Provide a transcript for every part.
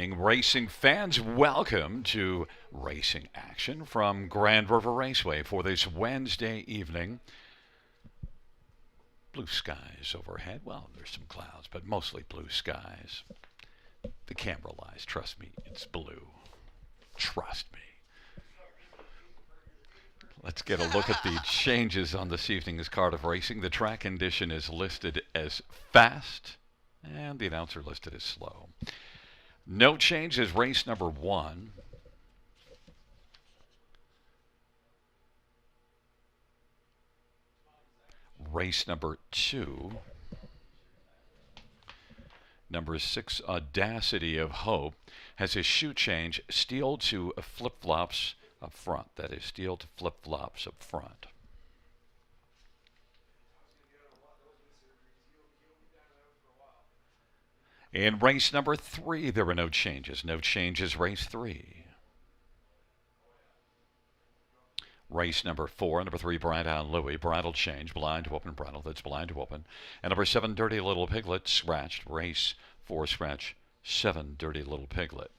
evening, racing fans. Welcome to Racing Action from Grand River Raceway for this Wednesday evening. Blue skies overhead. Well, there's some clouds, but mostly blue skies. The camera lies. Trust me, it's blue. Trust me. Let's get a look at the changes on this evening's card of racing. The track condition is listed as fast, and the announcer listed as slow. No change is race number 1. Race number 2. Number 6, Audacity of Hope, has his shoe change, steel to flip-flops up front. That is steel to flip-flops up front. In race number 3, there were no changes. No changes, race 3. Race number 4, number 3, Brandon Louie, bridle change, blind to open bridle, that's blind to open. And number 7, Dirty Little Piglet, scratched, race 4, scratch 7, Dirty Little Piglet.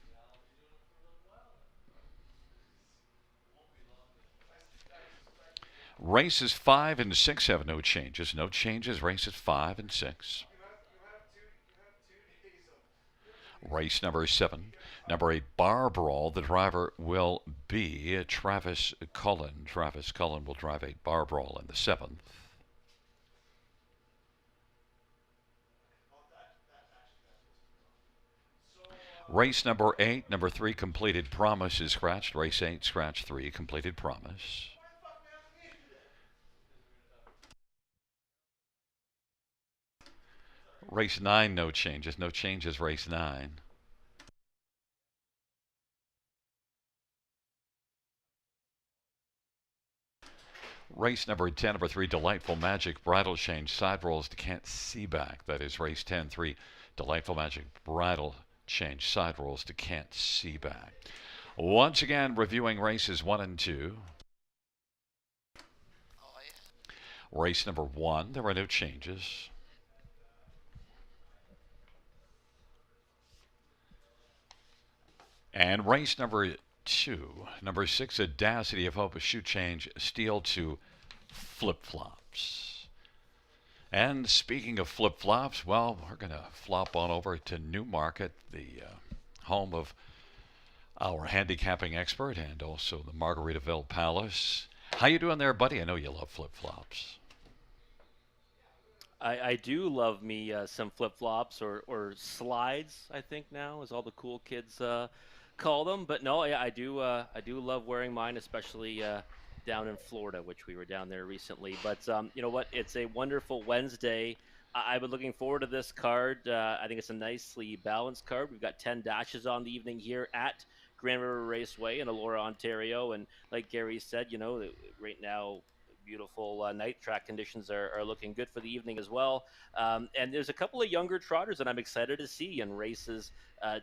Races 5 and 6 have no changes. No changes, races 5 and 6. Race number 7. Number 8, Bar Brawl. The driver will be Travis Cullen. Travis Cullen will drive a Bar Brawl in the 7th. Race number 8, number 3, Completed Promise is scratched. Race 8, scratch 3, Completed Promise. Race 9, no changes. No changes, race 9. Race number 10, number 3, Delightful Magic, bridle change, side rolls to can't see back. That is race 10, 3, Delightful Magic, bridle change, side rolls to can't see back. Once again, reviewing races 1 and 2. Race number 1, there were no changes. And race number 2, number 6, Audacity of Hope, a shoe change, steel to flip-flops. And speaking of flip-flops, well, we're going to flop on over to Newmarket, the home of our handicapping expert and also the Margaritaville Palace. How you doing there, buddy? I know you love flip-flops. I do love me some flip-flops or slides, I think now, as all the cool kids call them. But no, I do love wearing mine, especially down in Florida, which we were down there recently. But you know what? It's a wonderful Wednesday. I've been looking forward to this card. I think it's a nicely balanced card. We've got 10 dashes on the evening here at Grand River Raceway in Elora, Ontario. And like Gary said, you know, right now, beautiful night track conditions are looking good for the evening as well. And there's a couple of younger trotters that I'm excited to see in races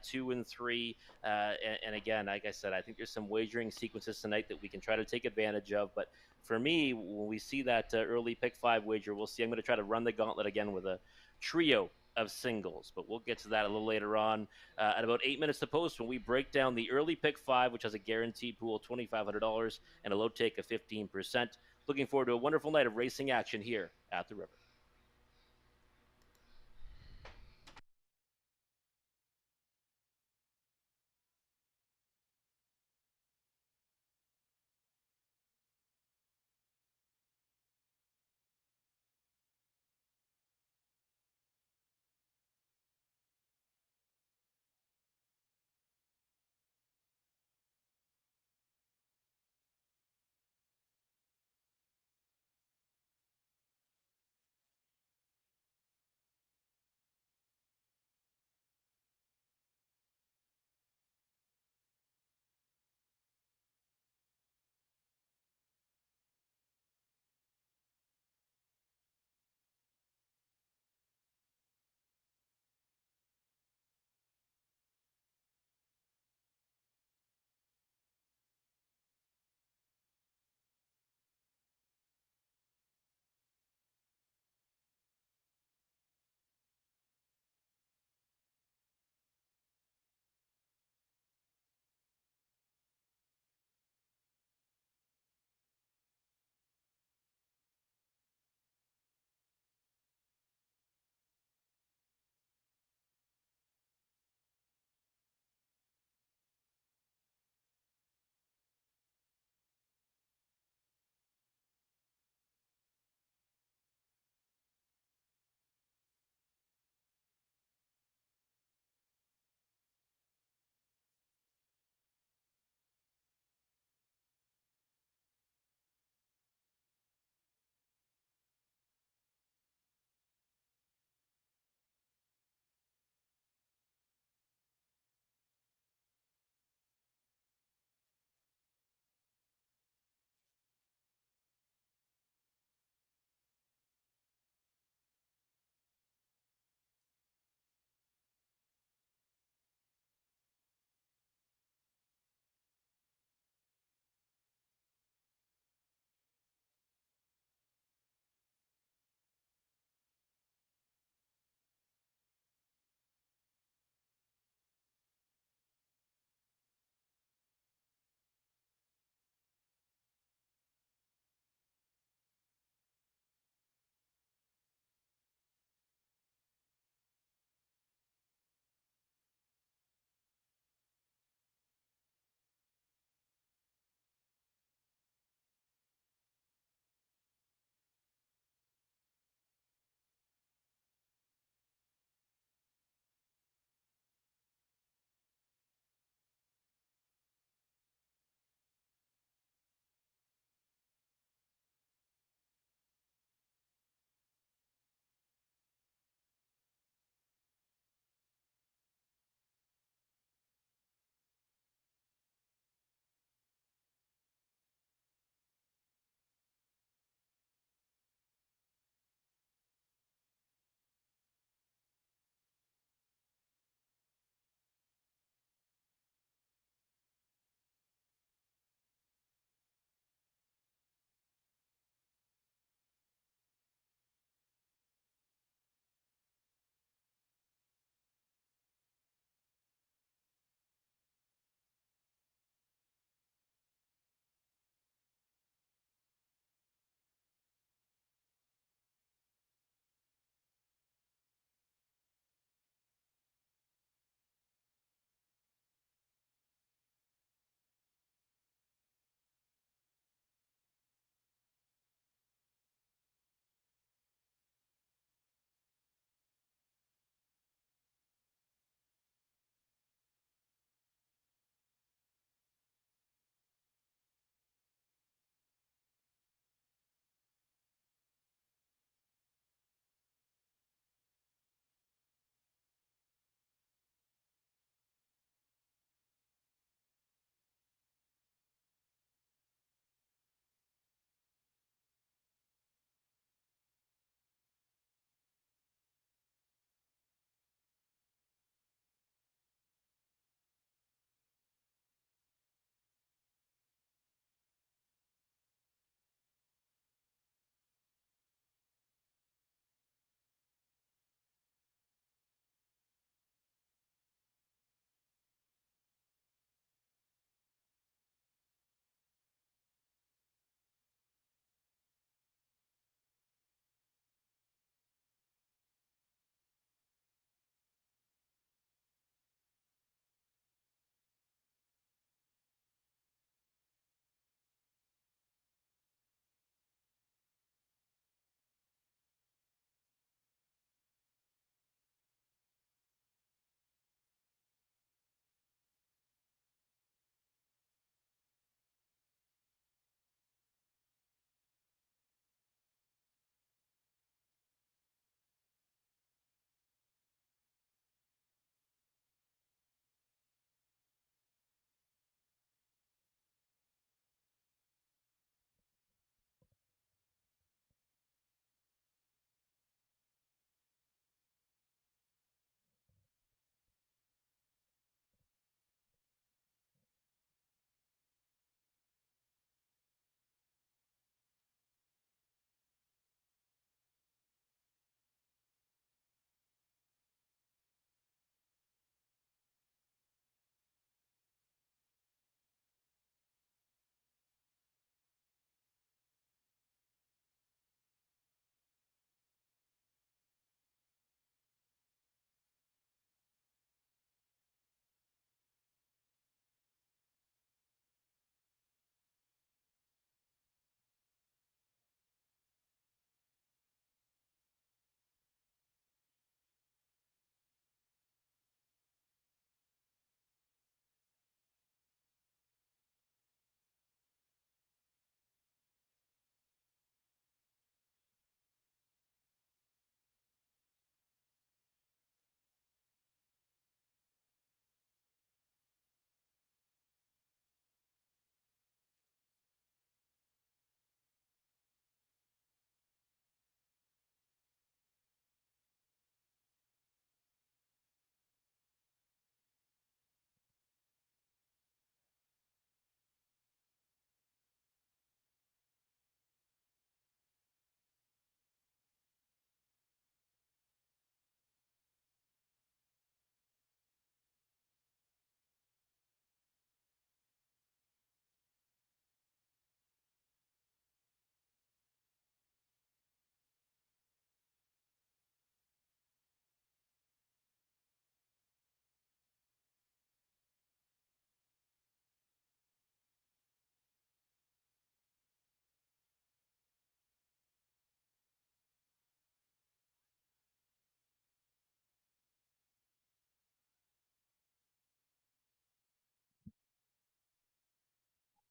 2 and 3. And again, like I said, I think there's some wagering sequences tonight that we can try to take advantage of. But for me, when we see that early pick 5 wager, we'll see. I'm going to try to run the gauntlet again with a trio of singles, but we'll get to that a little later on at about 8 minutes to post when we break down the early pick 5, which has a guaranteed pool of $2,500 and a low take of 15%. Looking forward to a wonderful night of racing action here at the River.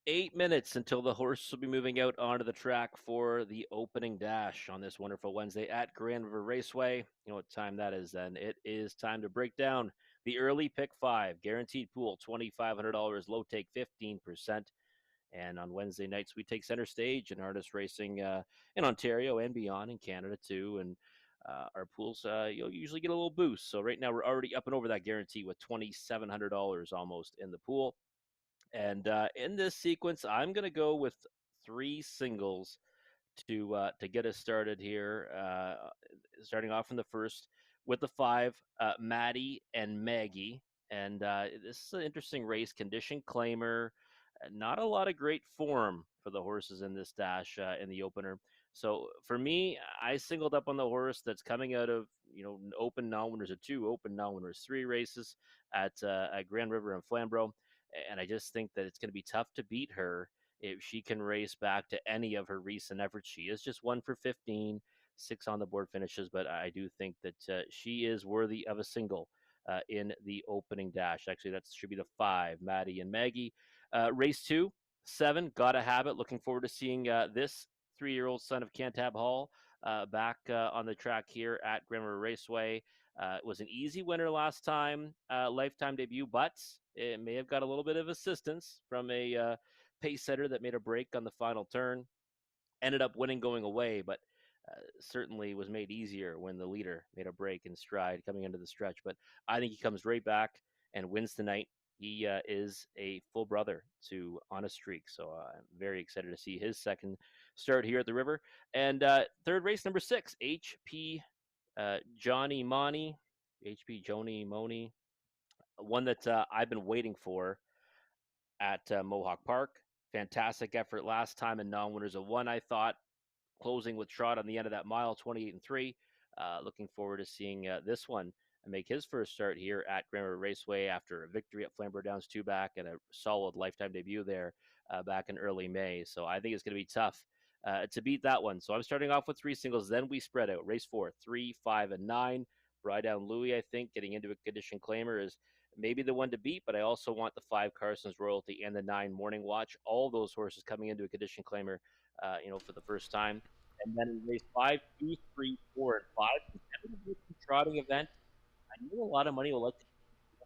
8 minutes until the horse will be moving out onto the track for the opening dash on this wonderful Wednesday at Grand River Raceway. You know what time that is then? It is time to break down the early pick five, guaranteed pool $2,500, low take 15%. And on Wednesday nights, we take center stage in harness racing in Ontario and beyond, in Canada too. And our pools, you'll usually get a little boost. So right now, we're already up and over that guarantee with $2,700 almost in the pool. And in this sequence, I'm going to go with three singles to get us started here. Starting off in the first with the five, Maddie and Maggie. And this is an interesting race, condition claimer. Not a lot of great form for the horses in this dash in the opener. So for me, I singled up on the horse that's coming out of open non-winners of two, open non-winners three races at Grand River and Flamborough, and I just think that it's going to be tough to beat her if she can race back to any of her recent efforts. She is just 1 for 15, six on the board finishes, but I do think that she is worthy of a single in the opening dash. Actually, that should be the five, Maddie and Maggie. Race two, seven, Gotta Have It. Looking forward to seeing this 3-year-old son of Cantab Hall back on the track here at Grand River Raceway. It was an easy winner last time, lifetime debut, but it may have got a little bit of assistance from a pace setter that made a break on the final turn. Ended up winning going away, but certainly was made easier when the leader made a break in stride coming into the stretch. But I think he comes right back and wins tonight. He is a full brother to On a Streak, so I'm very excited to see his second start here at the River. And third race, number 6, HP Johnny Money, HP Joni Moni, one that I've been waiting for at Mohawk Park. Fantastic effort last time in non-winners of one, I thought, closing with Trot on the end of that mile, 28-3. Looking forward to seeing this one and make his first start here at Grand River Raceway after a victory at Flamborough Downs 2 back and a solid lifetime debut there back in early May. So I think it's going to be tough to beat that one. So I'm starting off with three singles. Then we spread out. Race 4, 3, 5, and 9. Bri Down Louie, I think, getting into a condition claimer is maybe the one to beat, but I also want the 5 Carson's Royalty and the 9 Morning Watch. All those horses coming into a condition claimer, for the first time. And then in race 5, 2, 3, 4, and 5, competitive trotting event. I knew a lot of money will like to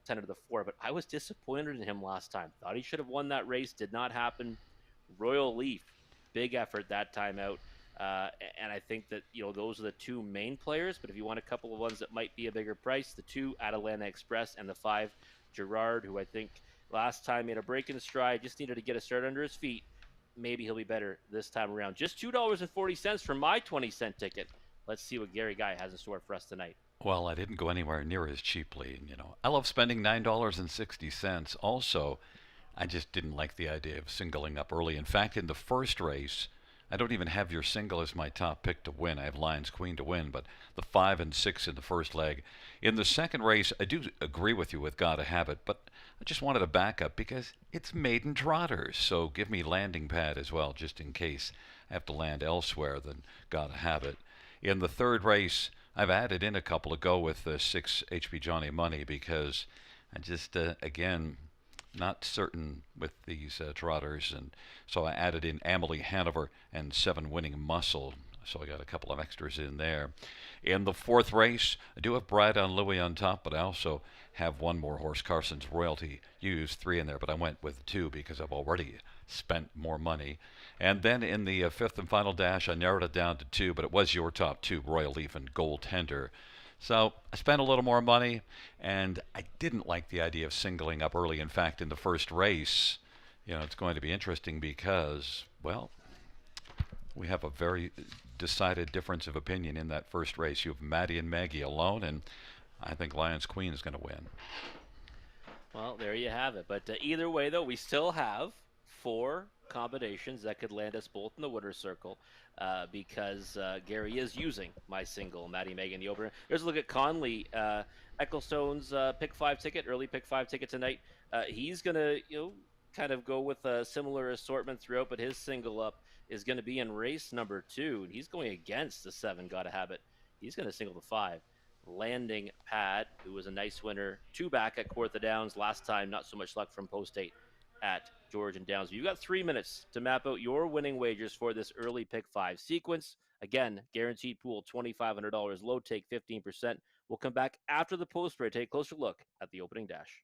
10 to the 4, but I was disappointed in him last time. Thought he should have won that race. Did not happen. Royal Leaf, big effort that time out. And I think that, those are the two main players. But if you want a couple of ones that might be a bigger price, the 2, Atalanta Express, and the 5, Gerard, who I think last time made a break in stride, just needed to get a start under his feet. Maybe he'll be better this time around. Just $2.40 for my 20-cent ticket. Let's see what Gary Guy has in store for us tonight. Well, I didn't go anywhere near as cheaply. I love spending $9.60. Also, I just didn't like the idea of singling up early. In fact, in the first race, I don't even have your single as my top pick to win. I have Lions Queen to win, but the 5 and 6 in the first leg. In the second race, I do agree with you with Gotta Have It, but I just wanted a backup because it's maiden trotters. So give me landing pad as well, just in case I have to land elsewhere than Gotta Have It. In the third race, I've added in a couple to go with the 6 HP Johnny Money because I just, again, not certain with these trotters, and so I added in Amelie Hanover and 7 Winning Muscle. So I got a couple of extras in there. In the fourth race, I do have Bride on Louis on top, but I also have one more horse, Carson's Royalty. Used 3 in there, but I went with 2 because I've already spent more money. And then in the fifth and final dash, I narrowed it down to 2, but it was your top 2, Royal Leaf and Goaltender. So I spent a little more money, and I didn't like the idea of singling up early. In fact, in the first race, it's going to be interesting because, well, we have a very decided difference of opinion in that first race. You have Maddie and Maggie alone, and I think Lions Queen is going to win. Well, there you have it. But either way, though, we still have 4 combinations that could land us both in the winner's circle because Gary is using my single, Maddie Megan, the opener. Here's a look at Conley. Ecclestone's pick 5 ticket, early pick 5 ticket tonight. He's going to, kind of go with a similar assortment throughout, but his single up is going to be in race number 2. And he's going against the 7, Gotta Have It. He's going to single the 5. Landing Pad, who was a nice winner, 2 back at Kawartha Downs last time. Not so much luck from post 8 at George and Downsview. You've got 3 minutes to map out your winning wagers for this early pick five sequence. Again, guaranteed pool $2,500, low take 15%. We'll come back after the post break, take a closer look at the opening dash.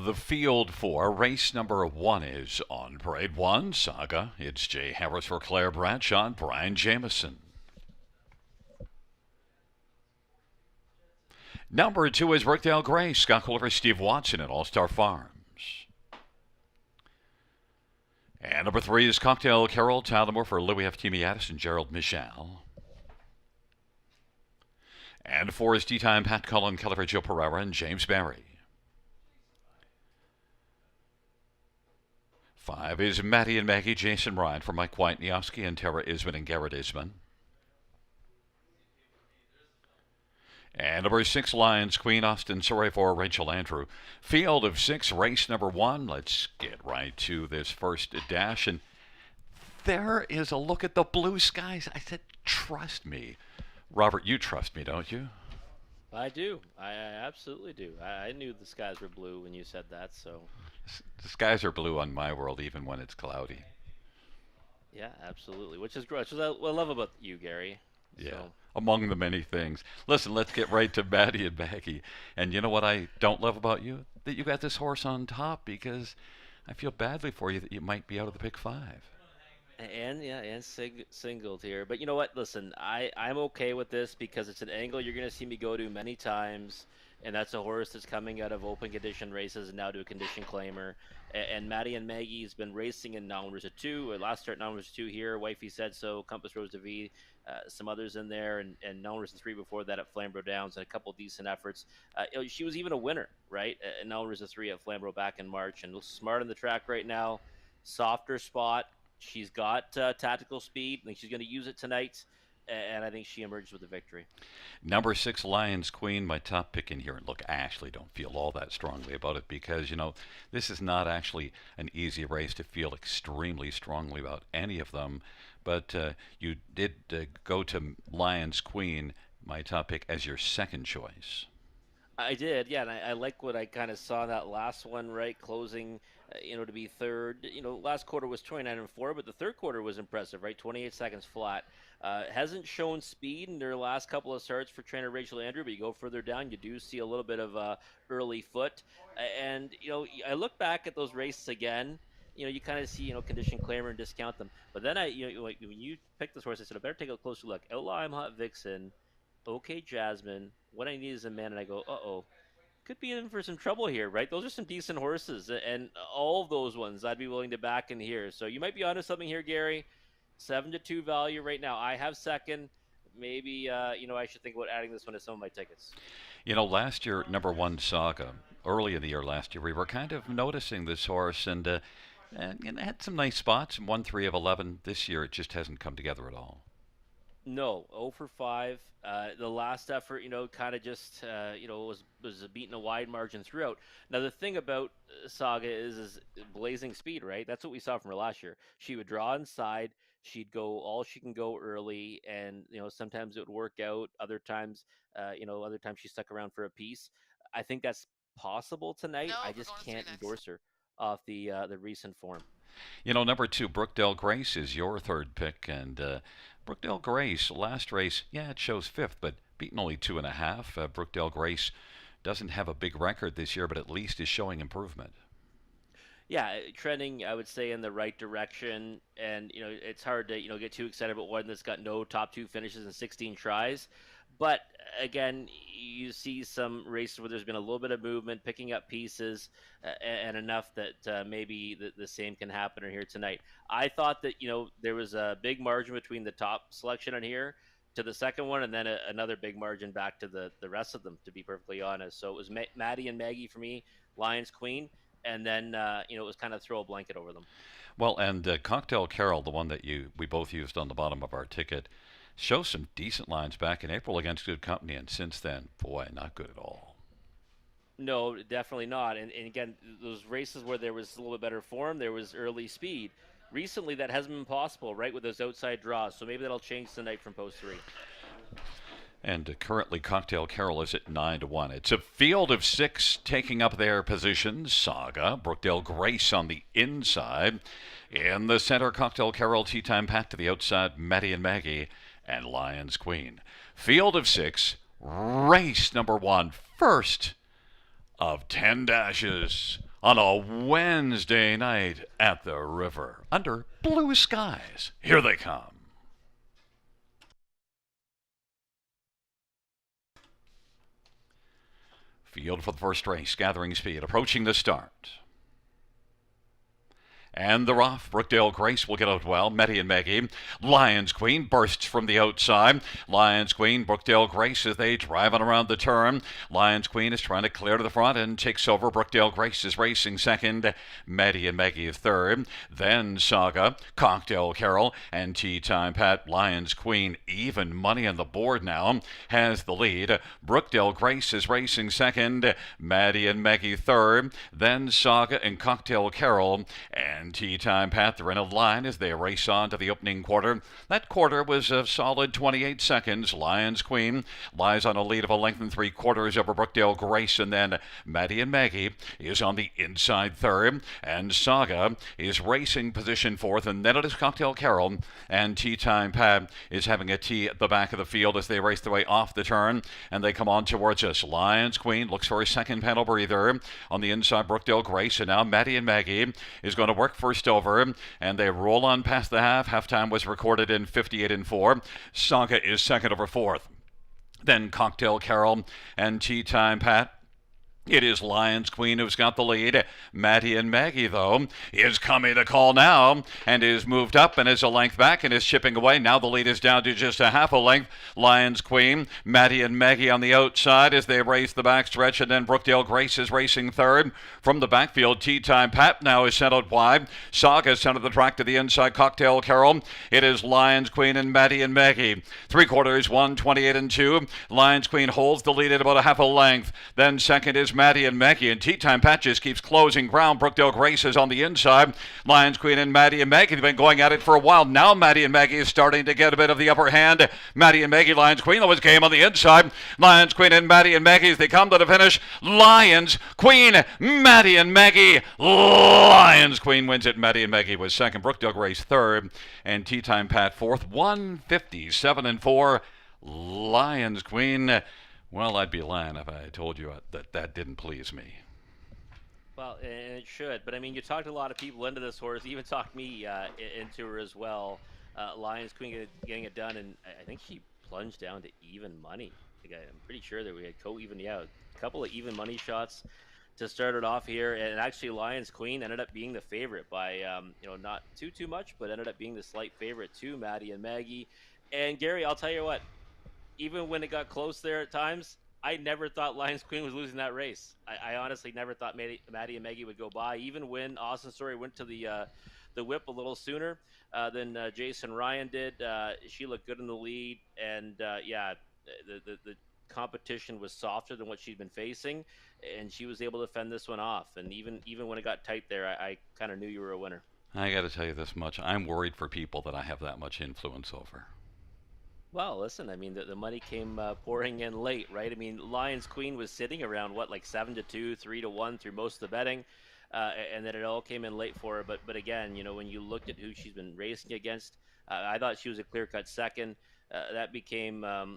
The field for race number 1 is on parade 1, Saga. It's Jay Harris for Claire Bradshaw and Brian Jameson. Number 2 is Brookdale Gray, Scott Culver, Steve Watson at All Star Farms. And number 3 is Cocktail Carol Talmore for Louis F. Timiatis and Gerald Michel. And 4 is Tea Time Pat Cullen, Kelly for Joe Pereira and James Barry. 5 is Maddie and Maggie, Jason Ryan for Mike Whiteniowski and Tara Isman and Garrett Isman. And number 6, Lions, Queen Austin Surrey for Rachel Andrew. Field of 6, race number 1. Let's get right to this first dash. And there is a look at the blue skies. I said, trust me. Robert, you trust me, don't you? I do. I absolutely do. I knew the skies were blue when you said that, so. The skies are blue on my world, even when it's cloudy. Yeah, absolutely. Which is great. Which is what I love about you, Gary. Yeah, So. among the many things. Listen, let's get right to Maddie and Maggie. And you know what I don't love about you? That you got this horse on top, because I feel badly for you that you might be out of the pick 5. And singled here. But you know what? Listen, I'm okay with this because it's an angle you're going to see me go to many times, and that's a horse that's coming out of open condition races and now to a condition claimer. And Maddie and Maggie has been racing in numbers of 2. Last start numbers 2 here. Wifey said so. Compass Rose de V some others in there, and Nelrus in 3 before that at Flamborough Downs, and a couple decent efforts. She was even a winner, right? Nelrus a 3 at Flamborough back in March, and looks smart on the track right now. Softer spot. She's got tactical speed. I think she's going to use it tonight, and I think she emerges with a victory. Number 6, Lions Queen, my top pick in here. And look, I actually don't feel all that strongly about it because, this is not actually an easy race to feel extremely strongly about any of them. But you did go to Lions Queen, my top pick, as your second choice. I did, yeah, and I like what I kind of saw that last one, right? Closing, to be third. Last quarter was 29-4, but the third quarter was impressive, right? 28 seconds flat. Hasn't shown speed in their last couple of starts for trainer Rachel Andrew, but you go further down, you do see a little bit of early foot. And, I look back at those races again. You kind of see, condition claimer and discount them. But then like when you pick this horse, I said, I better take a closer look. Outlaw I'm Hot Vixen, OK Jasmine, What I Need Is a Man, and I go, uh-oh, could be in for some trouble here, right? Those are some decent horses, and all of those ones I'd be willing to back in here. So you might be onto something here, Gary. 7-2 value right now. I have second. Maybe, I should think about adding this one to some of my tickets. Last year, number 1 Saga, early in the year last year, we were kind of noticing this horse and it had some nice spots, 1-3 of 11. This year, it just hasn't come together at all. No, 0 for 5. The last effort, kind of just, was beating a wide margin throughout. Now, the thing about Saga is blazing speed, right? That's what we saw from her last year. She would draw inside. She'd go all she can go early, and sometimes it would work out. Other times she stuck around for a piece. I think that's possible tonight. No, I we're just going to can't three next. endorse her off the recent form. Number 2, Brookdale Grace is your third pick, and Brookdale Grace, last race, yeah, it shows 5th, but beaten only 2.5. Brookdale Grace doesn't have a big record this year, but at least is showing improvement. Yeah, trending, I would say, in the right direction. And, it's hard to, get too excited about one that's got no top 2 finishes in 16 tries. But again, you see some races where there's been a little bit of movement, picking up pieces, and enough that maybe the same can happen here tonight. I thought that, there was a big margin between the top selection on here to the second one, and then another big margin back to the rest of them, to be perfectly honest. So it was Maddie and Maggie for me, Lions Queen, and then it was kind of throw a blanket over them. Well, and Cocktail Carol, the one that we both used on the bottom of our ticket, shows some decent lines back in April against good company, and since then, boy, not good at all. No, definitely not. And again, those races where there was a little bit better form, there was early speed. Recently, that hasn't been possible, right, with those outside draws. So maybe that'll change tonight from post 3. And currently, Cocktail Carol is at 9-1. It's a field of 6 taking up their positions. Saga, Brookdale Grace on the inside. In the center, Cocktail Carol, Tea Time Pat to the outside, Maddie and Maggie, and Lions Queen. Field of 6, race number 1, first of 10 dashes on a Wednesday night at the river under blue skies. Here they come. Field for the first race, gathering speed, approaching the start. And they're off. Brookdale Grace will get out well. Meddy and Maggie. Lions Queen bursts from the outside. Lions Queen, Brookdale Grace as they drive on around the turn. Lions Queen is trying to clear to the front and takes over. Brookdale Grace is racing second. Meddy and Maggie third. Then Saga, Cocktail Carol, and Tea Time Pat. Lions Queen, even money on the board now, has the lead. Brookdale Grace is racing second. Maddie and Maggie third. Then Saga and Cocktail Carol and Tea Time Pat, they're in a line as they race on to the opening quarter. That quarter was a solid 28 seconds. Lions Queen lies on a lead of a length and 3/4 over Brookdale Grace, and then Maddie and Maggie is on the inside third, and Saga is racing position fourth, and then it is Cocktail Carol, and Tea Time Pat is having a tee at the back of the field as they race their way off the turn, and they come on towards us. Lions Queen looks for a second panel breather on the inside. Brookdale Grace, and now Maddie and Maggie is going to work first over, and they roll on past the half. Halftime was recorded in 58-4. Saga is second over fourth. Then Cocktail Carol and Tea Time Pat It is Lions Queen who's got the lead. Maddie and Maggie, though, is coming to call now and is moved up and is a length back and is chipping away. Now the lead is down to just a half a length. Lions Queen, Maddie and Maggie on the outside as they race the backstretch, and then Brookdale Grace is racing third. From the backfield, Tea Time Pat now is sent out wide. Saga sent the track to the inside. Cocktail Carol. It is Lions Queen and Maddie and Maggie. 3/4, 1:28 and 2. Lions Queen holds the lead at about a half a length. Then second is Maddie and Maggie, and Tea Time Patches keeps closing ground. Brookdale Grace is on the inside. Lions Queen and Maddie and Maggie have been going at it for a while. Now Maddie and Maggie is starting to get a bit of the upper hand. Maddie and Maggie, Lions Queen, that was game on the inside. Lions Queen and Maddie and Maggie as they come to the finish. Lions Queen, Maddie and Maggie. Lions Queen wins it. Maddie and Maggie was second. Brookdale Grace third, and Tea Time Pat fourth. 157 and 4. Lions Queen. Well, I'd be lying if I told you that didn't please me. Well, and it should, but I mean, you talked a lot of people into this horse. You even talked me into her as well. Lions Queen getting it done, and I think she plunged down to even money. I'm pretty sure that we had a couple of even money shots to start it off here, and actually Lions Queen ended up being the favorite by not too much, but ended up being the slight favorite to Maddie and Maggie. And Gary, I'll tell you what, even when it got close there at times, I never thought Lions Queen was losing that race. I honestly never thought Maddie and Maggie would go by, even when Austin Story went to the whip a little sooner than Jason Ryan did. She looked good in the lead, and the competition was softer than what she'd been facing, and she was able to fend this one off. And even when it got tight there, I kind of knew you were a winner. I got to tell you this much. I'm worried for people that I have that much influence over. Well, listen, I mean, the money came pouring in late, right? I mean, Lions Queen was sitting around, what, like 7-2, 3-1 through most of the betting, and then it all came in late for her. But again, when you looked at who she's been racing against, I thought she was a clear-cut second. That became a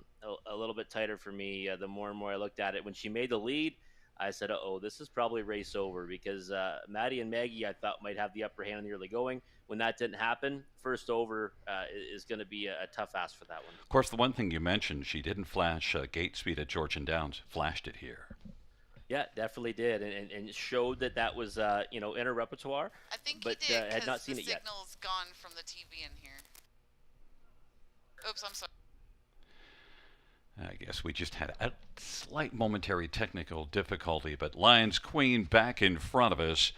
little bit tighter for me the more and more I looked at it. When she made the lead, I said, uh-oh, this is probably race over, because Maddie and Maggie, I thought, might have the upper hand in the early going. When that didn't happen, first over is going to be a tough ask for that one. Of course, the one thing you mentioned, she didn't flash gate speed at Georgian Downs. Flashed it here. Yeah, definitely did, and showed that was in her repertoire. I think but he did had not seen the it yet. signal's gone from the TV in here. Oops, I'm sorry. I guess we just had a slight momentary technical difficulty, but Lions Queen back in front of us.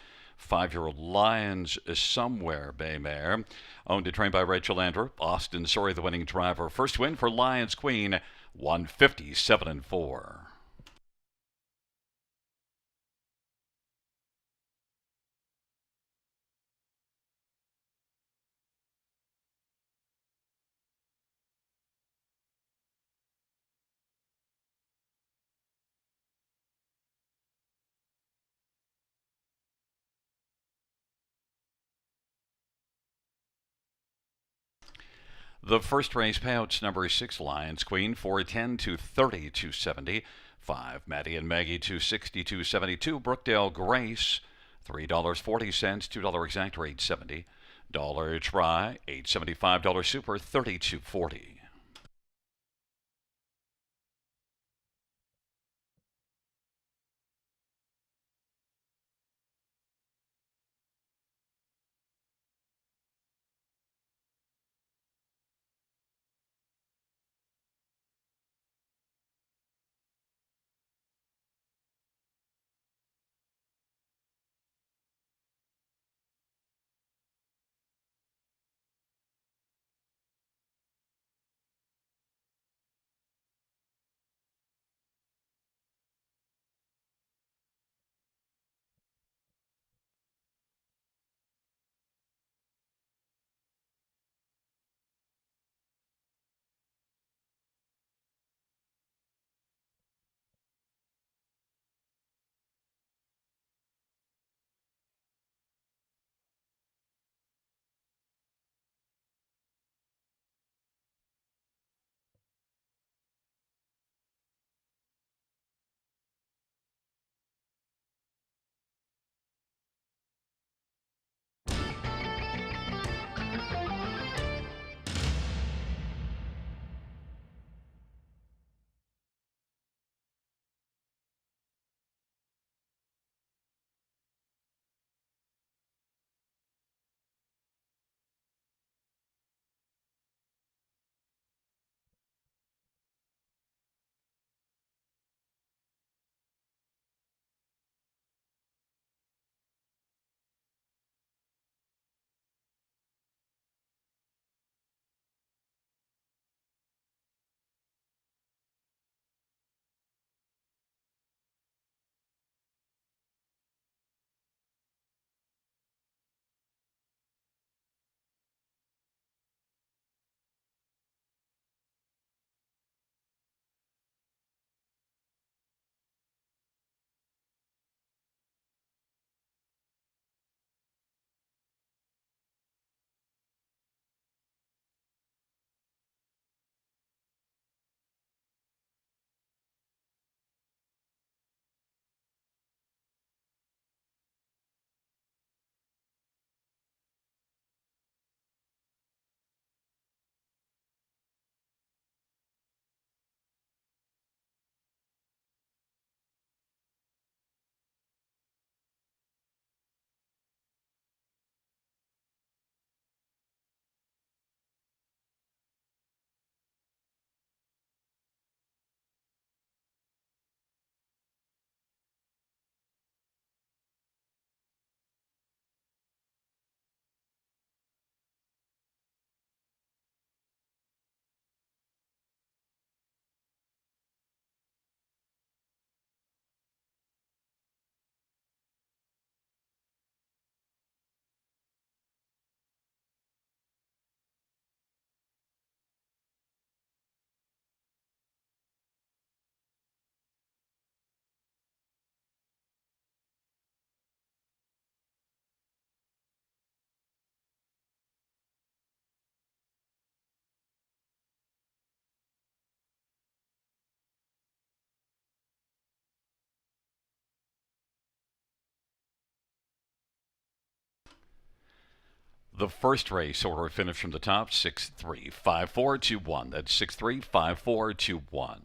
5-year-old Lions Somewhere Bay Mare, owned and trained by Rachel Andrew. Austin Sorry, the winning driver. First win for Lions Queen, 157 and 4. The first race payouts number 6 Lions Queen 410 to 30 270. 5 Maddie and Maggie 260 272. Brookdale Grace $3.40, $2 exact rate 70. Dollar try $8.75 super 32.40. the first race order finish from the top 6-3-5-4-2-1. That's 6-3-5-4-2-1.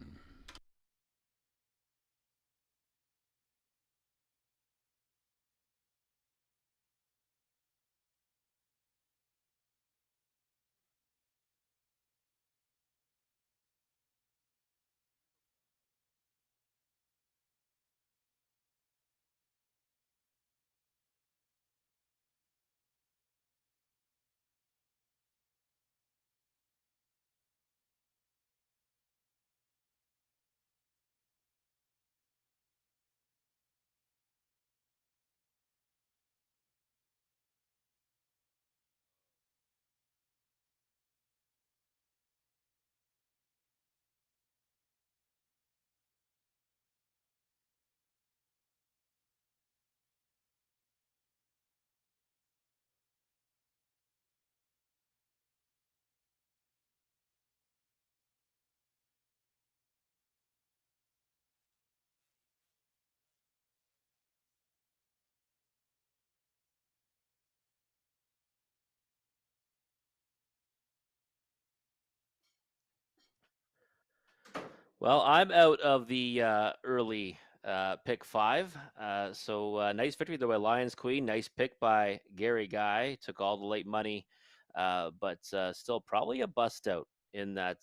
Well, I'm out of the early pick five. Nice victory there by Lions Queen. Nice pick by Gary Guy. Took all the late money, but still probably a bust out in that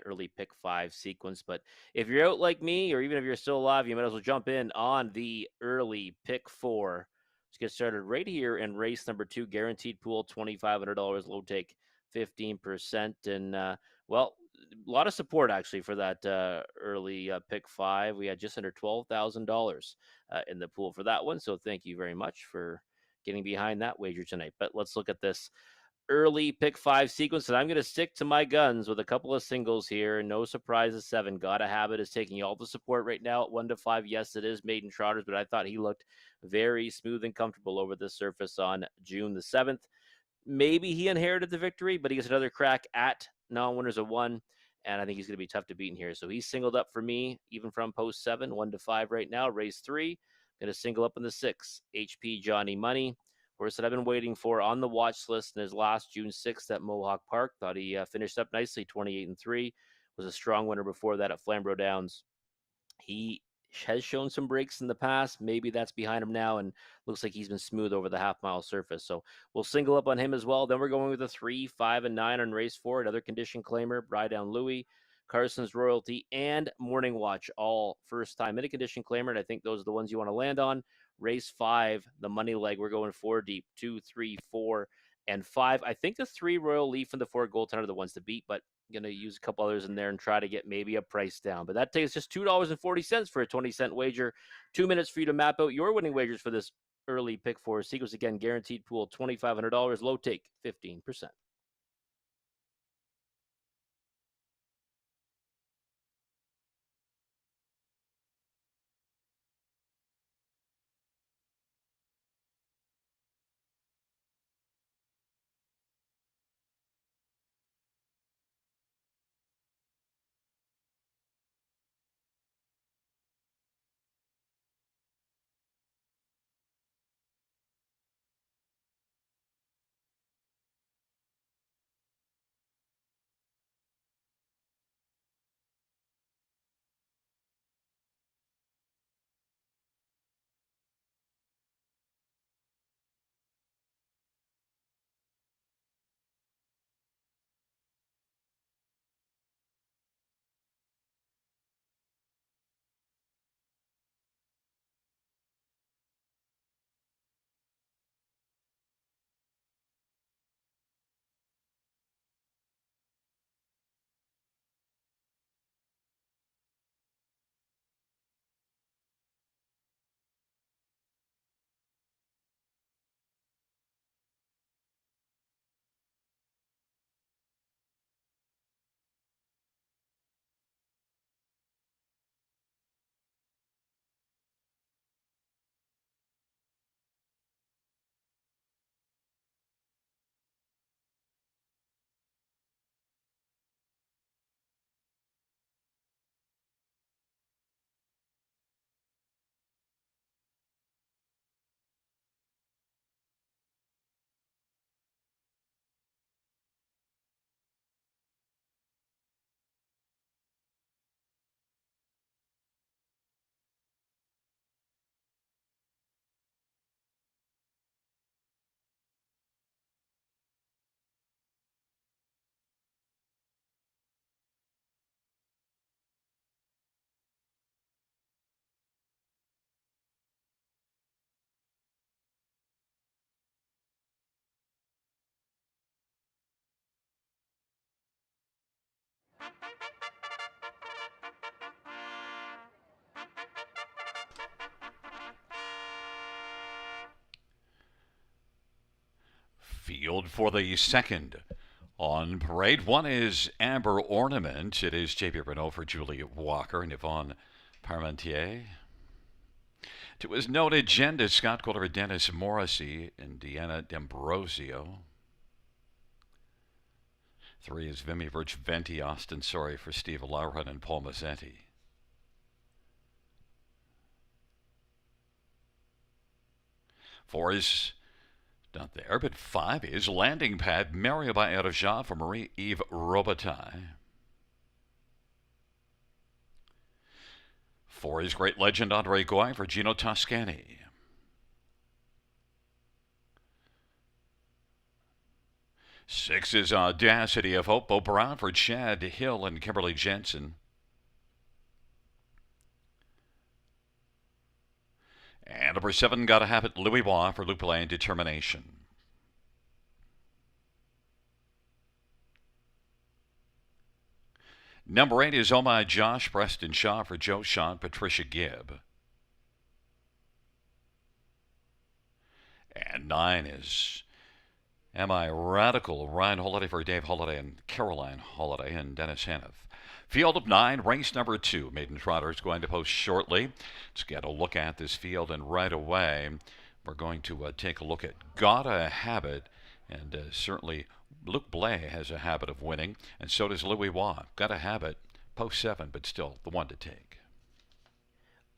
early pick five sequence. But if you're out like me, or even if you're still alive, you might as well jump in on the early pick four. Let's get started right here in race number 2. Guaranteed pool $2,500. Low take 15%. And well, a lot of support actually for that early pick five. We had just under $12,000 in the pool for that one. So thank you very much for getting behind that wager tonight. But let's look at this early pick five sequence, and I'm going to stick to my guns with a couple of singles here. No surprises. 7. Gotta Have It is taking all the support right now at 1-5. Yes, it is Maiden Trotters, but I thought he looked very smooth and comfortable over the surface on June the 7th. Maybe he inherited the victory, but he gets another crack at non-winners of 1, and I think he's going to be tough to beat in here. So he's singled up for me, even from post 7, 1-5 right now. Race 3, going to single up in the 6. HP Johnny Money, horse that I've been waiting for on the watch list in his last June 6th at Mohawk Park. Thought he finished up nicely, 28-3. Was a strong winner before that at Flamborough Downs. He has shown some breaks in the past. Maybe that's behind him now, and looks like he's been smooth over the half-mile surface. So we'll single up on him as well. Then we're going with a 3, 5, and 9 on race 4. Another condition claimer, Bry Down Louie, Carson's Royalty, and Morning Watch, all first-time in a condition claimer, and I think those are the ones you want to land on. Race 5, the money leg, we're going 4 deep, 2, 3, 4, and 5. I think the 3 Royal Leaf and the 4 Goaltender are the ones to beat, but going to use a couple others in there and try to get maybe a price down. But that takes just $2.40 for a 20-cent wager. 2 minutes for you to map out your winning wagers for this early pick four sequence. Again, guaranteed pool $2,500. Low take 15%. Field for the second. On parade, one is Amber Ornament. It is J.B. Renault for Julia Walker and Yvonne Parmentier. To his noted agenda, Scott Quiller, Dennis Morrissey, and Deanna D'Ambrosio. 3 is Vimy Venti, Austin Sorry for Steve Lauren and Paul Mazzetti. 4 is not there, but 5 is Landing Pad Mario by Erja for Marie-Eve Robitaille. 4 is Great Legend Andre Goy for Gino Toscani. 6 is Audacity of Hope Brown for Chad Hill and Kimberly Jensen. And number 7, Gotta Have It, Louis Bois for Lupe and Determination. Number 8 is Oh My Josh, Preston Shaw for Joe Shaw and Patricia Gibb. And 9 is Am I Radical, Ryan Holiday for Dave Holiday and Caroline Holiday and Dennis Haniff. Field of 9, race number 2. Maiden Trotter is going to post shortly. Let's get a look at this field, and right away we're going to take a look at Gotta Have It, and certainly Luc Blais has a habit of winning, and so does Louis Waugh. Gotta Have It, post 7, but still the one to take.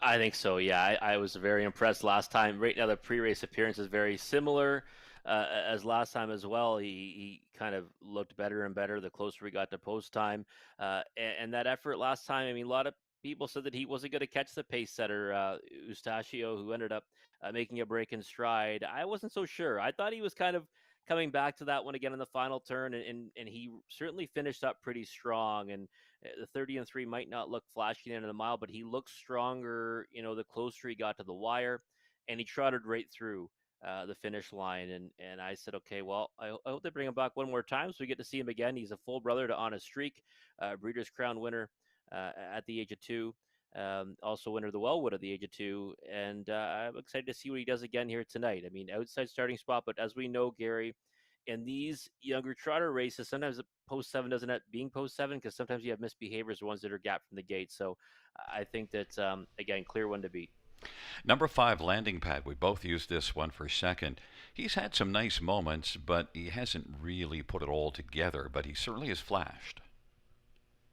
I think so, yeah. I was very impressed last time. Right now, the pre-race appearance is very similar as last time as well. He kind of looked better and better the closer we got to post time. And that effort last time, I mean, a lot of people said that he wasn't going to catch the pace setter, Eustachio, who ended up making a break in stride. I wasn't so sure. I thought he was kind of coming back to that one again in the final turn, and he certainly finished up pretty strong. And the 30 and 3 might not look flashy into the mile, but he looked stronger, the closer he got to the wire, and he trotted right through the finish line. And I said, okay, well, I hope they bring him back one more time so we get to see him again. He's a full brother to Honest Streak, Breeders' Crown winner at the age of 2. Also winner of the Wellwood at the age of 2, and I'm excited to see what he does again here tonight. I mean, outside starting spot, but as we know, Gary, in these younger trotter races, sometimes the post 7 doesn't end up being post 7 because sometimes you have misbehaviors, ones that are gapped from the gate. So I think that, again, clear one to beat. Number 5, Landing Pad. We both used this one for second. He's had some nice moments, but he hasn't really put it all together, but he certainly has flashed.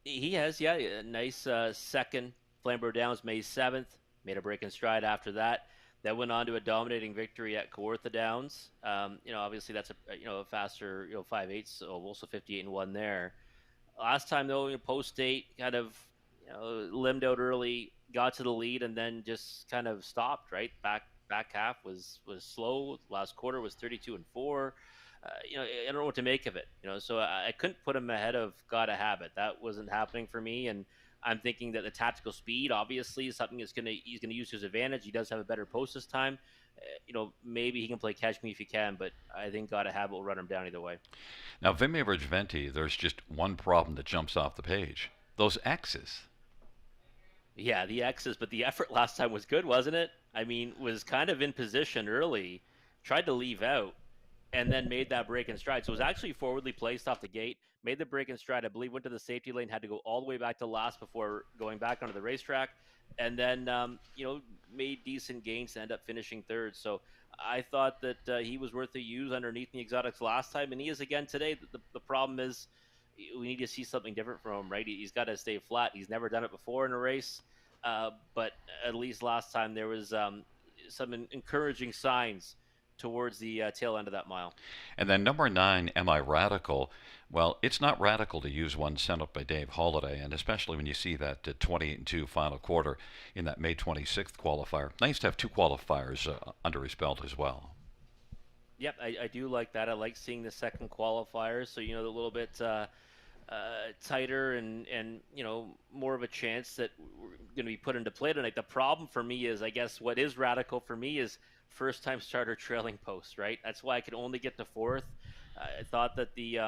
He has, yeah, a nice second. Flamborough Downs, May 7th. Made a break in stride after that. Then went on to a dominating victory at Kawartha Downs. Obviously that's a faster 5/8, so also 58 and 1 there. Last time though, post 8 kind of limbed out early, got to the lead, and then just kind of stopped. Right, back half was slow. Last quarter was 32 and 4. I don't know what to make of it. So I couldn't put him ahead of Gotta Have It. That wasn't happening for me, and I'm thinking that the tactical speed, obviously, is something he's going to use to his advantage. He does have a better post this time. Maybe he can play catch me if he can, but I think Gotta Have It will run him down either way. Now, Vimy Venti, there's just one problem that jumps off the page. Those X's. Yeah, the X's, but the effort last time was good, wasn't it? I mean, was kind of in position early, tried to leave out, and then made that break in stride. So it was actually forwardly placed off the gate, made the break in stride, I believe went to the safety lane, had to go all the way back to last before going back onto the racetrack, and then, made decent gains to end up finishing third. So I thought that he was worth a use underneath the exotics last time, and he is again today. The problem is we need to see something different from him, right? He's got to stay flat. He's never done it before in a race, but at least last time there was some encouraging signs towards the tail end of that mile. And then number 9, Am I Radical? Well, it's not radical to use one sent up by Dave Holiday, and especially when you see that 28 and 2 final quarter in that May 26th qualifier. Nice to have 2 qualifiers under his belt as well. Yep, I do like that. I like seeing the second qualifier, so the little bit tighter and more of a chance that we're going to be put into play tonight. The problem for me is, I guess, what is radical for me is first time starter trailing post, right? That's why I could only get to 4th. I thought that the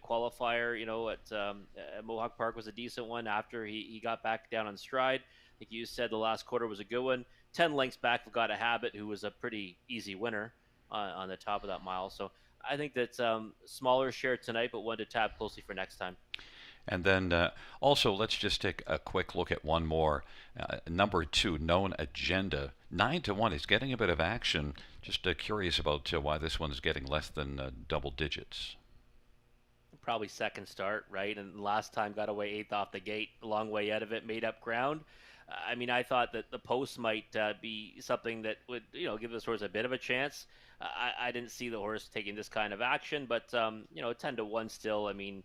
qualifier, at Mohawk Park was a decent one after he got back down on stride. Like you said, the last quarter was a good one. 10 lengths back, Got a Habit, who was a pretty easy winner on the top of that mile. So I think that's smaller share tonight, but one to tab closely for next time. And then also, let's just take a quick look at one more. Number 2, Known Agenda. 9-1 is getting a bit of action. Just curious about why this one is getting less than double digits. Probably second start, right? And last time got away eighth off the gate, a long way out of it, made up ground. I mean, I thought that the post might be something that would, give this horse a bit of a chance. I didn't see the horse taking this kind of action, but 10-1 still. I mean,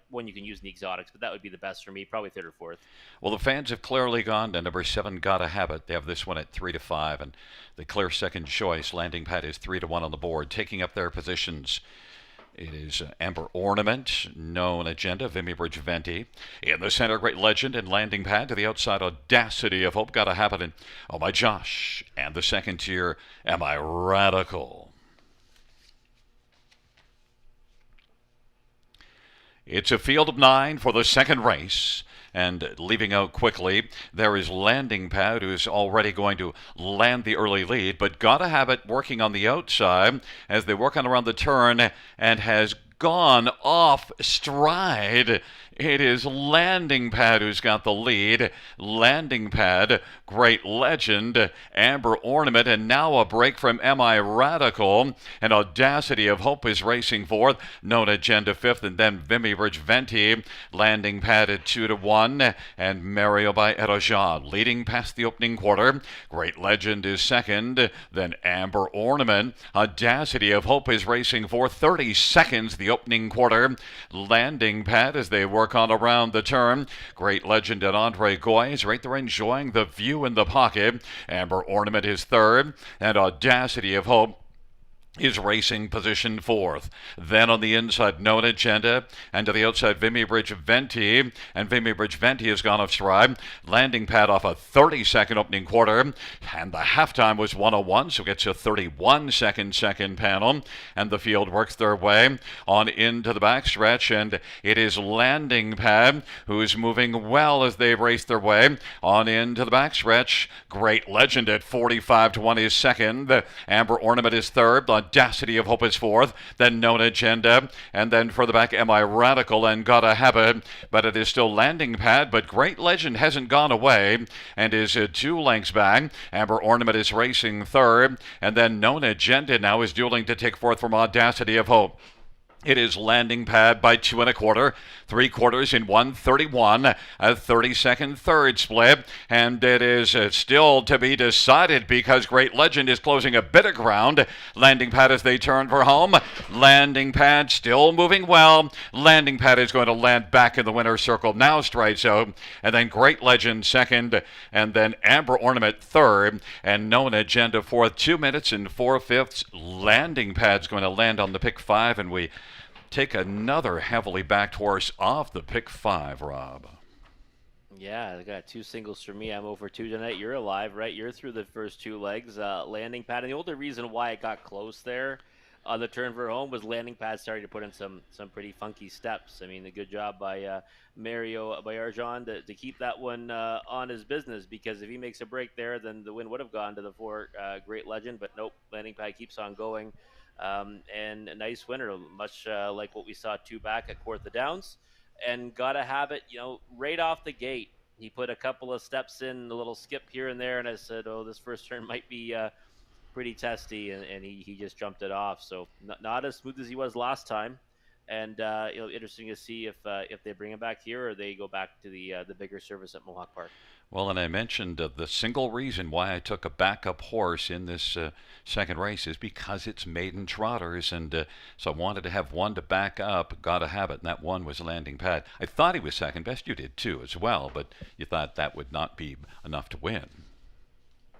one you can use in the exotics, but that would be the best for me, probably third or fourth. Well, the fans have clearly gone to number 7, Gotta Habit. They have this one at 3-5, and the clear second choice landing pad is 3-1 on the board, taking up their positions. It is Amber Ornament, Known Agenda, Vimy Bridge Venti. In the center, Great Legend and landing pad to the outside, Audacity of Hope, Gotta Happen, and Oh My Josh. And the second tier, Am I Radical? It's a field of 9 for the second race. And leaving out quickly, there is Landing Pad, who's already going to land the early lead, but Gotta Have It working on the outside as they work on around the turn and has gone off stride. It is Landing Pad who's got the lead. Landing Pad, Great Legend, Amber Ornament, and now a break from Am I Radical. And Audacity of Hope is racing fourth. Known Agenda fifth, and then Vimy Bridge Venti. Landing Pad at 2-1, and Mario by Erojan leading past the opening quarter. Great Legend is second, then Amber Ornament. Audacity of Hope is racing for 30 seconds the opening quarter. Landing Pad as they work on around the turn. Great Legend and Andre Goy is right there enjoying the view in the pocket. Amber Ornament is third, and Audacity of Hope is racing position fourth. Then on the inside, Known Agenda, and to the outside, Vimy Bridge Venti, and Vimy Bridge Venti has gone off stride. Landing Pad off a 30-second opening quarter, and the halftime was 101, so gets a 31-second second panel, and the field works their way on into the backstretch, and it is Landing Pad who's moving well as they race their way on into the backstretch. Great Legend at 45-1 is second. Amber Ornament is third. Audacity of Hope is fourth, then Known Agenda, and then further back, Am I Radical and Gotta Have It, but it is still Landing Pad, but Great Legend hasn't gone away and is 2 lengths back. Amber Ornament is racing third, and then Known Agenda now is dueling to take fourth from Audacity of Hope. It is Landing Pad by 2 1/4, 3/4 in 1:31, a 30-second third split, and it is still to be decided because Great Legend is closing a bit of ground. Landing Pad as they turn for home. Landing Pad still moving well. Landing Pad is going to land back in the winner's circle now, straight out, and then Great Legend second, and then Amber Ornament third, and Known Agenda fourth. 2 minutes and 4/5. Landing Pad's going to land on the pick 5, and we take another heavily backed horse off the pick 5, Rob. Yeah, I got 2 singles for me. I'm over 2 tonight. You're alive, right? You're through the first 2 legs. Landing Pad, and the only reason why it got close there on the turn for home was Landing Pad starting to put in some pretty funky steps. I mean, a good job by Mario by Arjan to keep that one on his business, because if he makes a break there, then the win would have gone to the 4 Great Legend. But nope, Landing Pad keeps on going. And a nice winner, much like what we saw 2 back at Kawartha Downs. And Gotta Have It, right off the gate. He put a couple of steps in, a little skip here and there, and I said, oh, this first turn might be pretty testy, and he just jumped it off. So not as smooth as he was last time. And interesting to see if they bring him back here or they go back to the bigger service at Mohawk Park. Well, and I mentioned the single reason why I took a backup horse in this second race is because it's maiden trotters, and so I wanted to have one to back up. Gotta Have It, and that one was Landing Pad. I thought he was second best. You did too, as well, but you thought that would not be enough to win.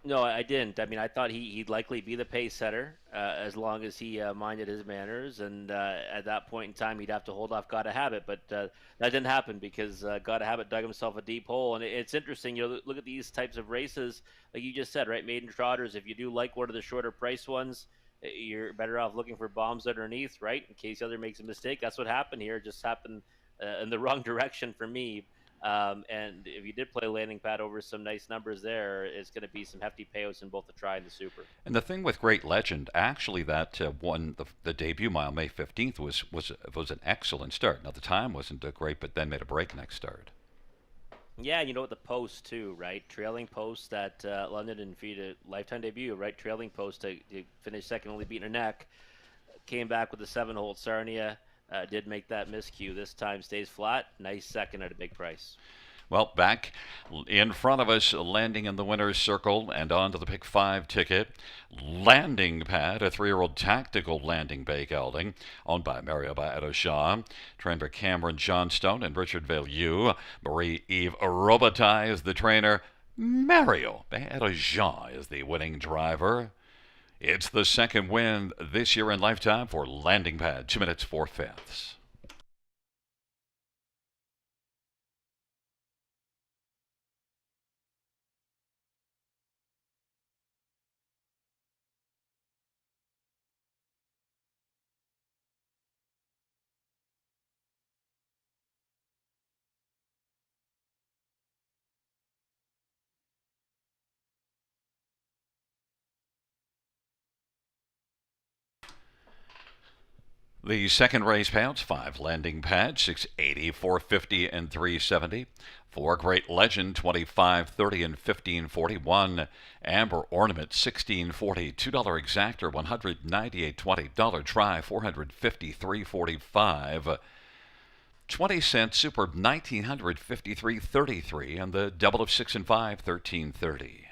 No, I didn't. I mean, I thought he'd likely be the pace setter as long as he minded his manners, and at that point in time, he'd have to hold off Gotta Have It. But that didn't happen because Gotta Have It dug himself a deep hole. And it's interesting, look at these types of races, like you just said, right? Maiden trotters. If you do like one of the shorter price ones, you're better off looking for bombs underneath, right? In case the other makes a mistake. That's what happened here. It just happened in the wrong direction for me. And if you did play landing pad over some nice numbers there, it's going to be some hefty payouts in both the try and the super. And the thing with Great Legend, actually, that won the debut mile May 15th was an excellent start. Now the time wasn't great, but then made a breakneck start. Yeah, you know what, the post too, right? Trailing post at London and feed a lifetime debut, right? Trailing post to finish second, only beating her neck. Came back with a 7-hole Sarnia. Did make that miscue. This time stays flat. Nice second at a big price. Well, back in front of us, landing in the winner's circle and onto the pick 5 ticket. Landing Pad, a 3-year-old tactical landing bay gelding, owned by Mario Baeta Shaw, trained by Cameron Johnstone and Richard Value. Marie-Eve Robitaille is the trainer. Mario Baeta Shaw is the winning driver. It's the second win this year in lifetime for Landing Pad, 2 minutes 4/5. The second race payouts: 5 Landing Pad, 680, 450, and 370. 4 Great Legend, 25.30 and 15.41. Amber Ornament, 16.40. $2 exactor, 198.20. Dollar try, 453.45. 20-cent super, 1953.33, and the double of 6 and 5, 13.30.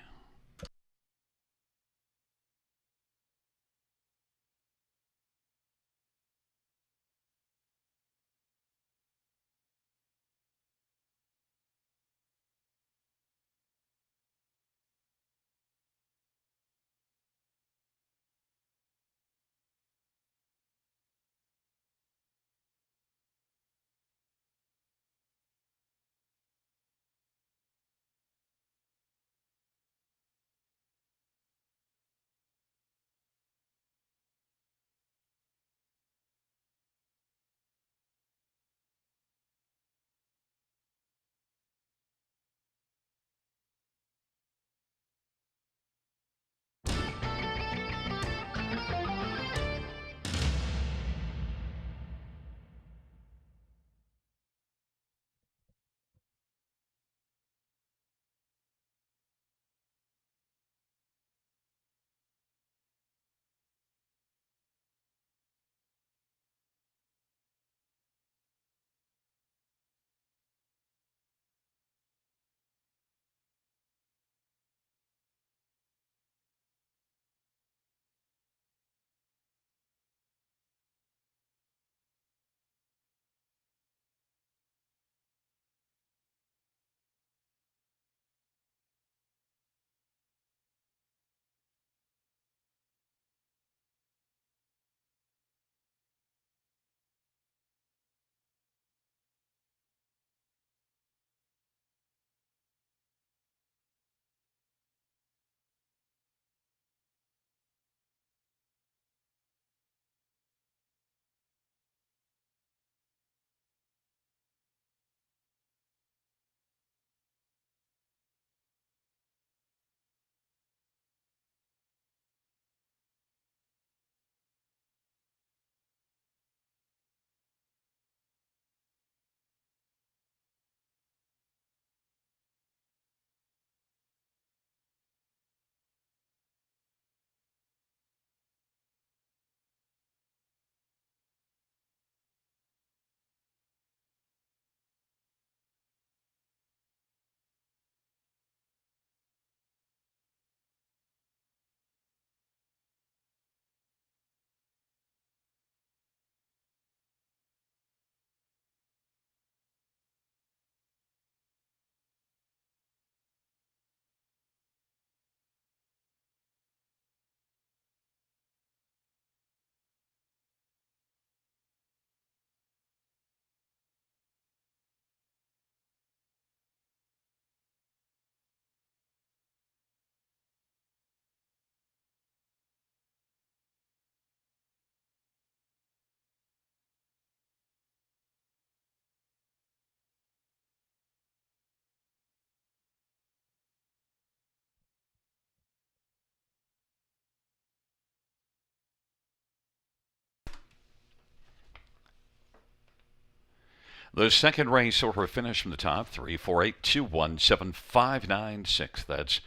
The second race order finish from the top, 348217596. That's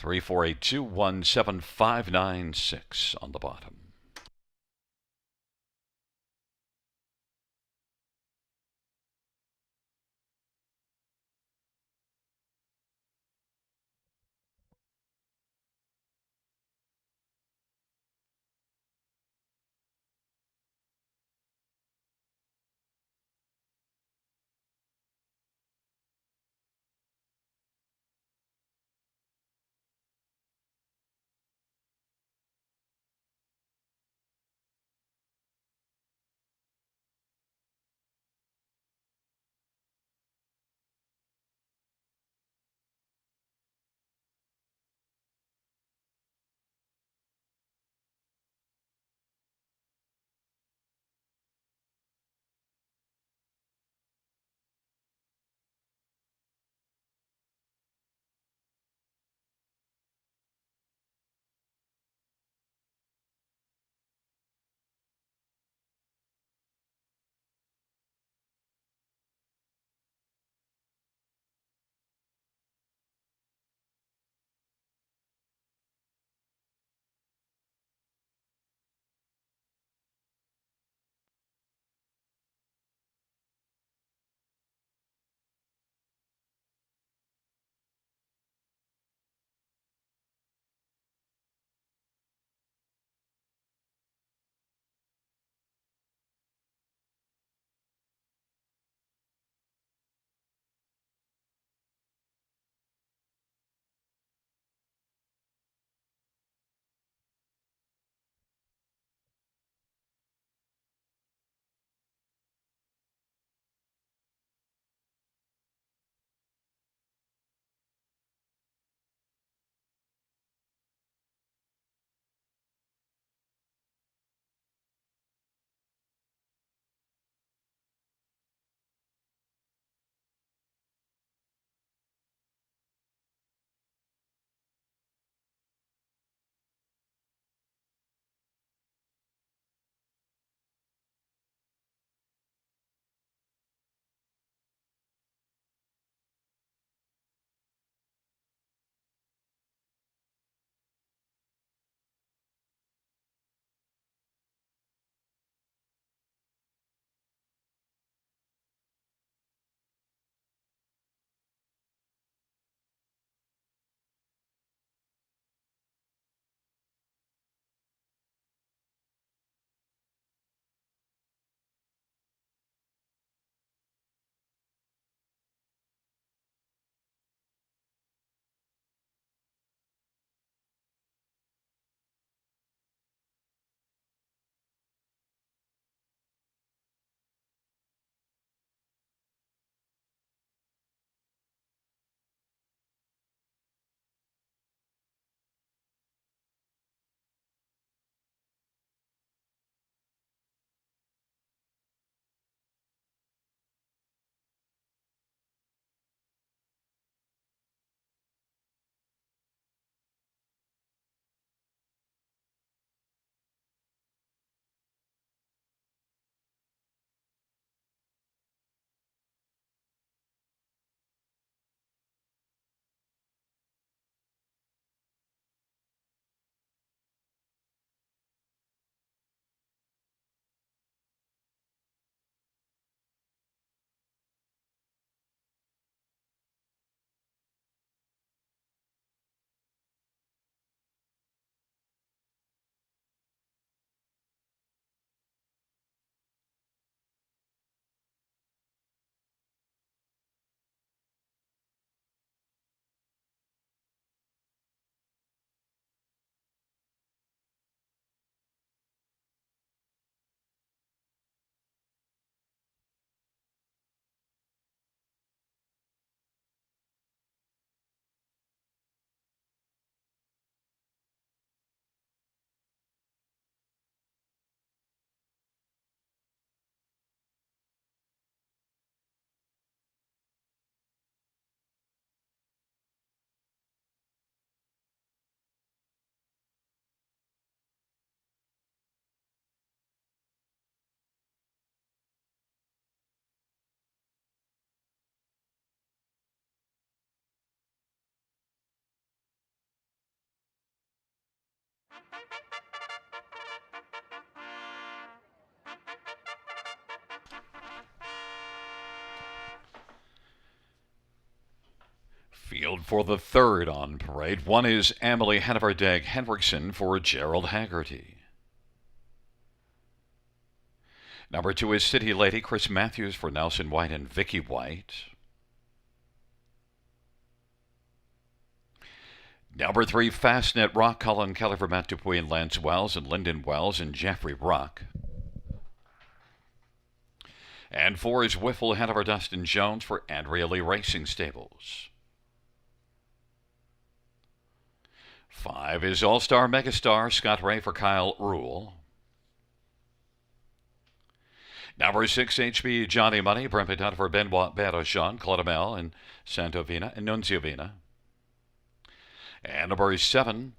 348217596 on the bottom. Field for the third on parade. One is Emily Hannavardeg Henriksen for Gerald Haggerty. Number 2 is City Lady Chris Matthews for Nelson White and Vicky White. Number 3, Fastnet Rock, Colin Kelly for Matt Dupuis and Lance Wells, and Lyndon Wells and Jeffrey Rock. And 4 is Wiffle Hanover Dustin Jones for Andrea Lee Racing Stables. 5 is All-Star Megastar Scott Ray for Kyle Rule. Number 6, HB Johnny Money, Brent Done for Benoit Bergeron, Claudemel and Santovina and Nunciovina. And number 7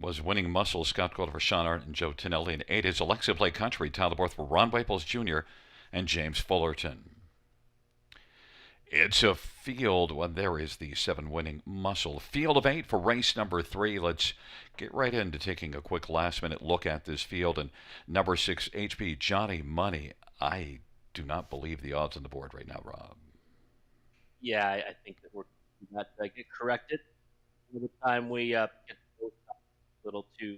was Winning Muscle, Scott Calder for Sean Arnott and Joe Tonelli. And 8 is Alexa Play Country, Tyler Borth for Ron Waples Jr. and James Fullerton. It's a field, well, there is the 7 Winning Muscle. Field of 8 for race number 3. Let's get right into taking a quick last-minute look at this field. And number 6, HP Johnny Money. I do not believe the odds on the board right now, Rob. Yeah, I think that we're not get corrected by the time we get a little too.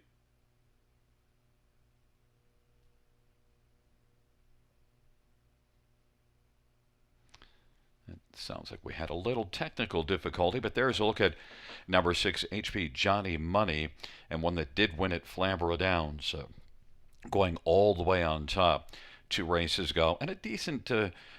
Sounds like we had a little technical difficulty, but there's a look at number 6, HP Johnny Money, and one that did win at Flamborough Downs, going all the way on top. 2 races ago, and a decent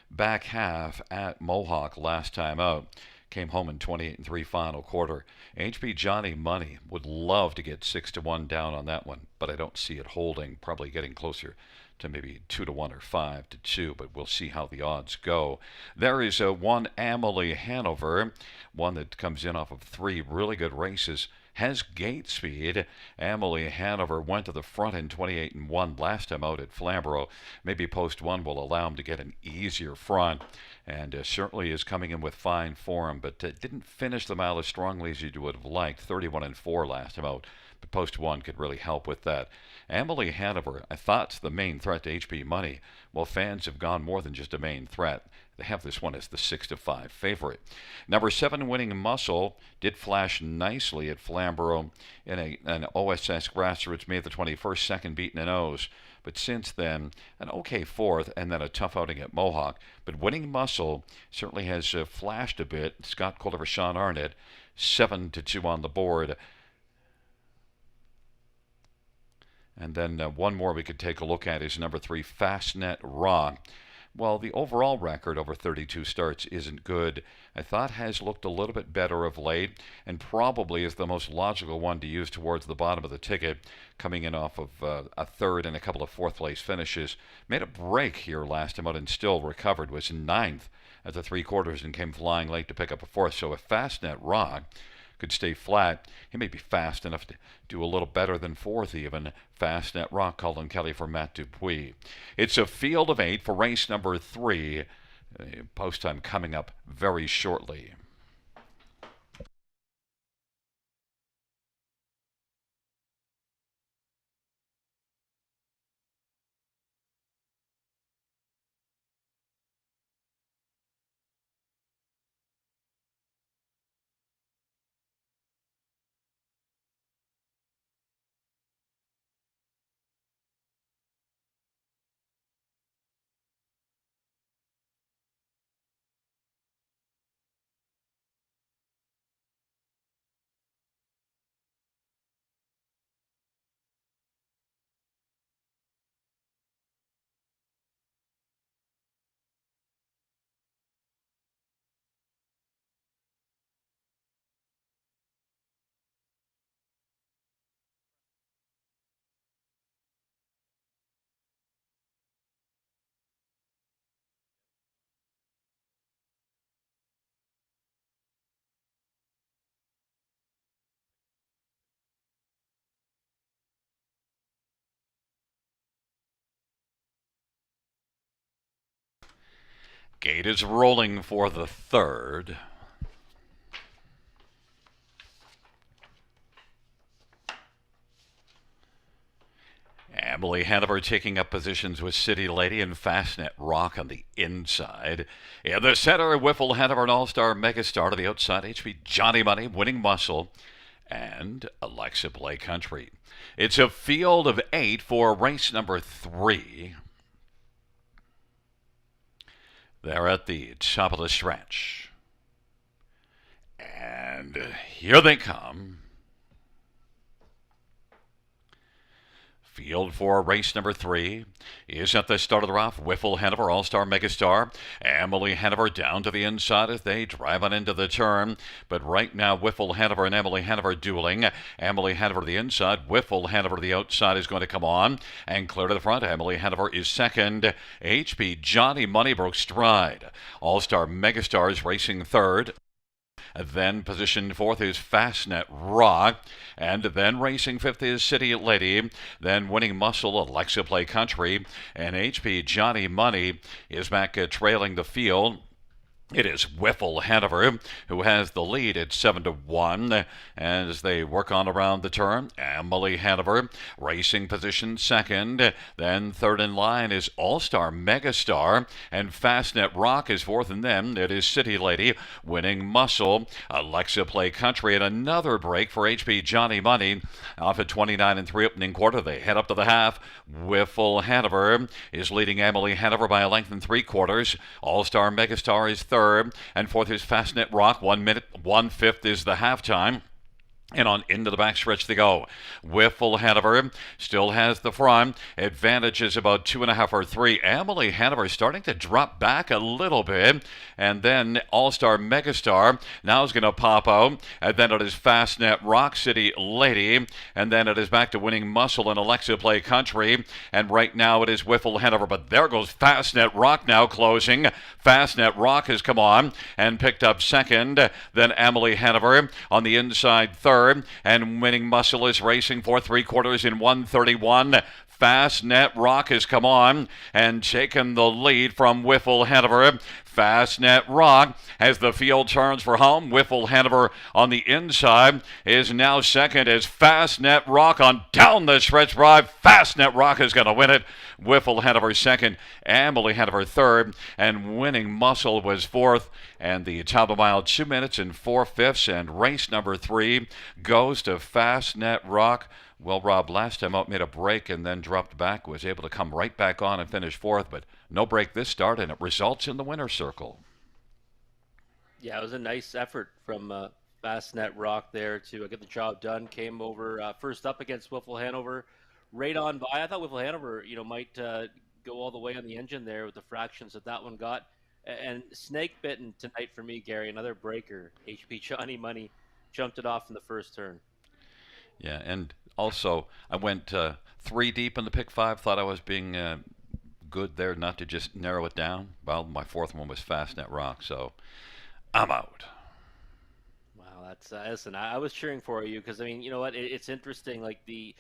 back half at Mohawk last time out. Came home in 28-3 final quarter. HP Johnny Money would love to get 6-1 down on that one, but I don't see it holding. Probably getting closer to maybe 2-1 or 5-2, but we'll see how the odds go. There is one Amelie Hanover, one that comes in off of 3 really good races. Has gate speed. Amelie Hanover went to the front in 28-1 last time out at Flamborough. Maybe post 1 will allow him to get an easier front, and certainly is coming in with fine form, but didn't finish the mile as strongly as you would have liked. 31-4 last time out, but post 1 could really help with that. Amelie Hanover, I thought, the main threat to HP Money. Well, fans have gone more than just a main threat. They have this one as the 6-5 favorite. Number 7, Winning Muscle, did flash nicely at Flamborough in an OSS Grassroots May the 21st, second beaten in O's. But since then, an okay 4th, and then a tough outing at Mohawk. But Winning Muscle certainly has flashed a bit. Scott Calder for Sean Arnott, 7-2 on the board. And then one more we could take a look at is number 3, Fastnet Rock. Well, the overall record over 32 starts isn't good. I thought has looked a little bit better of late, and probably is the most logical one to use towards the bottom of the ticket, coming in off of a 3rd and a couple of 4th place finishes. Made a break here last time out and still recovered, was 9th at the 3/4 and came flying late to pick up a 4th. So if Fastnet Rock could stay flat, he may be fast enough to do a little better than 4th even. Fastnet Rock, Colin Kelly for Matt Dupuis. It's a field of 8 for race number 3. Post time coming up very shortly. Gate is rolling for the 3rd. Emily Hanover taking up positions with City Lady and Fastnet Rock on the inside. In the center, Wiffle Hanover and All-Star Megastar to the outside. HP Johnny Money, Winning Muscle, and Alexa Play Country. It's a field of 8 for race number 3. They're at the top of the stretch. And here they come. Field for race number 3 is at the start of the rough. Wiffle Hanover, All-Star Megastar. Emily Hanover down to the inside as they drive on into the turn. But right now, Wiffle Hanover and Emily Hanover dueling. Emily Hanover to the inside. Wiffle Hanover to the outside is going to come on. And clear to the front. Emily Hanover is second. HP Johnny Money broke stride. All-Star Megastar is racing third. Then positioned fourth is Fastnet Rock. And then racing fifth is City Lady. Then Winning Muscle, Alexa Play Country. And HP Johnny Money is back trailing the field. It is Wiffle Hanover who has the lead at 7-1 as they work on around the turn. Emily Hanover racing position second. Then third in line is All-Star Megastar, and Fastnet Rock is fourth, and then it is City Lady, Winning Muscle, Alexa Play Country, and another break for HP Johnny Money. Off at 29-3 opening quarter, they head up to the half. Wiffle Hanover is leading Emily Hanover by a length and 3/4. All-Star Megastar is third. And fourth is Fastnet Rock. 1 minute, 1/5 is the halftime. And on into the backstretch they go. Wiffle Hanover still has the front. Advantage is about 2.5 or 3. Emily Hanover starting to drop back a little bit. And then All-Star Megastar now is going to pop out. And then it is Fastnet Rock, City Lady. And then it is back to Winning Muscle and Alexa Play Country. And right now it is Wiffle Hanover. But there goes Fastnet Rock now closing. Fastnet Rock has come on and picked up second. Then Emily Hanover on the inside third. And Winning Muscle is racing for 3/4 in 1:31. Fastnet Rock has come on and taken the lead from Wiffle Hanover. Fastnet Rock, as the field turns for home, Wiffle Hanover on the inside is now second as Fastnet Rock on down the stretch drive. Fastnet Rock is going to win it. Wiffle Hanover second, Emily Hanover third, and Winning Muscle was fourth. And the top of the mile, 2 minutes and 4/5, and race number 3 goes to Fastnet Rock. Well, Rob, last time out made a break and then dropped back, was able to come right back on and finish fourth, but no break this start, and it results in the winner's circle. Yeah, it was a nice effort from Fastnet Rock there to get the job done. Came over first up against Wiffle Hanover, right on by. I thought Wiffle Hanover, might go all the way on the engine there with the fractions that one got. And snake bitten tonight for me, Gary. Another breaker. HP Johnny Money jumped it off in the first turn. Yeah, and also I went 3 deep in the pick 5. Thought I was being good there, not to just narrow it down. Well, my fourth one was Fastnet Rock, so I'm out. Wow, that's listen. I was cheering for you because I mean, you know what? It's interesting. Like the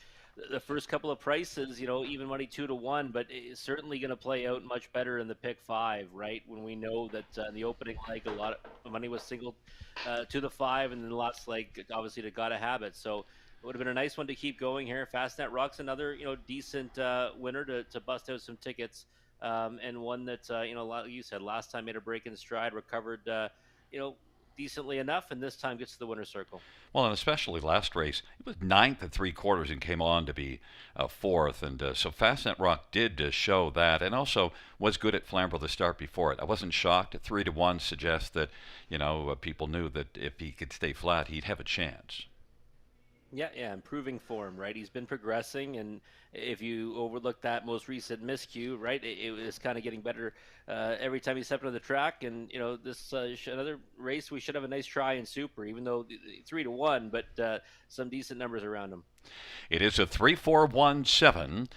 first couple of prices, even money 2-1, but it's certainly going to play out much better in the pick 5, right? When we know that in the opening leg, a lot of money was singled to the 5, and then lots like obviously to Gotta Have It. So it would have been a nice one to keep going here. Fastnet Rock's another decent winner to bust out some tickets, and one that like you said last time made a break in stride, recovered decently enough, and this time gets to the winner's circle. Well, and especially last race, it was 9th at 3/4 and came on to be fourth. And so Fastnet Rock did show that, and also was good at Flamborough the start before it. I wasn't shocked. 3-1 suggests that, people knew that if he could stay flat, he'd have a chance. Yeah, improving form, right? He's been progressing, and if you overlook that most recent miscue, right, it was kind of getting better every time he stepped on the track. And this another race, we should have a nice try in Super, even though 3-1, but some decent numbers around him. It is a 3-4-1-7.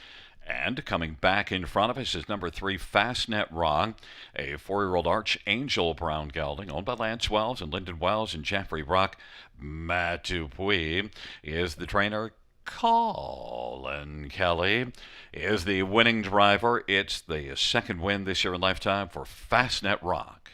And coming back in front of us is number 3, Fastnet Rock, a 4-year-old Archangel brown gelding owned by Lance Wells and Lyndon Wells and Jeffrey Rock. Matt Dupuis is the trainer. Colin Kelly is the winning driver. It's the second win this year in lifetime for Fastnet Rock.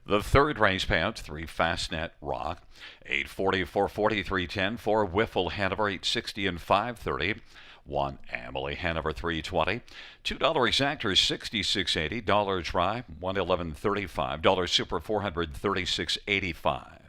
The third race payout, 3 Fastnet Rock, 840, 440, 310, 4 Wiffle Hanover, 860 and 530. 1 Emily Hanover, 320. $2 exactors, 66.80. Dollar try, 111.35. Dollar super, 436.85.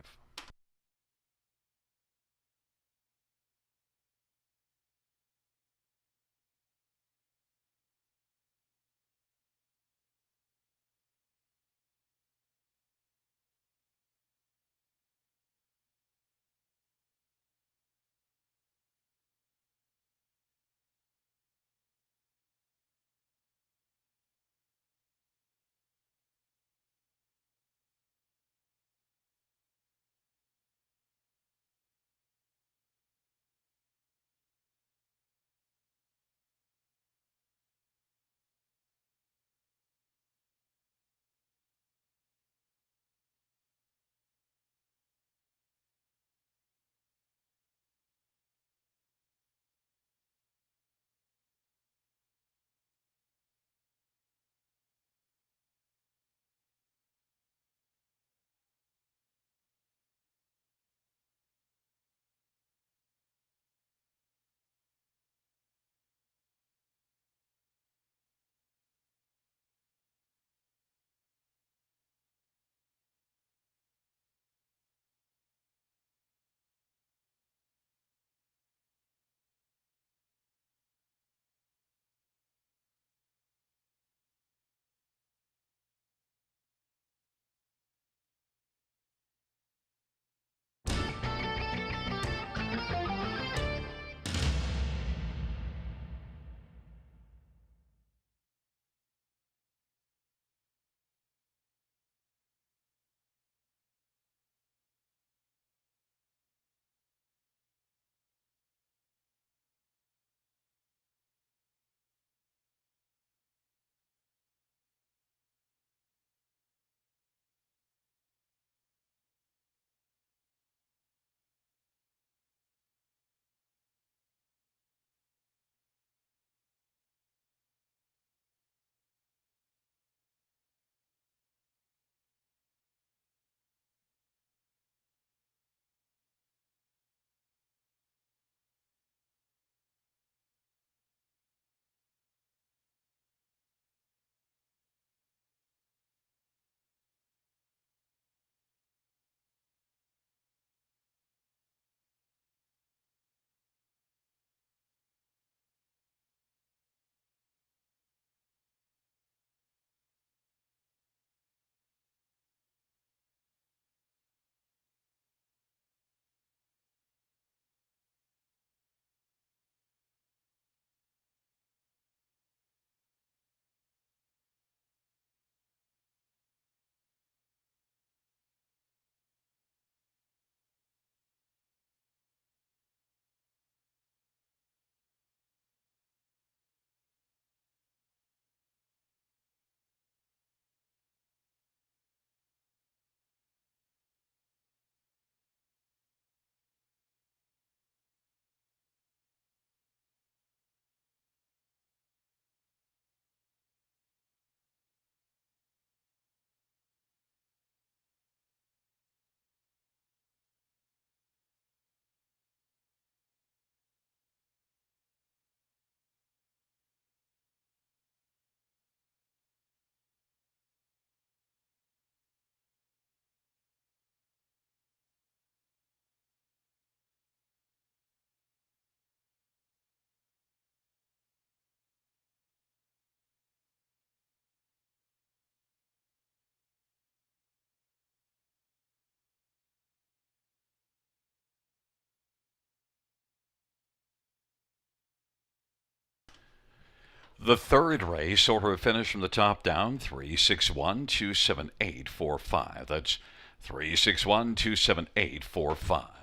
The third race, order of finish from the top down, 361 27845. That's 361 27845.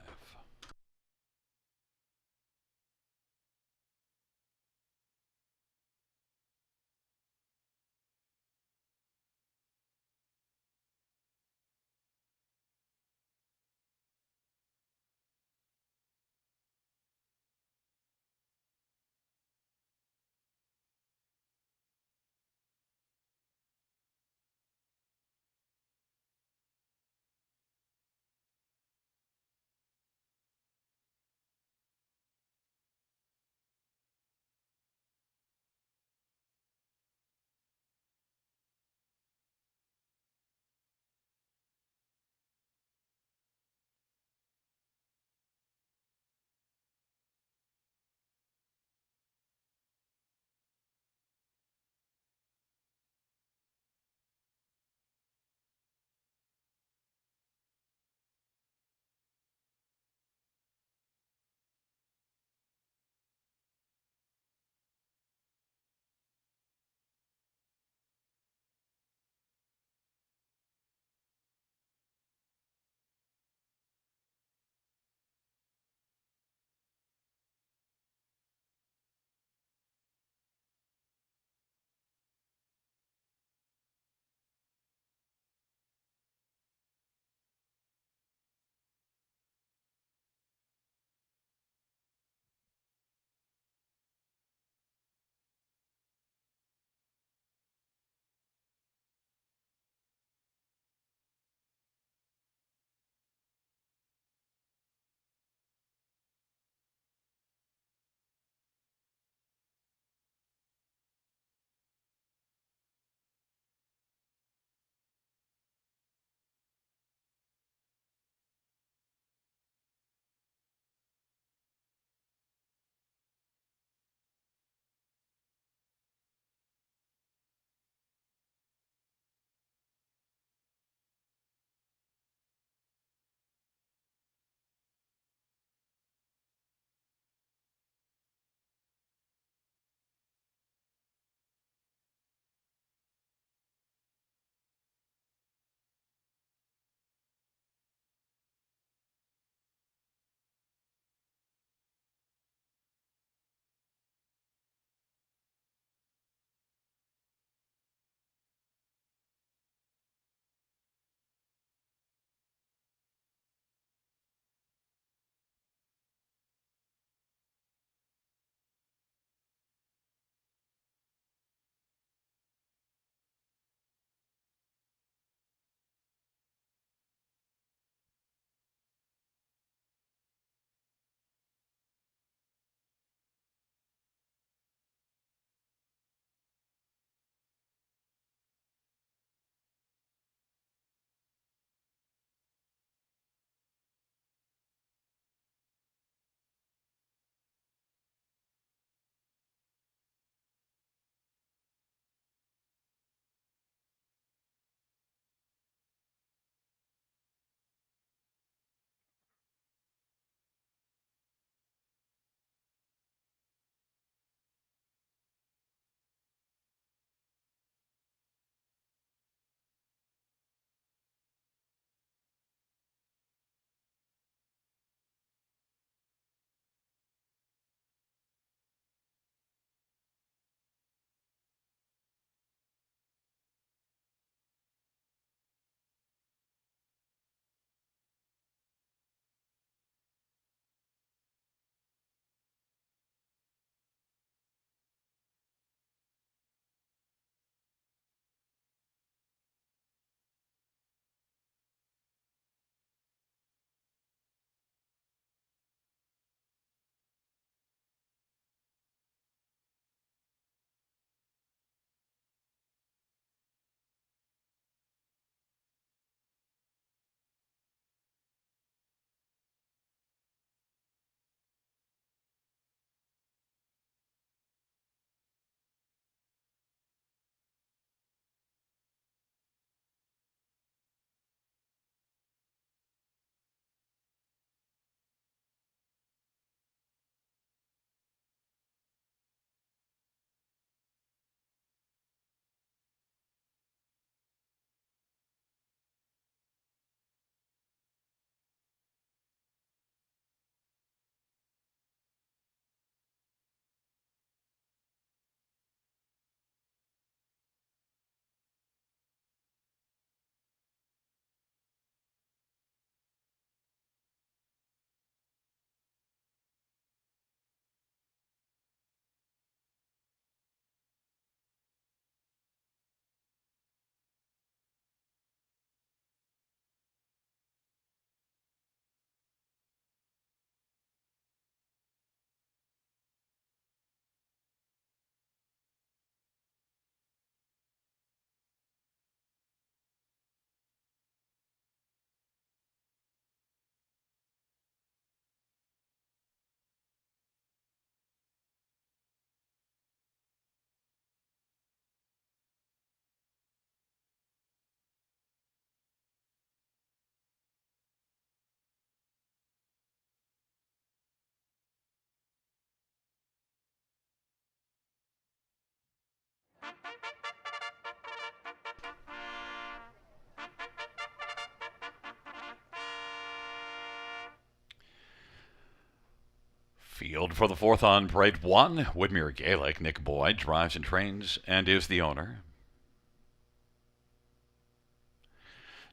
Field for the fourth on parade one. Woodmere Gaelic. Nick Boyd drives and trains and is the owner.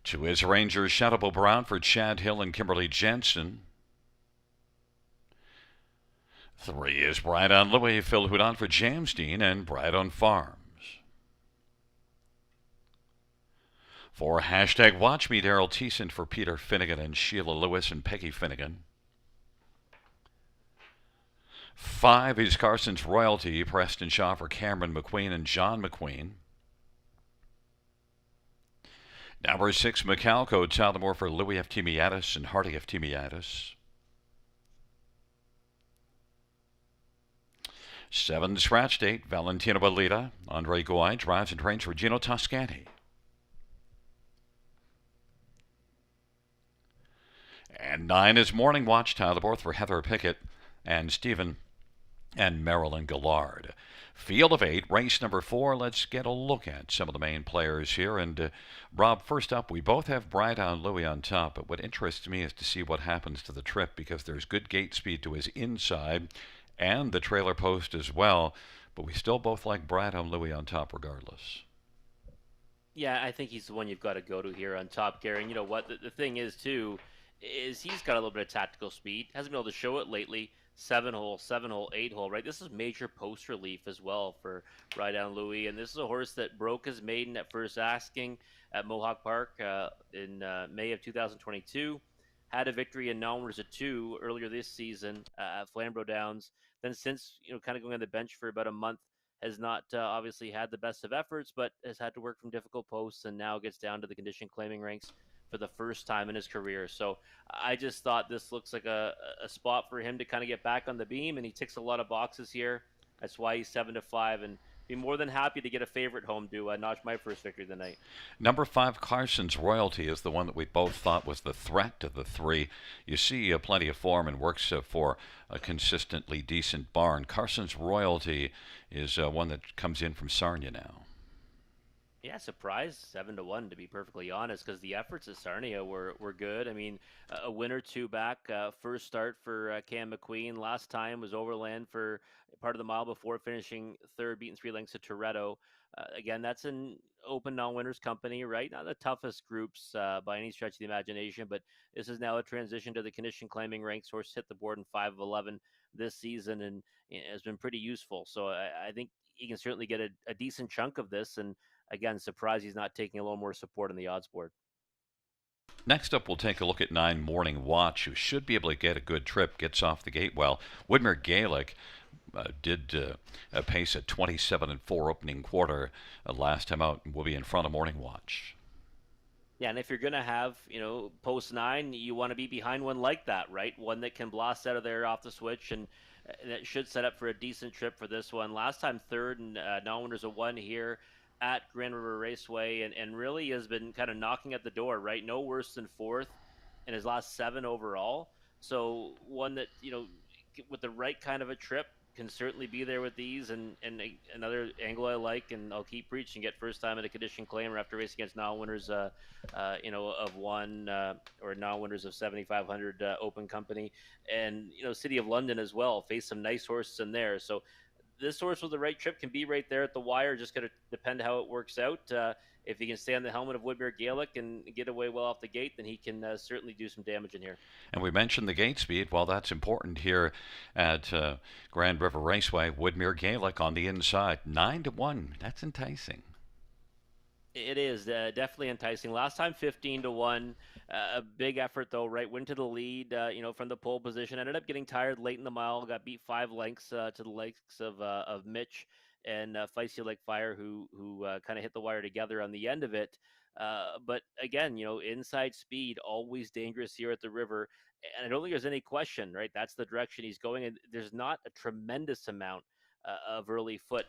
To his Rangers, Shadowbo Brown for Chad Hill and Kimberly Jensen. 3 is Brydon Louie, Phil Houdon for James Dean and Brydon Farms. 4, hashtag Watch Me, Daryl Thiessen for Peter Finnegan and Sheila Lewis and Peggy Finnegan. 5 is Carson's Royalty, Preston Shaw for Cameron McQueen and John McQueen. Number 6, Macalco, Talamore for Louis F. Timiadis and Hardy F. Timiadis. 7, Scratch Date, Valentino Belita, Andre Goy drives and trains for Gino Toscani. And 9 is Morning Watch, Talamore for Heather Pickett and Stephen and Marilyn Gillard. Field of 8, race number 4. Let's get a look at some of the main players here. And Rob, first up, we both have Brydon Louie on top, but what interests me is to see what happens to the trip, because there's good gate speed to his inside and the trailer post as well, but we still both like Brydon Louie on top regardless. Yeah, I think he's the one you've got to go to here on top, Gary. And you know what? The thing is, too, is he's got a little bit of tactical speed. Hasn't been able to show it lately. 7-hole, 7-hole, 8-hole, right? This is major post relief as well for Brydon Louie. And this is a horse that broke his maiden at first asking at Mohawk Park in May of 2022. Had a victory in non-winners at 2 earlier this season at Flamborough Downs. Then since, kind of going on the bench for about a month, has not obviously had the best of efforts, but has had to work from difficult posts and now gets down to the condition claiming ranks for the first time in his career. So I just thought this looks like a spot for him to kind of get back on the beam, and he ticks a lot of boxes here. That's why he's 7-5, and be more than happy to get a favorite home to notch my first victory of the night. Number 5, Carson's Royalty, is the one that we both thought was the threat to the 3. You see plenty of form and works for a consistently decent barn. Carson's Royalty is one that comes in from Sarnia now. Yeah, surprised 7-1 to be perfectly honest, because the efforts at Sarnia were good. I mean, a win or two back, first start for Cam McQueen. Last time was Overland for part of the mile before finishing third, beating 3 lengths to Toretto. Again, that's an open non-winners company, right? Not the toughest groups by any stretch of the imagination, but this is now a transition to the condition claiming ranks. Horse hit the board in 5 of 11 this season and has been pretty useful. So I think he can certainly get a decent chunk of this, and again, surprised he's not taking a little more support on the odds board. Next up, we'll take a look at 9, Morning Watch, who should be able to get a good trip, gets off the gate well. Woodmere Gaelic did pace at 27-4 opening quarter last time out, and will be in front of Morning Watch. Yeah, and if you're going to have, post 9, you want to be behind one like that, right? One that can blast out of there off the switch, and that should set up for a decent trip for this one. Last time third, and non-winners of 1 here at Grand River Raceway, and really has been kind of knocking at the door, right? No worse than 4th in his last 7 overall. So one that, with the right kind of a trip, can certainly be there with these, and another angle I like, and I'll keep preaching, get first time at a condition claimer after racing against non-winners of 1 or non-winners of 7,500 open company, and City of London as well. Face some nice horses in there. So this horse with the right trip can be right there at the wire. Just going to depend how it works out. If he can stay on the helmet of Woodmere Gaelic and get away well off the gate, then he can certainly do some damage in here. And we mentioned the gate speed. Well, that's important here at Grand River Raceway. Woodmere Gaelic on the inside, 9-1. That's enticing. It is definitely enticing. Last time 15-1, a big effort though, right? Went to the lead, from the pole position. Ended up getting tired late in the mile. Got beat 5 lengths to the likes of Mitch and Feisty Lake Fire, who kind of hit the wire together on the end of it. But again, inside speed, always dangerous here at the river. And I don't think there's any question, right? That's the direction he's going. And there's not a tremendous amount of early foot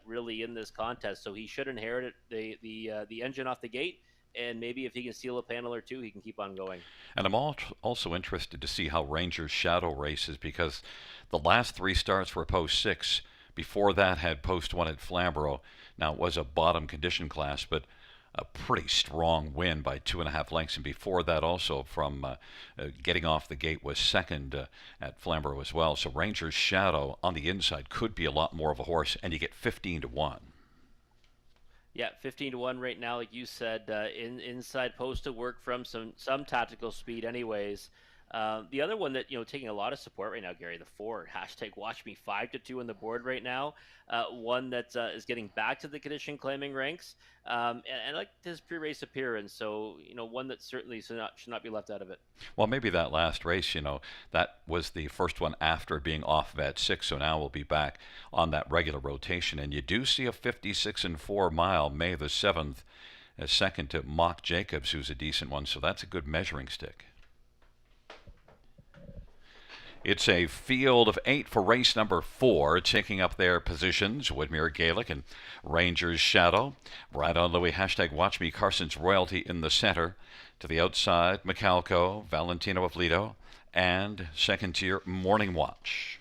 really in this contest, so he should inherit the engine off the gate, and maybe if he can steal a panel or two, he can keep on going. And I'm also interested to see how Rangers shadow races, because the last 3 starts were post 6, Before that, had post 1 at Flamborough. Now, it was a bottom condition class, but a pretty strong win by 2.5 lengths. And before that, also from getting off the gate, was second at Flamborough as well. So Ranger's Shadow on the inside could be a lot more of a horse, and you get 15 to 1. Yeah, 15 to 1 right now, like you said, inside post to work from some tactical speed anyways. The other one that, taking a lot of support right now, Gary, the 4, hashtag watch me, 5 to 2 on the board right now. One that is getting back to the condition claiming ranks. And like his pre-race appearance. So, one that certainly should not be left out of it. Well, maybe that last race, that was the first one after being off vet 6. So now we'll be back on that regular rotation. And you do see a 56 and 4 mile May the 7th, second to Mock Jacobs, who's a decent one. So that's a good measuring stick. It's a field of 8 for race number 4, taking up their positions. Woodmere Gaelic and Ranger's Shadow. Right on Louis, hashtag watch me, Carson's Royalty in the center. To the outside, Michalco, Valentino of Lido, and second tier, Morning Watch.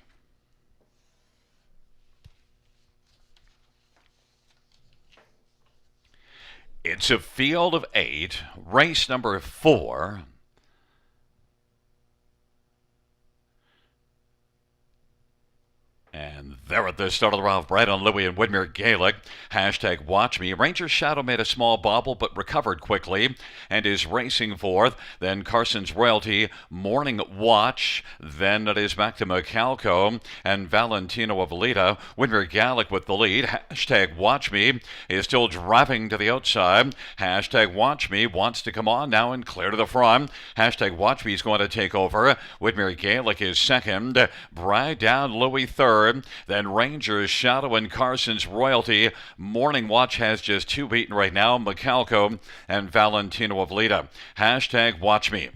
It's a field of 8, race number 4. And there at the start of the round, right on Louis and Woodmere Gaelic. Hashtag watch me. Ranger's Shadow made a small bobble but recovered quickly and is racing fourth. Then Carson's Royalty, Morning Watch. Then it is back to Michalco and Valentino of Alita. Woodmere Gaelic with the lead. Hashtag watch me is still driving to the outside. Hashtag watch me wants to come on now and clear to the front. Hashtag watch me is going to take over. Woodmere Gaelic is second. Bride down Louis third. Then Ranger's Shadow and Carson's Royalty. Morning Watch has just 2 beaten right now, Michalco and Valentino of Lita. Hashtag watch me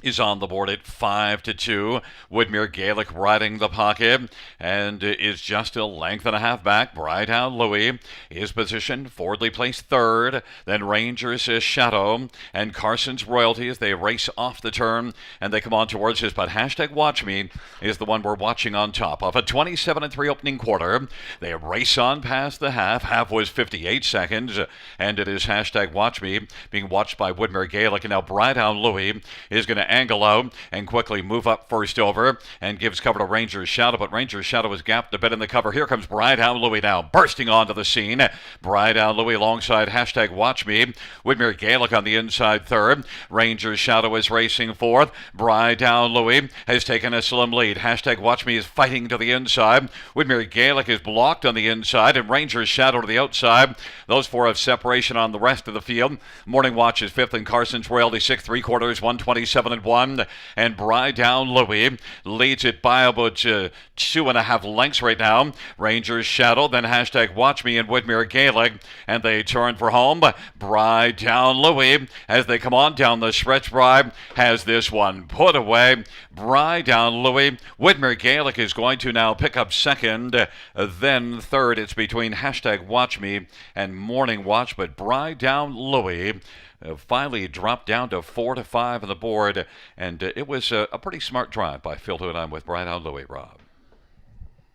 is on the board at 5 to 2. Woodmere Gaelic riding the pocket and is just a length and a half back. Bridehound Louis is positioned forwardly placed third. Then Ranger's Shadow and Carson's Royalty as they race off the turn and they come on towards us. But hashtag watch me is the one we're watching on top of a 27 and 3 opening quarter. They race on past the half. Half was 58 seconds, and it is hashtag watch me being watched by Woodmere Gaelic. And now Bridehound Louis is going to angle out and quickly move up first over and gives cover to Ranger's Shadow, but Ranger's Shadow is gapped a bit in the cover. Here comes Bridehound Louis now, bursting onto the scene. Bridehound Louis alongside hashtag watch me. Woodmere Gaelic on the inside third. Ranger's Shadow is racing fourth. Bridehound Louis has taken a slim lead. Hashtag watch me is fighting to the inside. Woodmere Gaelic is blocked on the inside and Ranger's Shadow to the outside. Those 4 have separation on the rest of the field. Morning Watch is fifth and Carson's Royalty 6 3/4, 127 and 1. And Bridehound Louis leads it by about 2.5 lengths right now. Ranger's Shadow, then hashtag watch me and Woodmere Gaelic, and they turn for home. Bridehound Louis, as they come on down the stretch, Bride has this one put away. Bridehound Louis, Woodmere Gaelic is going to now pick up second, then third. It's between hashtag watch me and Morning Watch, but Bridehound Louis finally dropped down to 4 to 5 on the board, and it was a pretty smart drive by Phil Hood. I'm with Bridehound Louis, Rob.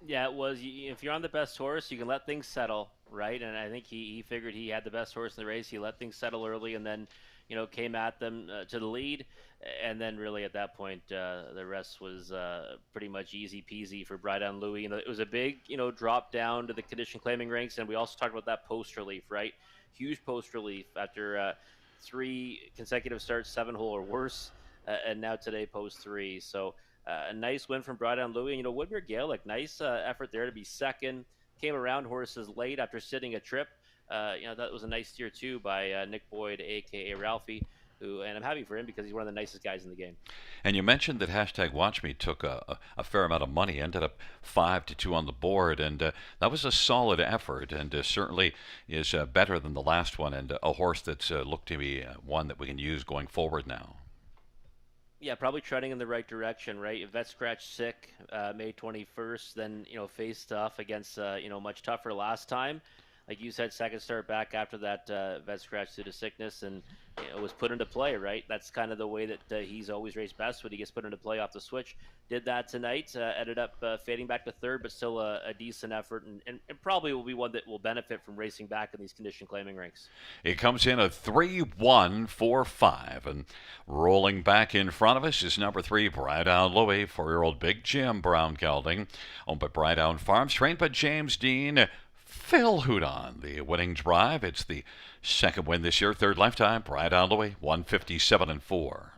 Yeah, it was. If you're on the best horse, you can let things settle, right? And I think he figured he had the best horse in the race. He let things settle early and then, came at them to the lead. And then really at that point, the rest was pretty much easy peasy for Bridehound Louis. It was a big, drop down to the condition claiming ranks. And we also talked about that post relief, right? Huge post relief after 3 consecutive starts, 7-hole or worse. And now today, post 3. So a nice win from Bridehound Louis. Woodmere Gaelic, nice effort there to be second. Came around horses late after sitting a trip. That was a nice steer too by Nick Boyd, a.k.a. Ralphie, and I'm happy for him because he's one of the nicest guys in the game. And you mentioned that hashtag watch me took a fair amount of money, ended up 5 to 2 on the board, and that was a solid effort, and certainly is better than the last one, and a horse that's looked to be one that we can use going forward now. Yeah, probably treading in the right direction, right? Vet scratch sick May 21st, then faced off against much tougher last time. like you said, second start back after that vet scratch due to sickness, and it was put into play. Right, that's kind of the way that he's always raced best when he gets put into play off the switch. Did that tonight. Ended up fading back to third, but still a decent effort, and probably will be one that will benefit from racing back in these condition claiming rinks. It comes in a 3-1-4-5, and rolling back in front of us is number 3, Brydown Louie, 4-year-old Big Jim Brown gelding, owned by Brydown Farms, trained by James Dean. Phil Houdon, the winning drive. It's the second win this year, third lifetime. Brydown Louie, 157-4.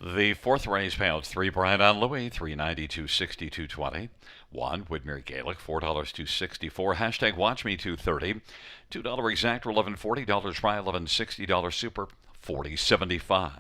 The fourth race payouts 3 Brydown Louie, $3.90 $62.20. 1 Widmer Gaelic, $4 $2.64. Hashtag watch me $2.30. $2 exact, $11.40. Try $11.60. Super, $40.75.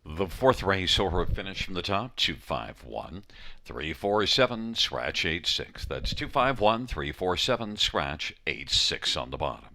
The fourth race over a finish from the top, 251 347 scratch 86. That's 251 347 scratch 86 on the bottom.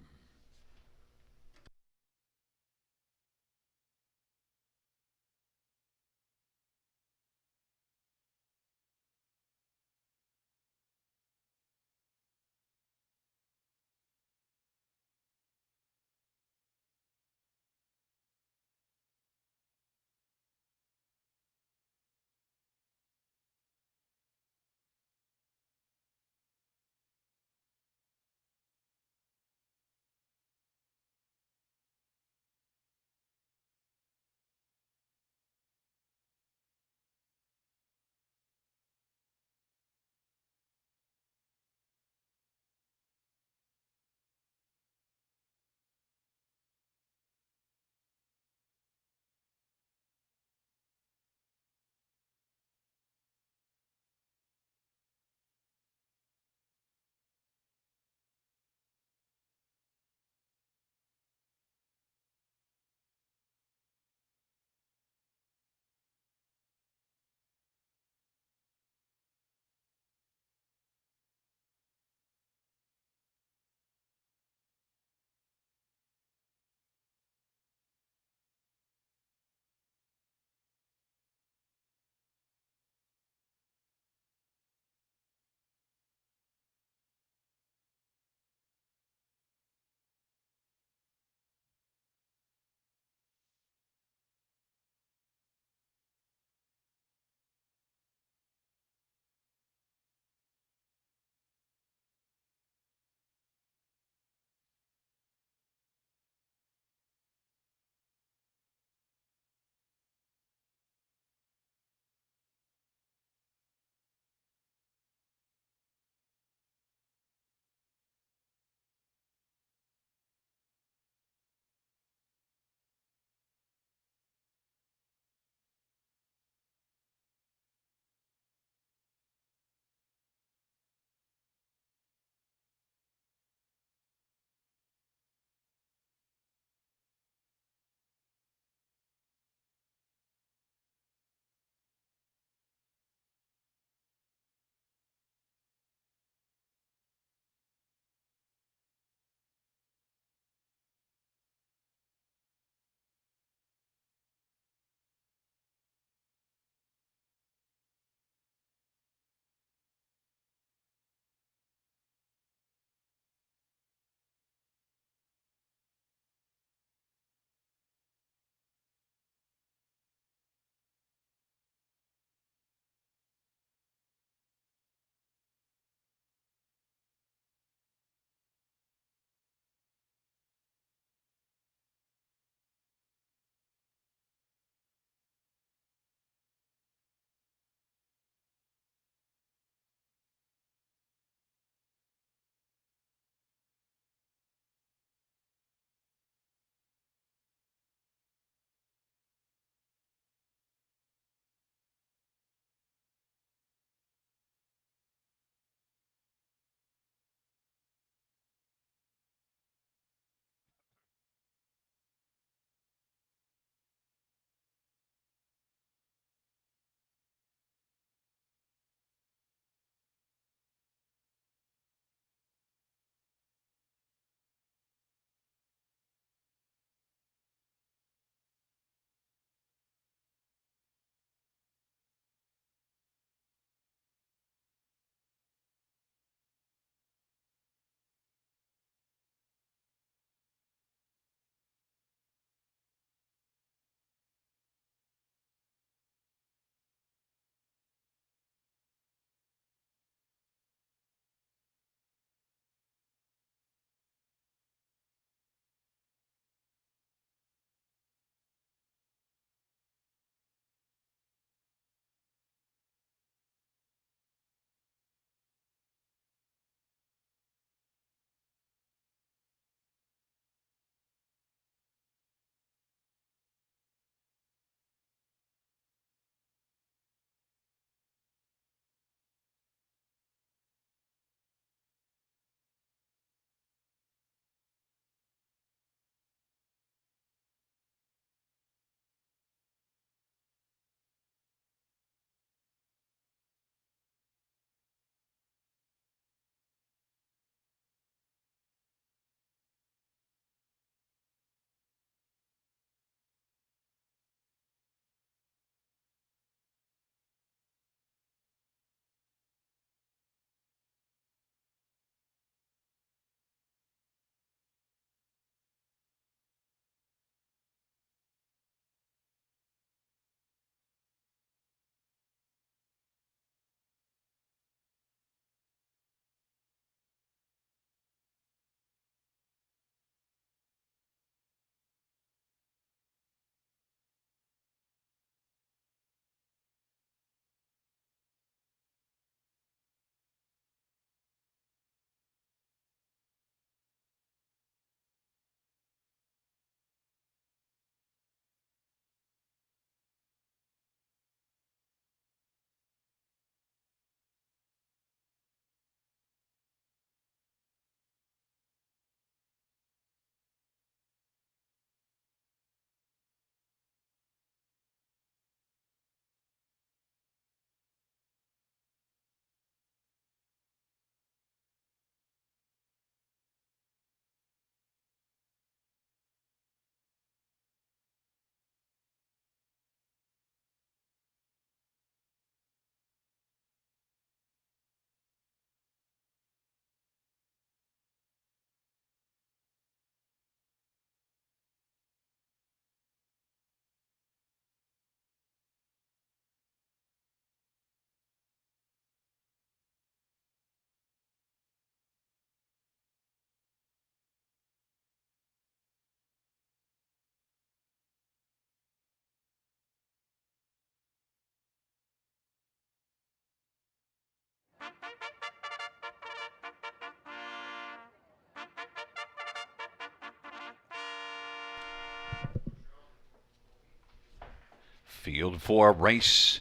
Field 4, race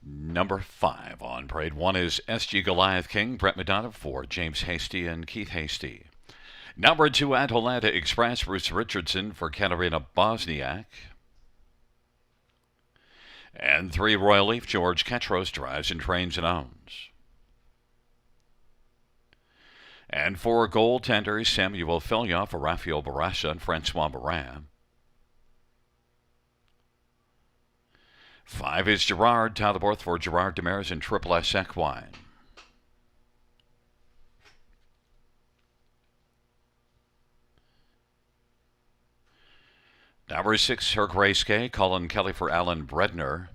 number 5 on parade. 1 is SG Goliath King, Brett Madonna for James Hasty and Keith Hasty. Number 2, Atalanta Express, Bruce Richardson for Katarina Bosniak. And 3, Royal Leaf, George Ketros drives and trains and owns. And 4, Goaltenders, Samuel Filya for Rafael Barassa and Francois Morin. 5 is Gerard Talbot for Gerard Demers and Triple S Equine. Number 6, Herc Race K, Colin Kelly for Alan Bredner.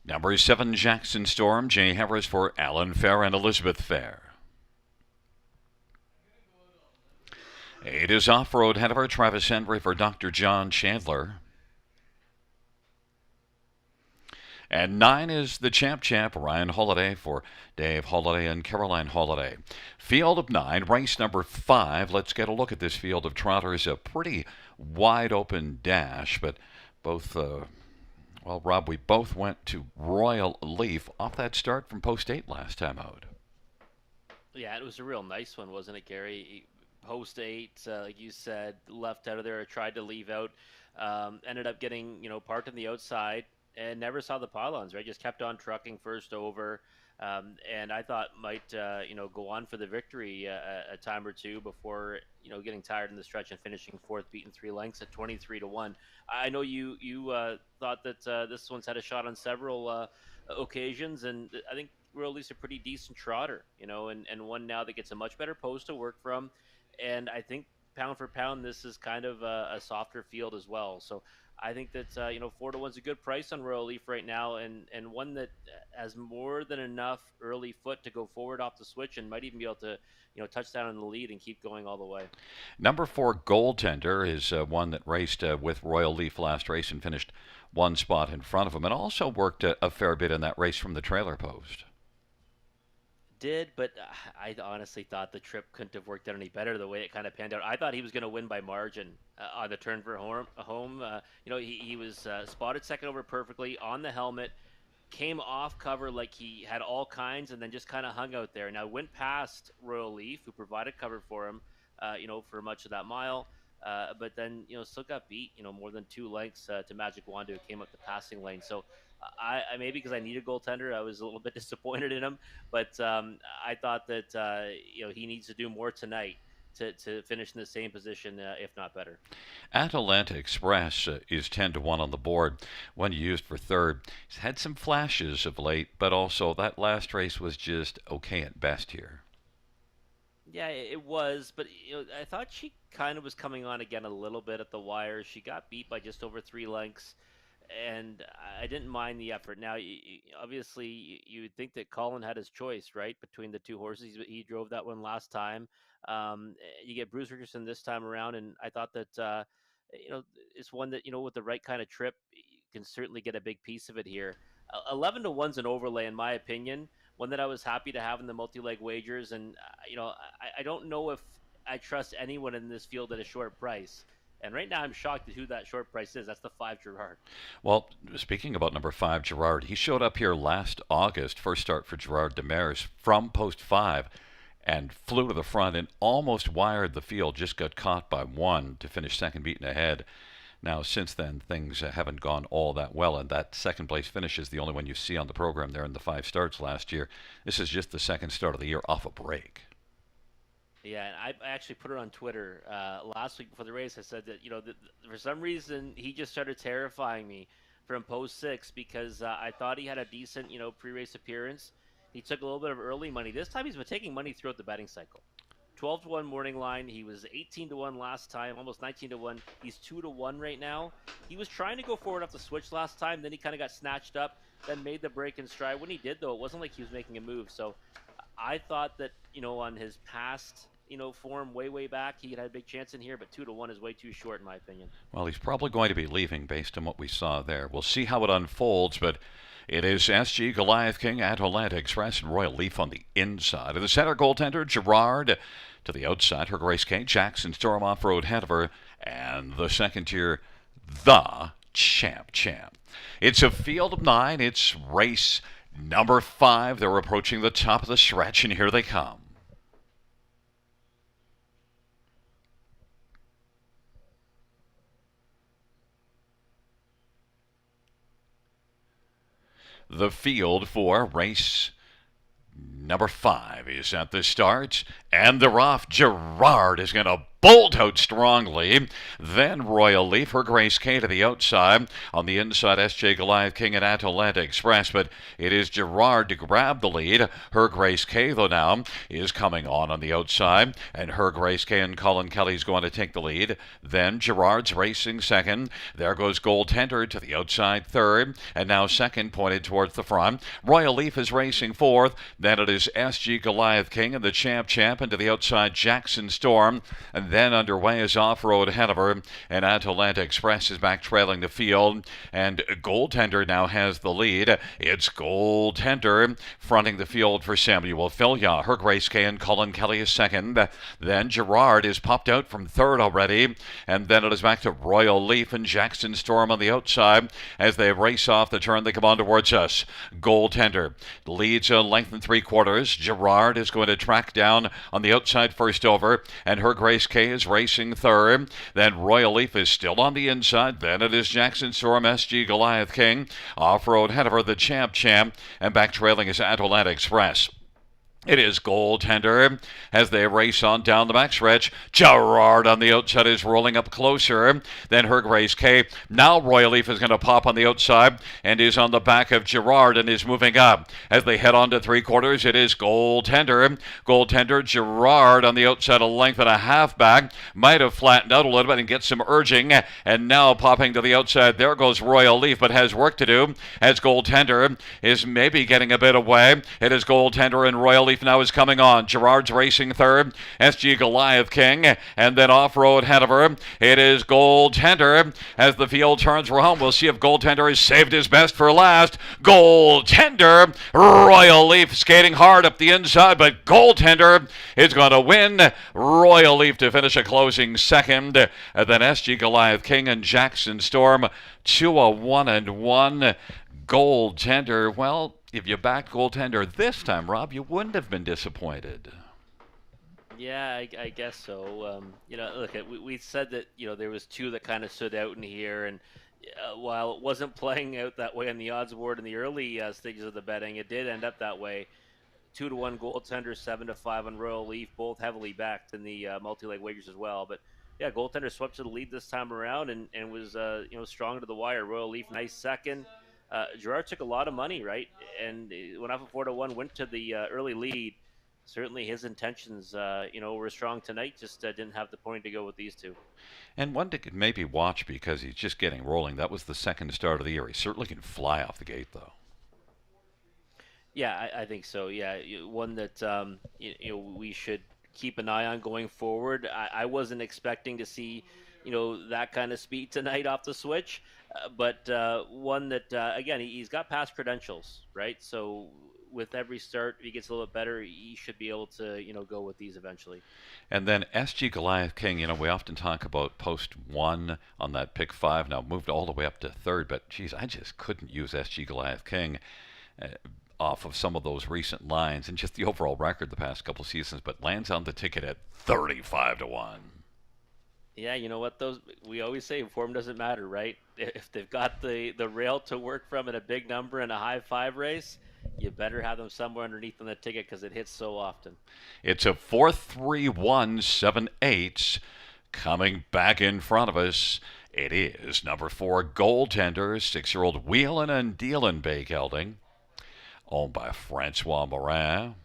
Number 7, Jackson Storm, Jay Harris for Alan Fair and Elizabeth Fair. 8 is Off-Road Hanover, Travis Henry for Dr. John Chandler. And 9 is the Champ, Ryan Holiday for Dave Holiday and Caroline Holiday. Field of 9, race number 5. Let's get a look at this field of trotters. A pretty wide open dash, but both, well, Rob, we both went to Royal Leaf off that start from post 8 last time out. Yeah, it was a real nice one, wasn't it, Gary? Post 8, like you said, left out of there, tried to leave out, ended up getting, parked on the outside, and never saw the pylons, right? Just kept on trucking first over, and I thought might, go on for the victory a time or two before, getting tired in the stretch and finishing fourth, beating 3 lengths at 23-1. I know you thought that this one's had a shot on several occasions, and I think Royal Leaf's a pretty decent trotter, and one now that gets a much better post to work from, and I think pound for pound, this is kind of a softer field as well. So I think that 4-1's a good price on Royal Leaf right now, and one that has more than enough early foot to go forward off the switch, and might even be able to touch down in the lead and keep going all the way. Number 4, Goaltender, is one that raced with Royal Leaf last race and finished one spot in front of him, and also worked a fair bit in that race from the trailer post. Did, but I honestly thought the trip couldn't have worked out any better the way it kind of panned out. I thought he was going to win by margin on the turn for home. He was spotted second over perfectly on the helmet, came off cover like he had all kinds, and then just kind of hung out there. Now went past Royal Leaf, who provided cover for him, for much of that mile. But then, still got beat, more than 2 lengths to Magic Wanda, who came up the passing lane. So I maybe because I need a goaltender, I was a little bit disappointed in him. But I thought that, he needs to do more tonight to finish in the same position, if not better. Atalanta Express is 10-1 on the board. One used for third. He's had some flashes of late, but also that last race was just okay at best here. Yeah, it was, but I thought she kind of was coming on again a little bit at the wire. She got beat by just over 3 lengths, and I didn't mind the effort. Now, obviously, you would think that Colin had his choice, right, between the 2 horses. He drove that one last time. You get Bruce Richardson this time around, and I thought that it's one that with the right kind of trip, you can certainly get a big piece of it here. 11-1's an overlay, in my opinion. One that I was happy to have in the multi-leg wagers, and I don't know if I trust anyone in this field at a short price. And right now, I'm shocked at who that short price is. That's the 5 Gerard. Well, speaking about number 5 Gerard, he showed up here last August, first start for Gerard Demers from post 5, and flew to the front and almost wired the field. Just got caught by 1 to finish second, beaten ahead. Now, since then, things haven't gone all that well, and that second place finish is the only one you see on the program there in the 5 starts last year. This is just the second start of the year off a break. Yeah, and I actually put it on Twitter last week before the race. I said that, for some reason, he just started terrifying me from post 6 because I thought he had a decent, pre-race appearance. He took a little bit of early money. This time he's been taking money throughout the betting cycle. 12-1 morning line. He was 18-1 last time, almost 19-1. He's 2-1 right now. He was trying to go forward off the switch last time. Then he kind of got snatched up, then made the break in stride. When he did, though, it wasn't like he was making a move. So I thought that, on his past, form way back, he had a big chance in here, but 2-1 is way too short in my opinion. Well, he's probably going to be leaving based on what we saw there. We'll see how it unfolds, but it is SG Goliath King at Atlantic Express and Royal Leaf on the inside. Of the center goaltender, Gerard. To the outside, Her Grace K, Jackson Storm Off-Road Hanover, and the second tier, the champ. It's a field of 9. It's race number 5. They're approaching the top of the stretch, and here they come. The field for race number 5 is at the start, and they're off. Gerard is going to bolt out strongly. Then Royal Leaf, Her Grace K to the outside. On the inside, SJ Goliath King and Atalanta Express, but it is Gerard to grab the lead. Her Grace K, though, now is coming on the outside, and Her Grace K and Colin Kelly's going to take the lead. Then Gerard's racing second. There goes Goaltender to the outside third, and now second pointed towards the front. Royal Leaf is racing fourth. Then it is SG Goliath King and the champ, and to the outside Jackson Storm. And then underway is Off-Road Hanover, and Atalanta Express is back trailing the field, and Goaltender now has the lead. It's Goaltender fronting the field for Samuel Filya. Her Grace K and Colin Kelly is second. Then Gerard is popped out from third already, and then it is back to Royal Leaf and Jackson Storm on the outside as they race off the turn. They come on towards us. Goaltender leads a length and 3/4. Gerard is going to track down on the outside first over, and Her Grace K is racing third. Then Royal Leaf is still on the inside. Then it is Jackson Storm, SG Goliath King, Off-Road Hanover, the champ, and back trailing is Atalanta Express. It is Goaltender as they race on down the backstretch. Gerard on the outside is rolling up closer. Then Her Grace K. Now Royal Leaf is going to pop on the outside and is on the back of Gerard and is moving up. As they head on to 3/4, it is Goaltender. Goaltender, Gerard on the outside, a length and a half back. Might have flattened out a little bit and get some urging. And now popping to the outside, there goes Royal Leaf, but has work to do as Goaltender is maybe getting a bit away. It is Goaltender and Royal Leaf now is coming on. Gerard's racing third. SG Goliath King. And then Off-Road Hanover. It is Goaltender. As the field turns around, we'll see if Goaltender has saved his best for last. Goaltender. Royal Leaf skating hard up the inside, but Goaltender is going to win. Royal Leaf to finish a closing second. And then SG Goliath King and Jackson Storm to a 1-1. Goaltender, well, if you backed Goaltender this time, Rob, you wouldn't have been disappointed. Yeah, I guess so. Look, we said that there was two that kind of stood out in here, and while it wasn't playing out that way on the odds board in the early stages of the betting, it did end up that way. 2-1 Goaltender, 7-5 on Royal Leaf, both heavily backed in the multi-leg wagers as well. But yeah, Goaltender swept to the lead this time around and was strong to the wire. Royal Leaf, nice second. Gerard took a lot of money, right? And went off a 4-1, went to the early lead. Certainly his intentions, were strong tonight. Just didn't have the point to go with these two. And one to maybe watch because he's just getting rolling. That was the second start of the year. He certainly can fly off the gate, though. Yeah, I think so. Yeah, one that we should keep an eye on going forward. I wasn't expecting to see that kind of speed tonight off the switch, but one that again he's got past credentials, right? So with every start, if he gets a little bit better, he should be able to go with these eventually. And then SG Goliath King, we often talk about post 1 on that pick 5. Now moved all the way up to third, but geez, I just couldn't use SG Goliath King off of some of those recent lines and just the overall record the past couple seasons, but lands on the ticket at 35-1. Yeah, you know what? We always say form doesn't matter, right? If they've got the rail to work from in a big number in a high 5 race, you better have them somewhere underneath on the ticket because it hits so often. It's a 4-3-1-7-8 coming back in front of us. It is number 4 Goaltender, 6-year-old Wheelin' and Dealin' Bay Gelding, owned by Francois Morin.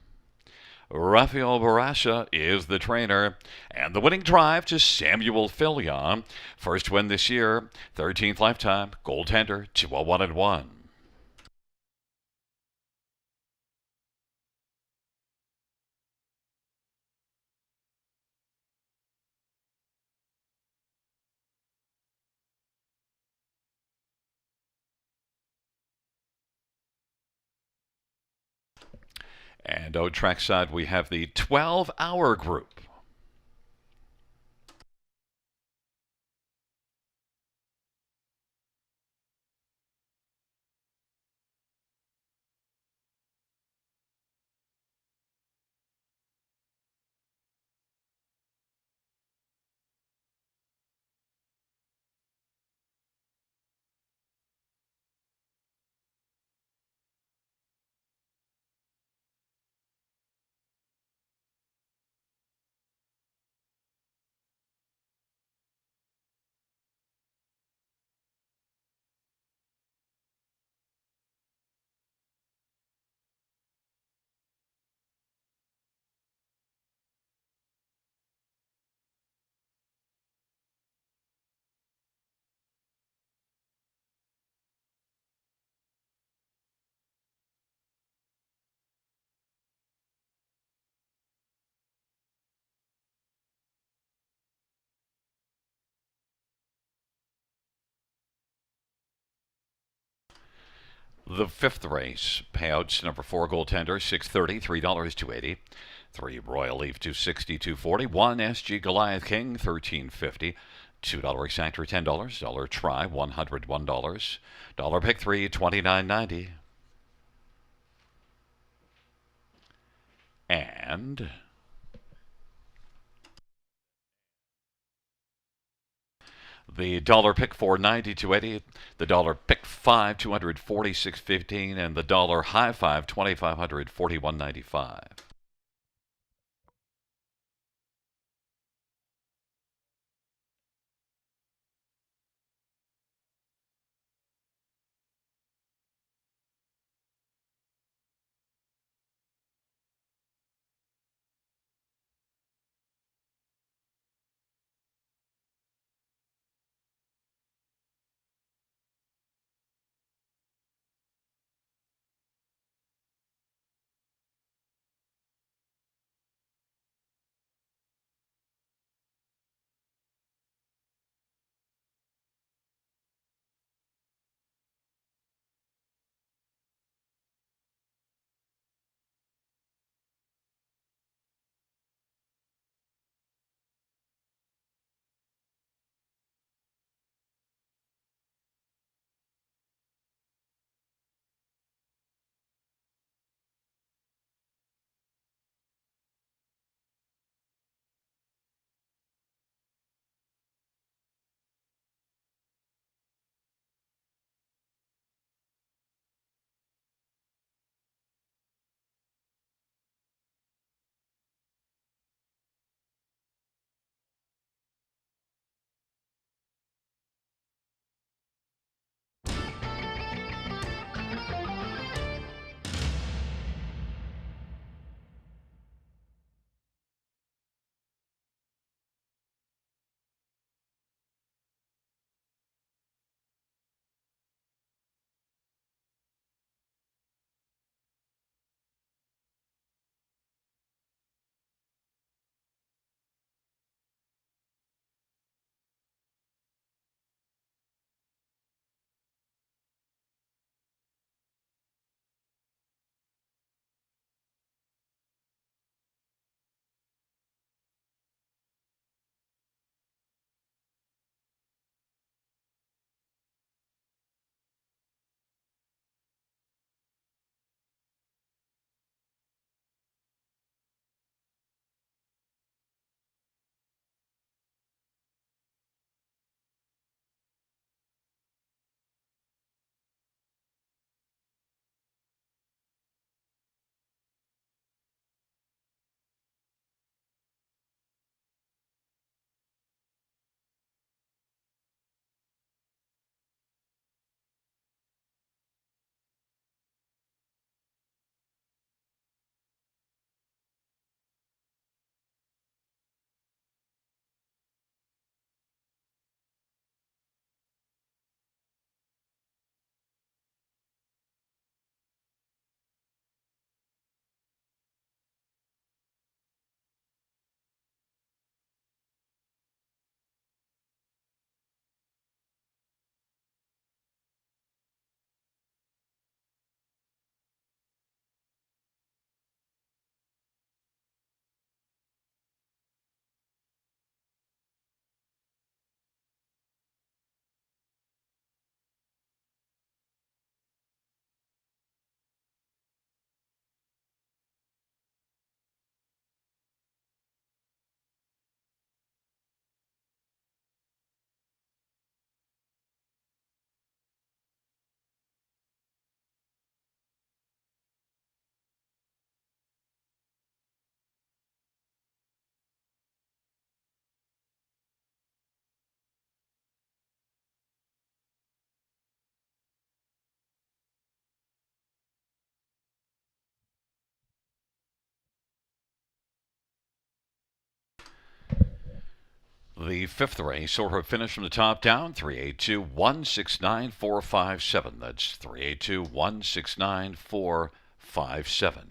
Rafael Barasha is the trainer, and the winning drive to Samuel Fillion. First win this year, 13th lifetime, Goaltender, 2-1-1. And track side, we have the 12-hour group. The fifth race, payouts number 4 goaltender, $6.30, $3 280. 3 Royal Leaf, $2.60, $2.40. 1 SG Goliath King, $13.50. $2 exactor, $10. Dollar try, $101. Dollar pick 3, $29.90. And the dollar pick 490, 280. The dollar pick 5, 246.15. And the dollar high 5, 2500, 41.95. The fifth race, order of finish from the top down, 382-169-457. That's 382-169-457.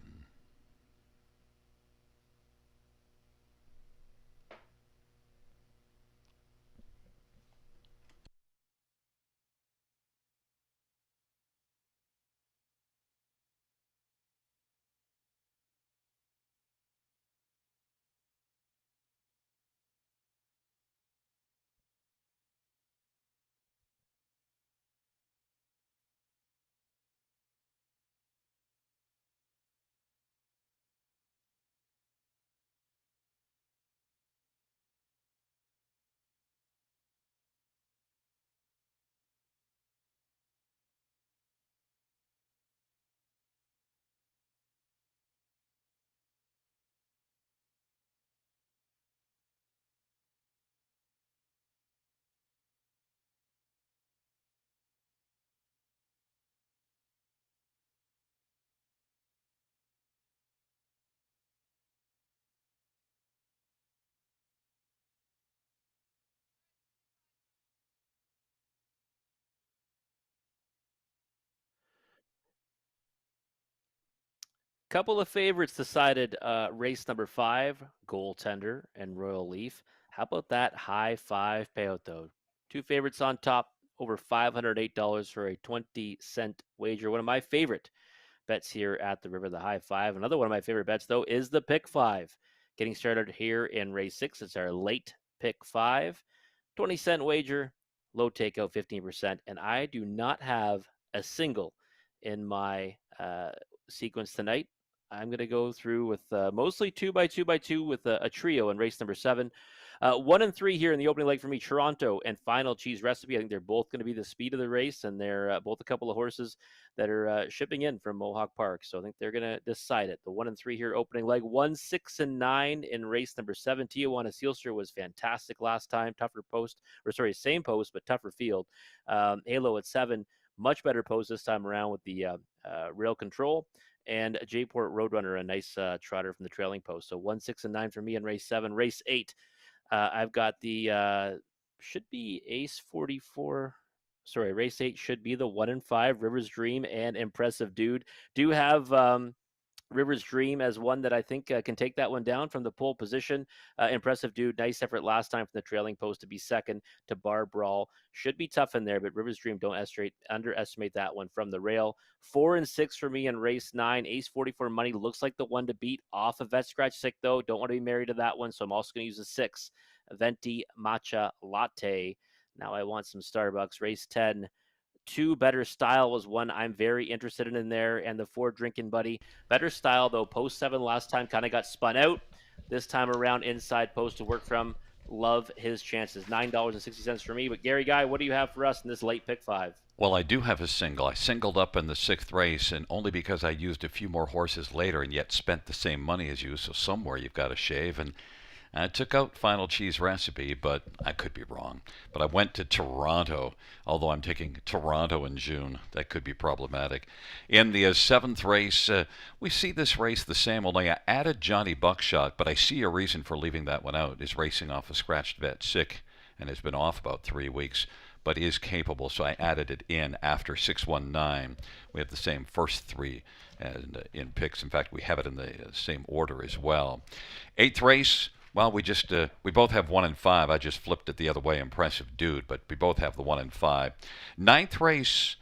Couple of favorites decided race number 5, Goaltender and Royal Leaf. How about that high 5 payout, though? Two favorites on top, over $508 for a 20-cent wager. One of my favorite bets here at the River, the high 5. Another one of my favorite bets, though, is the pick 5. Getting started here in race 6. It's our late pick 5. 20-cent wager, low takeout, 15%. And I do not have a single in my sequence tonight. I'm going to go through with mostly 2x2x2 with a trio in race number 7. 1 and 3 here in the opening leg for me, Toronto and Final Cheese Recipe. I think they're both going to be the speed of the race, and they're both a couple of horses that are shipping in from Mohawk Park. So I think they're going to decide it. The 1 and 3 here opening leg. 1, 6, and 9 in race number 7. Tijuana Sealster was fantastic last time. Tougher post, or sorry, same post, but tougher field. Halo at 7. Much better post this time around with the rail control. And Jayport Roadrunner, a nice trotter from the trailing post. So 1, 6, and 9 for me in race 7. Race 8, I've got the should be Ace 44. Sorry, race 8 should be the 1 and 5 Rivers Dream and Impressive Dude. Do have Rivers Dream as one that I think can take that one down from the pole position. Impressive Dude, nice effort last time from the trailing post to be second to Bar Brawl. Should be tough in there, but Rivers Dream, don't underestimate that one from the rail. 4 and 6 for me in race 9. Ace 44 money looks like the one to beat off of Vet Scratch Sick, though. Don't want to be married to that one, so I'm also going to use a 6. Venti Matcha Latte. Now I want some Starbucks. Race 10. 2 Better Style was one I'm very interested in there, and the 4 Drinking Buddy. Better Style, though, post 7 last time kind of got spun out. This time around, inside post to work from. Love his chances. $9.60 for me. But Gary Guy, what do you have for us in this late pick 5? Well, I do have a single. I singled up in the 6th race, and only because I used a few more horses later and yet spent the same money as you, so somewhere you've got to shave. And I took out Final Cheese Recipe, but I could be wrong. But I went to Toronto, although I'm taking Toronto in June. That could be problematic. In the 7th race, we see this race the same, only I added Johnny Buckshot, but I see a reason for leaving that one out. Is racing off a scratched vet, sick, and has been off about 3 weeks, but is capable, so I added it in after 619. We have the same first 3 and in picks. In fact, we have it in the same order as well. 8th race. Well, we both have 1 and 5. I just flipped it the other way. Impressive Dude, but we both have the 1 and 5. 9th race,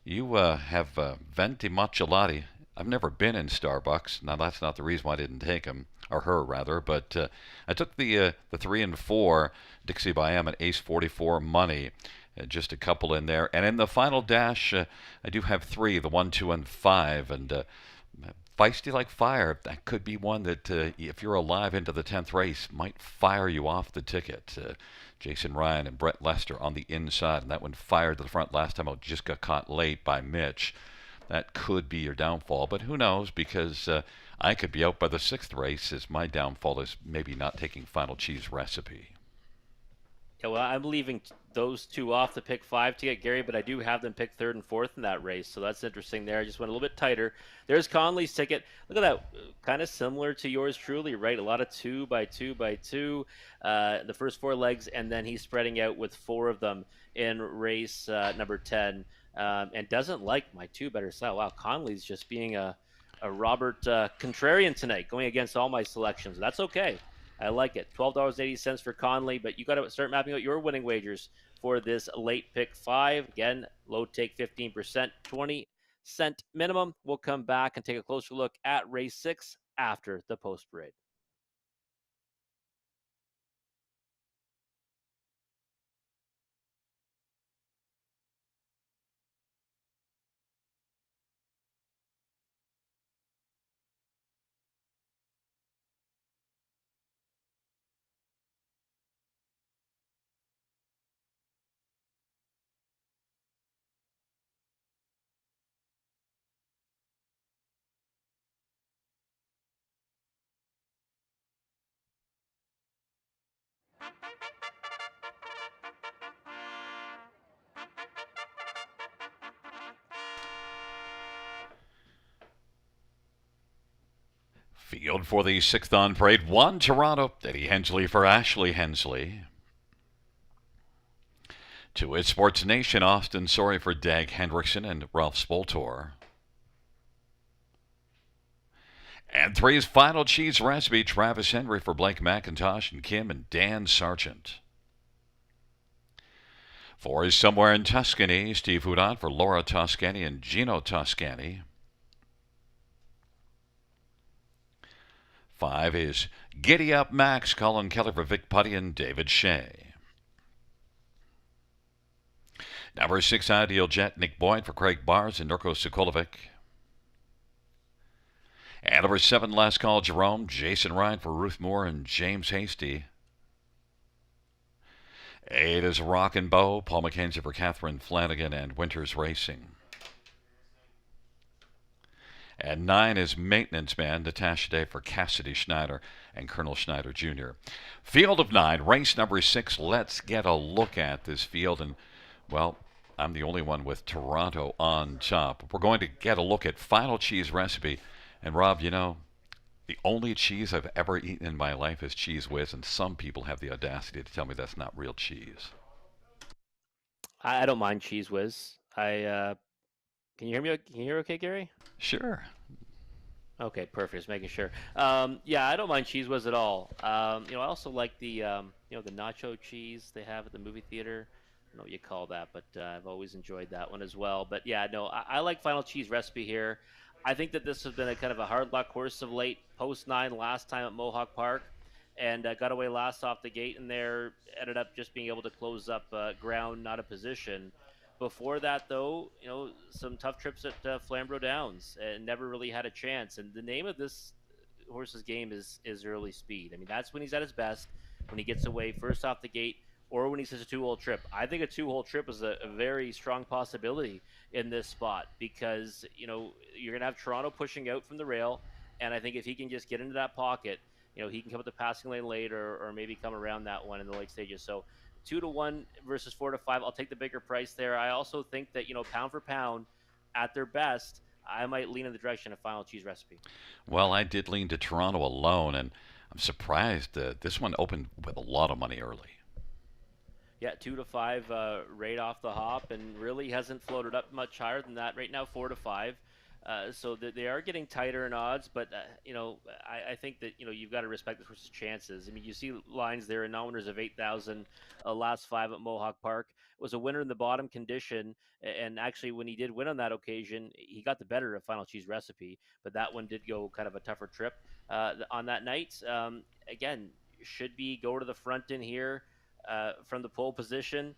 you have Venti Machelati. I've never been in Starbucks. Now that's not the reason why I didn't take him, or her rather. But I took the 3 and 4 Dixie by M and Ace 44 money. Just a couple in there, and in the final dash, I do have 3, the 1, 2, and 5, and. Feisty like fire. That could be one that, if you're alive into the 10th race, might fire you off the ticket. Jason Ryan and Brett Lester on the inside, and that one fired to the front last time out, just got caught late by Mitch. That could be your downfall, but who knows, because I could be out by the 6th race, as my downfall is maybe not taking Final Cheese Recipe. Yeah, well, I'm leaving those two off the pick five to get Gary, but I do have them pick third and fourth in that race, so that's interesting there. I just went a little bit tighter. There's Conley's ticket. Look at that, kind of similar to yours truly, right? A lot of two by two by two, the first four legs, and then he's spreading out with four of them in race number 10, and doesn't like my two better style. Wow, Conley's just being a Robert contrarian tonight, going against all my selections. That's okay. I like it. $12.80 for Conley, but you got to start mapping out your winning wagers for this late pick five. Again, low take 15%, 20-cent minimum. We'll come back and take a closer look at race 6 after the post parade. Field for the sixth on parade. 1 Toronto. Eddie Hensley for Ashley Hensley. 2 is Sports Nation. Austin Sorry for Dag Hendrickson and Ralph Spoltor. And 3 is Final Cheese Recipe. Travis Henry for Blake McIntosh and Kim and Dan Sargent. 4 is Somewhere in Tuscany. Steve Houdon for Laura Toscani and Gino Toscani. 5 is Giddy Up Max. Colin Keller for Vic Putty and David Shea. Number 6, Ideal Jet. Nick Boyd for Craig Bars and Nurko Sokolovic. And number 7, Last Call Jerome. Jason Ryan for Ruth Moore and James Hasty. 8 is Rockin' Bow. Paul McKenzie for Catherine Flanagan and Winters Racing. And 9 is Maintenance Man. Natasha Day for Cassidy Schneider and Colonel Schneider Jr. Field of 9, race number 6. Let's get a look at this field. And, well, I'm the only one with Toronto on top. We're going to get a look at Final Cheese Recipe. And, Rob, you know, the only cheese I've ever eaten in my life is Cheese Whiz, and some people have the audacity to tell me that's not real cheese. I don't mind Cheese Whiz. Can you hear me? Can you hear okay, Gary? Sure. Okay, perfect. Just making sure. Yeah, I don't mind Cheese Whiz at all. I also like the the nacho cheese they have at the movie theater. I don't know what you call that, but I've always enjoyed that one as well. But yeah, no, I like Final Cheese Recipe here. I think that this has been a kind of a hard luck horse of late. Post 9 last time at Mohawk Park, and got away last off the gate, and there ended up just being able to close up ground, not a position. Before that, though, some tough trips at Flamborough Downs and never really had a chance. And the name of this horse's game is early speed. I mean, that's when he's at his best, when he gets away first off the gate, or when he says a two-hole trip. I think a two-hole trip is a very strong possibility in this spot because, you're going to have Toronto pushing out from the rail. And I think if he can just get into that pocket, he can come up the passing lane late or maybe come around that one in the late stages. So 2-1 versus 4-5. I'll take the bigger price there. I also think that, pound for pound, at their best, I might lean in the direction of Final Cheese Recipe. Well, I did lean to Toronto alone, and I'm surprised that this one opened with a lot of money early. Yeah, 2-5 right off the hop, and really hasn't floated up much higher than that. Right now, 4-5. So they are getting tighter in odds, but I think that you've got to respect the horse's chances. I mean, you see lines there in non-winners of 8,000 last 5 at Mohawk Park. Was a winner in the bottom condition, and actually when he did win on that occasion, he got the better of Final Cheese Recipe, but that one did go kind of a tougher trip on that night. Again, should be go to the front in here from the pole position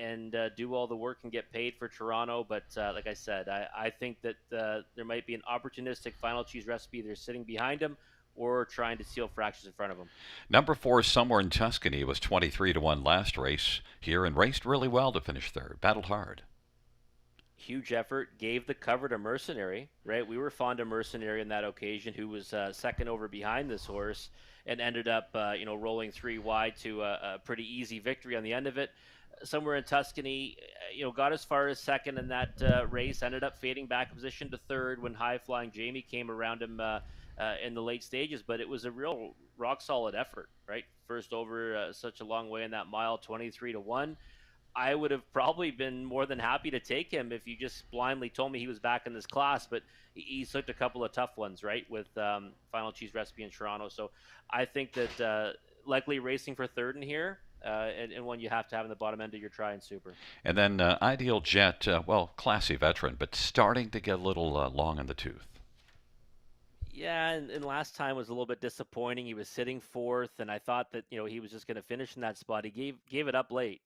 and do all the work and get paid for Toronto. But like I said, I think that there might be an opportunistic Final Cheese Recipe either sitting behind him or trying to steal fractions in front of him. Number 4, Somewhere in Tuscany, was 23-1 last race here and raced really well to finish third. Battled hard. huge effort, gave the cover to Mercenary, right? We were fond of Mercenary on that occasion, who was second over behind this horse and ended up, rolling 3 wide to a pretty easy victory on the end of it. Somewhere in Tuscany, got as far as second in that race, ended up fading back position to third when High Flying Jamie came around him in the late stages. But it was a real rock solid effort, right? First over such a long way in that mile, 23-1. I would have probably been more than happy to take him if you just blindly told me he was back in this class, but he's looked a couple of tough ones, right, with Final Cheese Recipe in Toronto. So I think that likely racing for third in here, and one you have to have in the bottom end of your try and super. And then Ideal Jet, well, classy veteran, but starting to get a little long in the tooth. Yeah, and last time was a little bit disappointing. He was sitting fourth, and I thought that he was just going to finish in that spot. He gave it up late.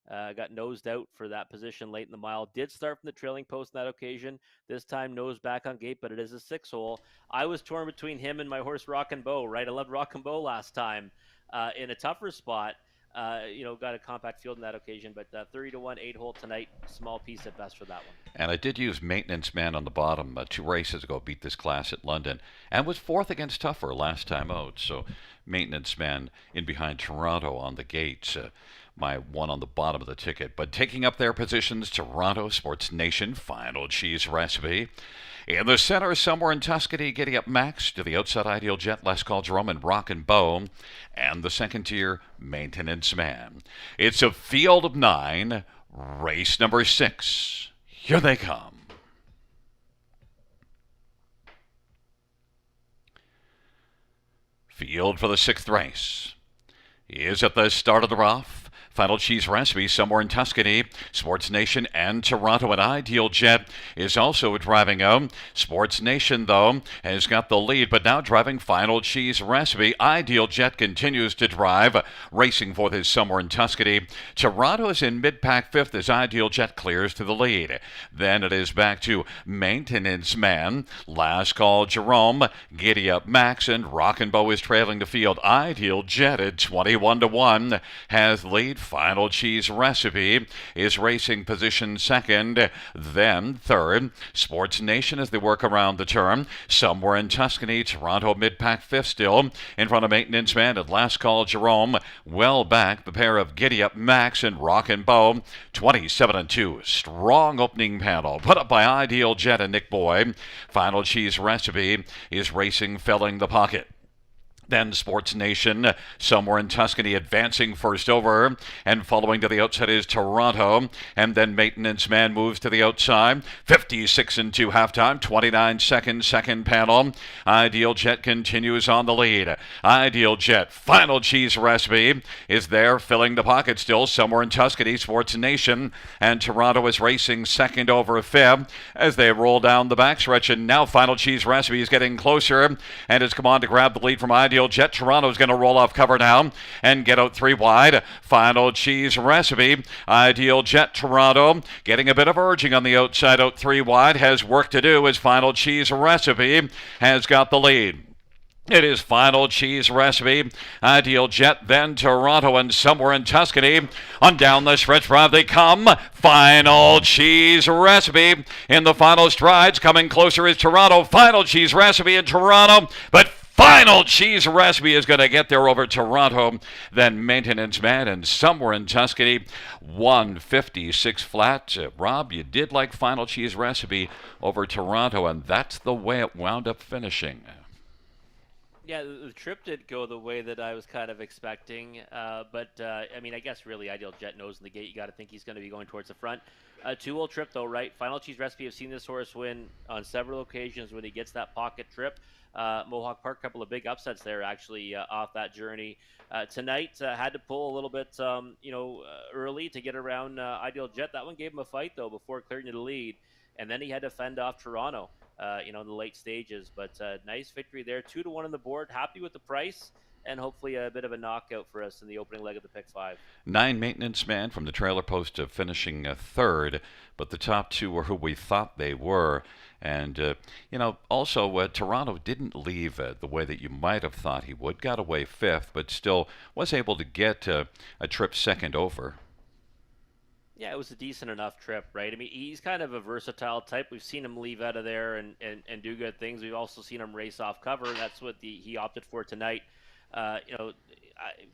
Got nosed out for that position late in the mile. Did start from the trailing post on that occasion. This time nose back on gate, but it is a 6-hole. I was torn between him and my horse Rock and Bow. Right, I loved Rock and Bow last time in a tougher spot. Got a compact field in that occasion, but 30-1, 8-hole tonight, small piece at best for that one. And I did use Maintenance Man on the bottom 2 races ago, beat this class at London, and was fourth against Tougher last time out. So Maintenance Man in behind Toronto on the gates. My one on the bottom of the ticket. But taking up their positions, Toronto Sports Nation, Final Cheese Recipe. In the center, somewhere in Tuscany, getting up Max to the outside Ideal Jet, Les Call Jerome, and Rock and Bow. And the second tier, Maintenance Man. It's a field of 9, race number 6. Here they come. Field for the 6th race is at the start of the rough. Final Cheese Recipe somewhere in Tuscany. Sports Nation and Toronto, and Ideal Jet is also driving out. Sports Nation, though, has got the lead, but now driving Final Cheese Recipe. Ideal Jet continues to drive, racing for this somewhere in Tuscany. Toronto is in mid-pack 5th as Ideal Jet clears to the lead. Then it is back to Maintenance Man, Last Call Jerome, Giddy Up Max, and Rock and Bow is trailing the field. Ideal Jet at 21-1 has lead. Final Cheese Recipe is racing position 2nd, then 3rd. Sports Nation as they work around the turn. Somewhere in Tuscany, Toronto mid-pack 5th still. In front of Maintenance Man at Last Call Jerome. Well back, the pair of Giddy Up Max and Rock and Bow. 27-2. Strong opening panel put up by Ideal Jet and Nick Boy. Final Cheese Recipe is racing, filling the pocket. Then Sports Nation, somewhere in Tuscany, advancing first over, and following to the outside is Toronto, and then Maintenance Man moves to the outside. 56-2 halftime, 29 seconds, second panel. Ideal Jet continues on the lead. Ideal Jet, Final Cheese Recipe is there, filling the pocket still, somewhere in Tuscany. Sports Nation and Toronto is racing second over 5th as they roll down the backstretch, and now Final Cheese Recipe is getting closer, and has come on to grab the lead from Ideal Jet. Toronto's going to roll off cover now and get out 3 wide. Final Cheese Recipe. Ideal Jet, Toronto getting a bit of urging on the outside, out 3 wide. Has work to do as Final Cheese Recipe has got the lead. It is Final Cheese Recipe, Ideal Jet, then Toronto, and somewhere in Tuscany. On down the stretch drive they come. Final Cheese Recipe in the final strides. Coming closer is Toronto. Final Cheese Recipe in Toronto, but Final Cheese Recipe is going to get there over Toronto. Then Maintenance Man and somewhere in Tuscany. 156 flat. Rob, you did like Final Cheese Recipe over Toronto, and that's the way it wound up finishing. Yeah, the trip did go the way that I was kind of expecting, but I guess really Ideal Jet knows in the gate. You got to think he's going to be going towards the front. 2-hole trip though, right? Final Cheese Recipe. I've seen this horse win on several occasions when he gets that pocket trip. Mohawk Park, couple of big upsets there actually off that journey. Tonight had to pull a little bit, early to get around Ideal Jet. That one gave him a fight though before clearing to the lead, and then he had to fend off Toronto. In the late stages, but nice victory there. 2-1 on the board. Happy with the price, and hopefully a bit of a knockout for us in the opening leg of the pick 5. 9 Maintenance Man from the trailer post finishing 3rd, but the top 2 were who we thought they were. And, also Toronto didn't leave the way that you might have thought he would. Got away 5th, but still was able to get a trip second over. Yeah, it was a decent enough trip, right? I mean, he's kind of a versatile type. We've seen him leave out of there and do good things. We've also seen him race off cover, and that's what he opted for tonight. You know,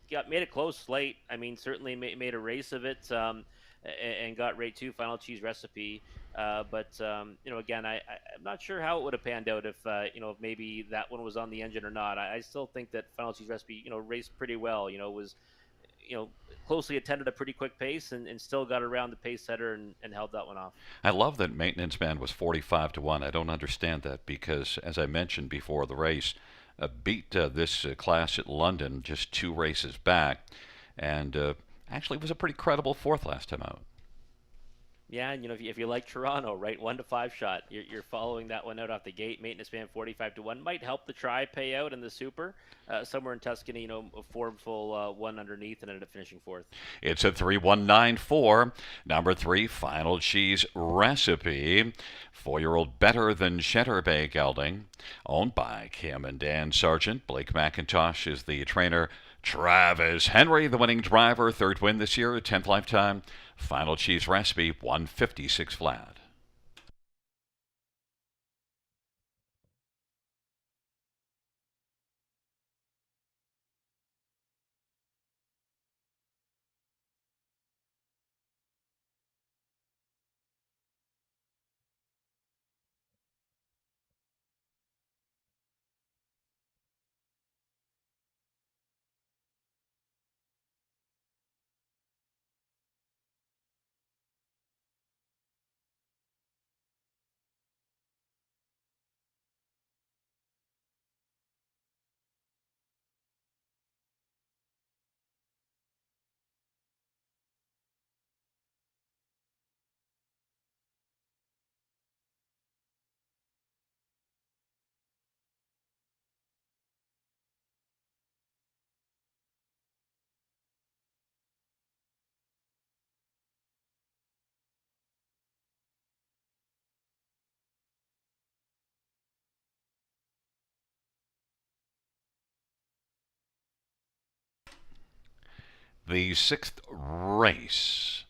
got made it close late. I mean, certainly made a race of it, and got rate two final cheese recipe. But you know, again, I'm not sure how it would have panned out if you know, if maybe that one was on the engine or not. I still think that final cheese recipe, you know, raced pretty well. You know, was, you know, closely attended a pretty quick pace and still got around the pace setter and held that one off. I love that maintenance man was 45 to 1. I don't understand that because, as I mentioned before the race, beat this class at London just 2 races back, and actually was a pretty credible fourth last time out. Yeah, and you know, if you like Toronto, right, 1 to 5 shot, you're following that one out off the gate. Maintenance man 45 to 1 might help the try payout in the super. Somewhere in Tuscany, you know, a formful one underneath and ended up finishing fourth. It's a 3194. Number 3, Final Cheese Recipe. 4-year-old Better Than Cheddar Bay Gelding. Owned by Kim and Dan Sargent. Blake McIntosh is the trainer. Travis Henry, the winning driver. Third win this year, 10th lifetime. Final Cheese Recipe, 156 flat. The 6th race.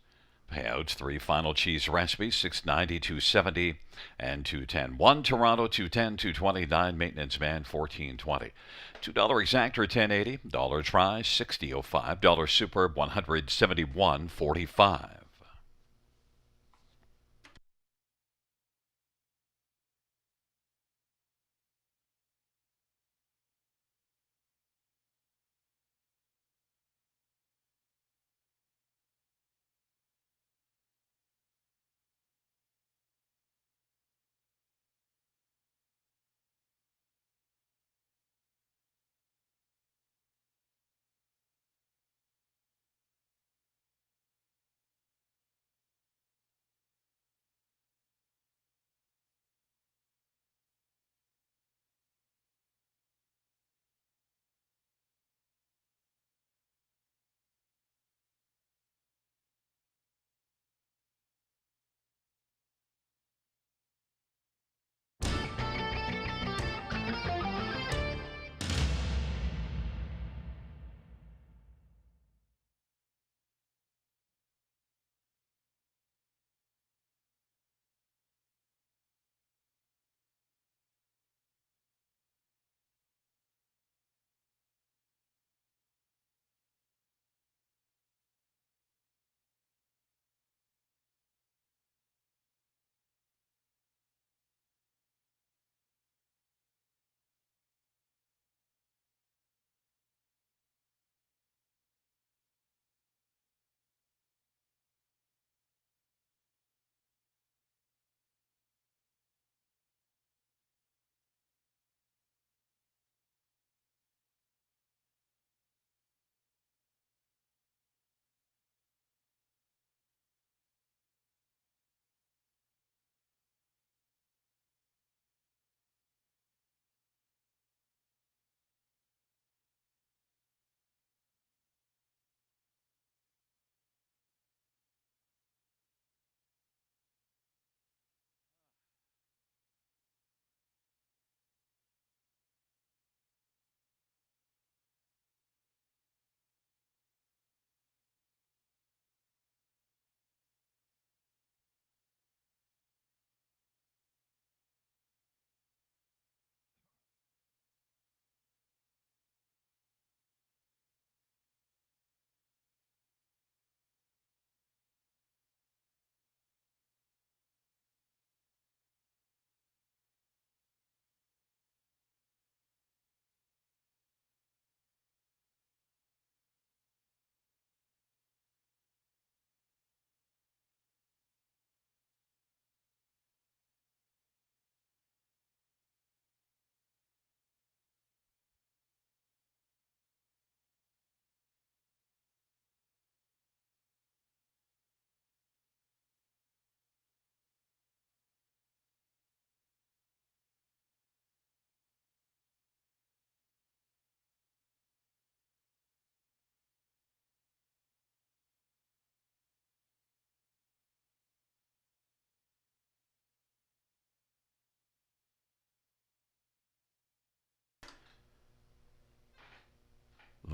Payouts 3 Final Cheese Recipes, 690, 270, and 210. 1 Toronto, 210, 229. Maintenance man, 1420. $2 exactor, 1080. Dollar try, 60.05. Dollar super, 171.45.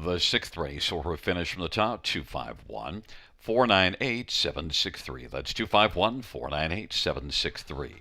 The sixth race, or finish from the top, 251 498 763. That's 251 498 763.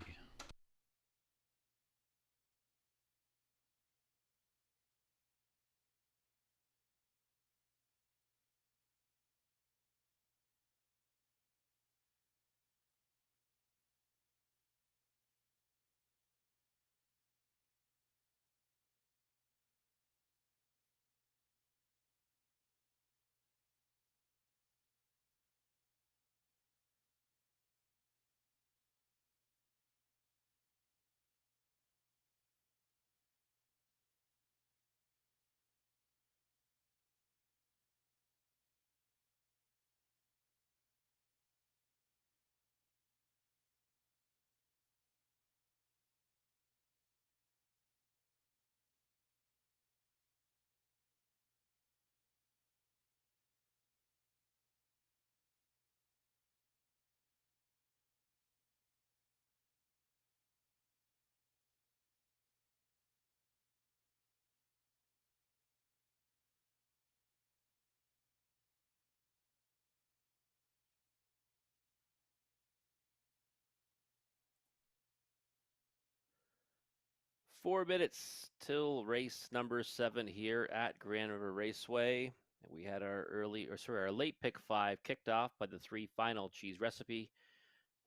Four minutes till race number 7 here at Grand River Raceway. We had our late pick 5 kicked off by the 3 final cheese recipe.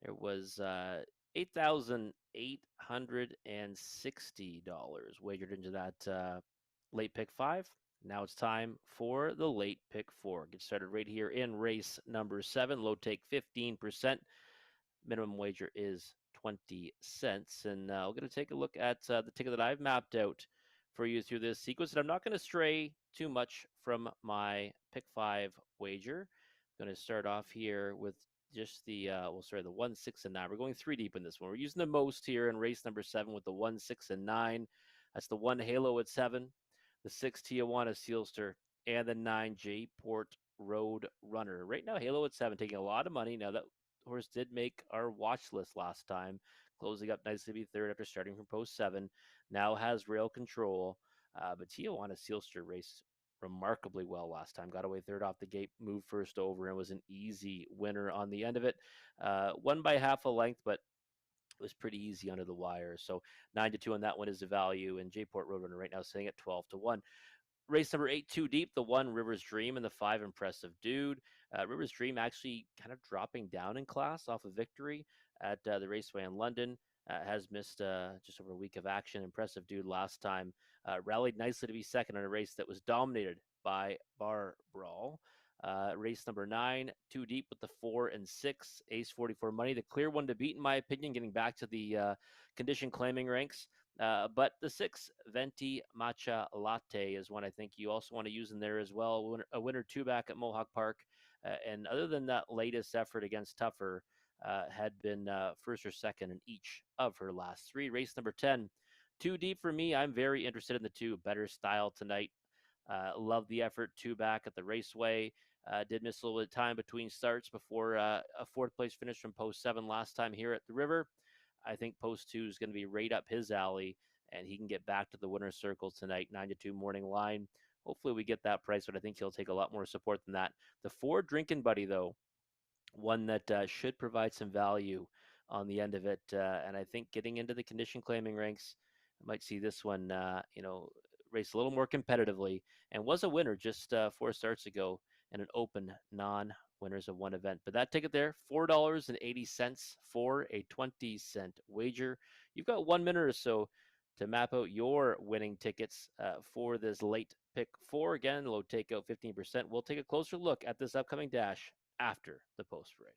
There was $8,860 wagered into that late pick 5. Now it's time for the late pick 4. Get started right here in race number 7. Low take 15%. Minimum wager is 20 cents. And we're going to take a look at the ticket that I've mapped out for you through this sequence. And I'm not going to stray too much from my pick 5 wager. I'm going to start off here with just the 1, 6, and 9. We're going 3 deep in this one. We're using the most here in race number 7 with the 1, 6, and 9. That's the 1 Halo at 7, the 6 Tijuana Sealster, and the 9 J Port Road Runner. Right now, Halo at 7 taking a lot of money. Now that horse did make our watch list last time, closing up nicely to be third after starting from post 7. Now has rail control, but Tijuana Sealster raced remarkably well last time. Got away third off the gate, moved first over, and was an easy winner on the end of it. Won by half a length, but it was pretty easy under the wire. So 9-2 on that one is the value, and J-Port Roadrunner right now sitting at 12-1. Race number 8, 2 deep, the 1 Rivers Dream and the 5 Impressive Dude. Rivers Dream actually kind of dropping down in class off of victory at the Raceway in London. Has missed just over a week of action. Impressive Dude last time rallied nicely to be second in a race that was dominated by Bar Brawl. Race number 9, 2 deep with the 4 and 6. Ace 44 money, the clear one to beat, in my opinion, getting back to the condition claiming ranks. But the 6 Venti Matcha Latte is one I think you also want to use in there as well. A winner 2 back at Mohawk Park. And other than that latest effort against Tougher, had been first or second in each of her last 3. Race number 10, 2 deep for me. I'm very interested in the 2. Better Style tonight. Love the effort. 2 back at the Raceway. Did miss a little bit of time between starts before a 4th place finish from post 7 last time here at the River. I think post 2 is going to be right up his alley, and he can get back to the winner's circle tonight. 9-2 morning line. Hopefully we get that price, but I think he'll take a lot more support than that. The 4 Drinking Buddy, though, one that should provide some value on the end of it. And I think getting into the condition claiming ranks, I might see this one, race a little more competitively, and was a winner just 4 starts ago in an open non-winners of one event. But that ticket there, $4.80 for a 20-cent wager. You've got 1 minute or so to map out your winning tickets for this late pick 4. Again, low takeout 15%. We'll take a closer look at this upcoming dash after the post break.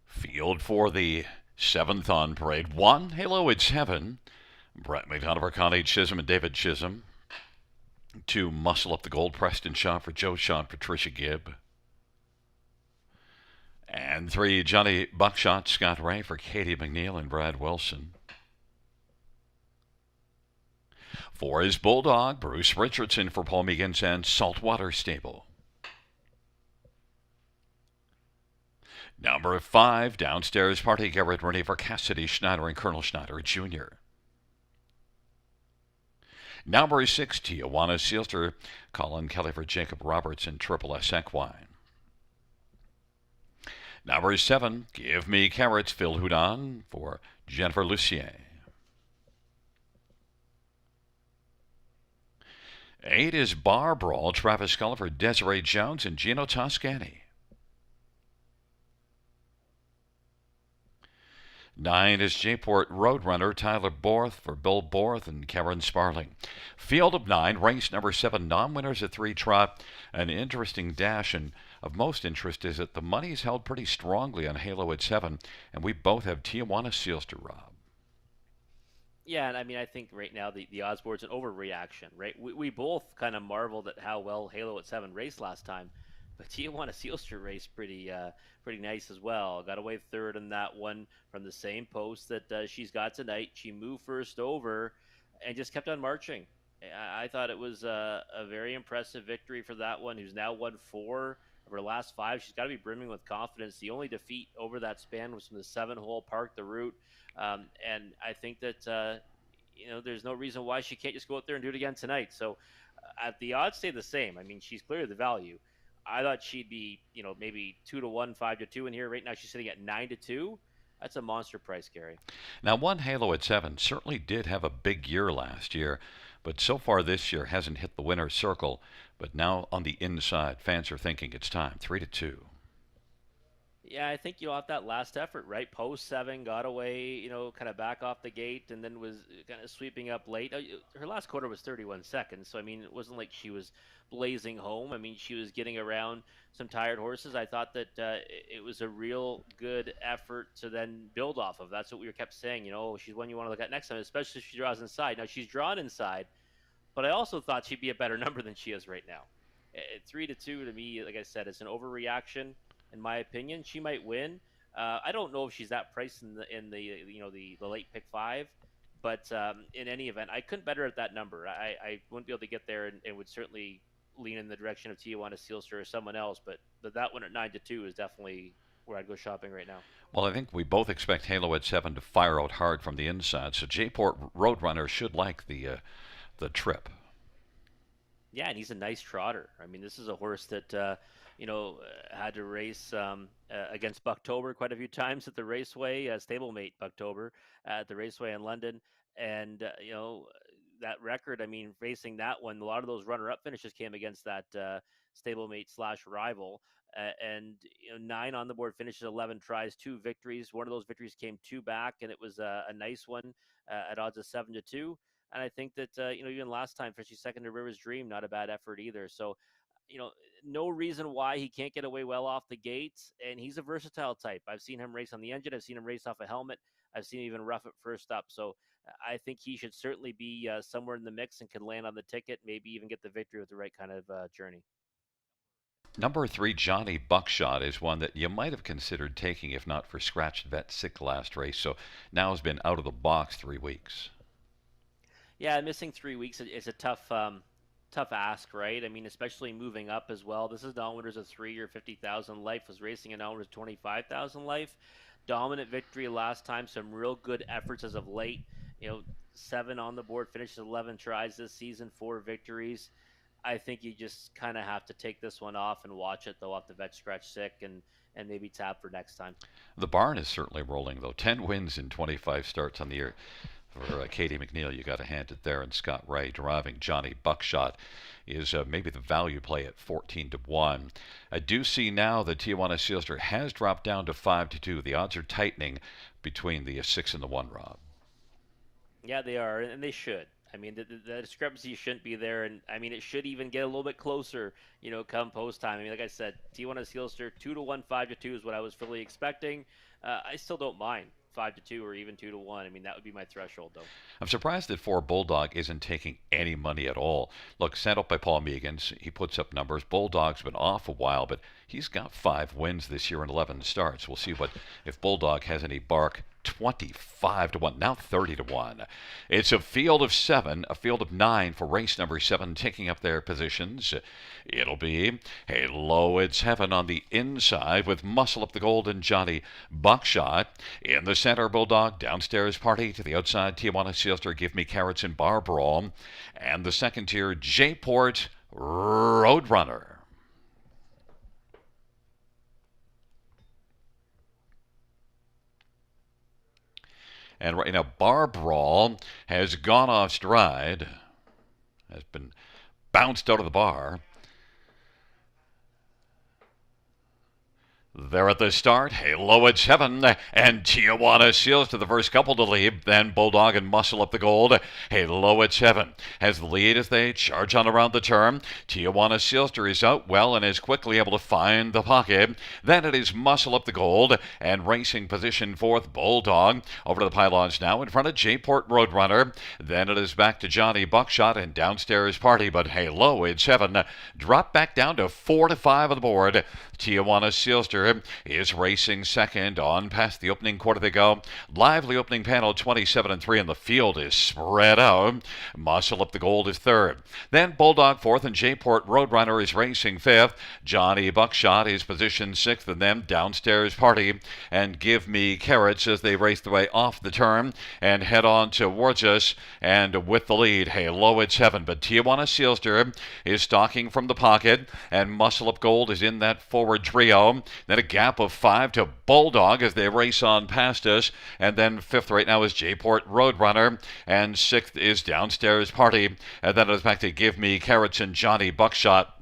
Field for the 7th on parade. 1, Halo at 7. Brett McDonough, Connie Chisholm, and David Chisholm. 2, Muscle Up the Gold, Preston Shaw for Joe Shaw and Patricia Gibb. And 3, Johnny Buckshot, Scott Ray for Katie McNeil and Brad Wilson. 4 is Bulldog, Bruce Richardson for Paul Meegans and Saltwater Stable. Number 5, Downstairs Party, Garrett Rennie for Cassidy Schneider and Colonel Schneider Jr. Number 6, Tijuana Sealster, Colin Kelly for Jacob Roberts and Triple S Equine. Number 7, Give Me Carrots, Phil Houdon for Jennifer Lucier. 8 is Bar Brawl, Travis Sculler for Desiree Jones and Gino Toscani. 9 is Jport Roadrunner, Tyler Borth for Bill Borth and Karen Sparling. Field of 9, race number 7, non-winners at 3 trot. An interesting dash, and of most interest is that the money's held pretty strongly on Halo at 7, and we both have Tijuana Sealster, Rob. Yeah, and I mean, I think right now the odds board's an overreaction, right? We both kind of marveled at how well Halo at 7 raced last time, but Tijuana Sealster raced pretty nice as well. Got away third in that one from the same post that she's got tonight. She moved first over and just kept on marching. I thought it was a very impressive victory for that one, who's now won 4 of her last 5. She's got to be brimming with confidence. The only defeat over that span was from the 7-hole Park the Route. And I think that, there's no reason why she can't just go out there and do it again tonight. So the odds stay the same. I mean, she's clearly the value. I thought she'd be, maybe 2-1, 5-2 in here. Right now she's sitting at 9-2. That's a monster price, Gary. Now, one Halo at 7 certainly did have a big year last year, but so far this year hasn't hit the winner's circle. But now on the inside, fans are thinking it's time. 3-2. Yeah, I think off that last effort, right? Post 7, got away, kind of back off the gate, and then was kind of sweeping up late. Her last quarter was 31 seconds, so I mean, it wasn't like she was blazing home. I mean, she was getting around some tired horses. I thought that it was a real good effort to then build off of. That's what we kept saying. She's one you want to look at next time, especially if she draws inside. Now she's drawn inside, but I also thought she'd be a better number than she is right now. 3-2 to me, like I said, it's an overreaction. In my opinion, she might win. I don't know if she's that priced in the late pick 5, but in any event, I couldn't bet her at that number. I wouldn't be able to get there, and would certainly lean in the direction of Tijuana Sealster or someone else. But that one at 9-2 is definitely where I'd go shopping right now. Well, I think we both expect Halo at 7 to fire out hard from the inside, so Jport Roadrunner should like the trip. Yeah, and he's a nice trotter. I mean, this is a horse that had to race against Bucktober quite a few times at the raceway, stablemate Bucktober at the raceway in London. And, that record, I mean, racing that one, a lot of those runner-up finishes came against that stablemate/rival. And 9 on the board finishes, 11 tries, 2 victories. One of those victories came 2 back, and it was a nice one at odds of 7-2. And I think that, even last time, finishing second to River's Dream, not a bad effort either. So, no reason why he can't get away well off the gates, and he's a versatile type. I've seen him race on the engine. I've seen him race off a helmet. I've seen him even rough it first up. So I think he should certainly be somewhere in the mix and can land on the ticket, maybe even get the victory with the right kind of journey. Number 3, Johnny Buckshot, is one that you might have considered taking if not for scratched vet sick last race. So now has been out of the box 3 weeks. Yeah, missing 3 weeks is a tough ask, right? I mean, especially moving up as well. This is non-winners of 3 or 50,000 life. Was racing in non-winners 25,000 life. Dominant victory last time. Some real good efforts as of late. 7 on the board, finishes 11 tries this season, 4 victories. I think you just kind of have to take this one off and watch it, though, off the vet scratch sick and maybe tap for next time. The barn is certainly rolling, though. 10 wins in 25 starts on the year. For Katie McNeil, you got to hand it there, and Scott Ray driving Johnny Buckshot is maybe the value play at 14-1. I do see now that Tijuana Sealster has dropped down to 5-2. The odds are tightening between the 6 and the 1, Rob. Yeah, they are, and they should. I mean, the discrepancy shouldn't be there, and I mean, it should even get a little bit closer, come post time. I mean, like I said, Tijuana Sealster 2-1, 5-2 is what I was fully expecting. I still don't mind 5-2 or even 2-1. I mean, that would be my threshold, though. I'm surprised that 4 Bulldog isn't taking any money at all. Look, sent up by Paul Meagans, he puts up numbers. Bulldog's been off a while, but he's got 5 wins this year and 11 starts. We'll see what if Bulldog has any bark. 25-1, now 30-1. It's a field of 7, a field of 9 for race number 7, taking up their positions. It'll be Hello, It's Heaven on the inside with Muscle Up the Gold and Johnny Buckshot. In the center, Bulldog, Downstairs Party. To the outside, Tijuana Sealster, Give Me Carrots and Bar Brawl. And the second tier, J-Port Roadrunner. And right now, Bar Brawl has gone off stride, has been bounced out of the bar. They're at the start. Hello, It's Heaven. And Tijuana Seals to the first couple to lead. Then Bulldog and Muscle Up the Gold. Hello, It's Heaven has the lead as they charge on around the turn. Tijuana Sealster is out well and is quickly able to find the pocket. Then it is Muscle Up the Gold and racing position fourth, Bulldog. Over to the pylons now in front of J-Port Roadrunner. Then it is back to Johnny Buckshot and Downstairs Party. But Hello, It's Heaven drop back down to 4-5 on the board. Tijuana Sealster is racing second on past the opening quarter to go. Lively opening panel 27-3 and the field is spread out. Muscle Up the Gold is third. Then Bulldog fourth and J-Port Roadrunner is racing fifth. Johnny Buckshot is positioned sixth and then Downstairs Party and Give Me Carrots as they race their way off the turn and head on towards us and with the lead. Hello, It's Heaven. But Tijuana Sealster is stalking from the pocket and Muscle Up Gold is in that forward trio. Then a gap of 5 to Bulldog as they race on past us. And then fifth right now is J-Port Roadrunner. And sixth is Downstairs Party. And then it's back to Give Me Carrots and Johnny Buckshot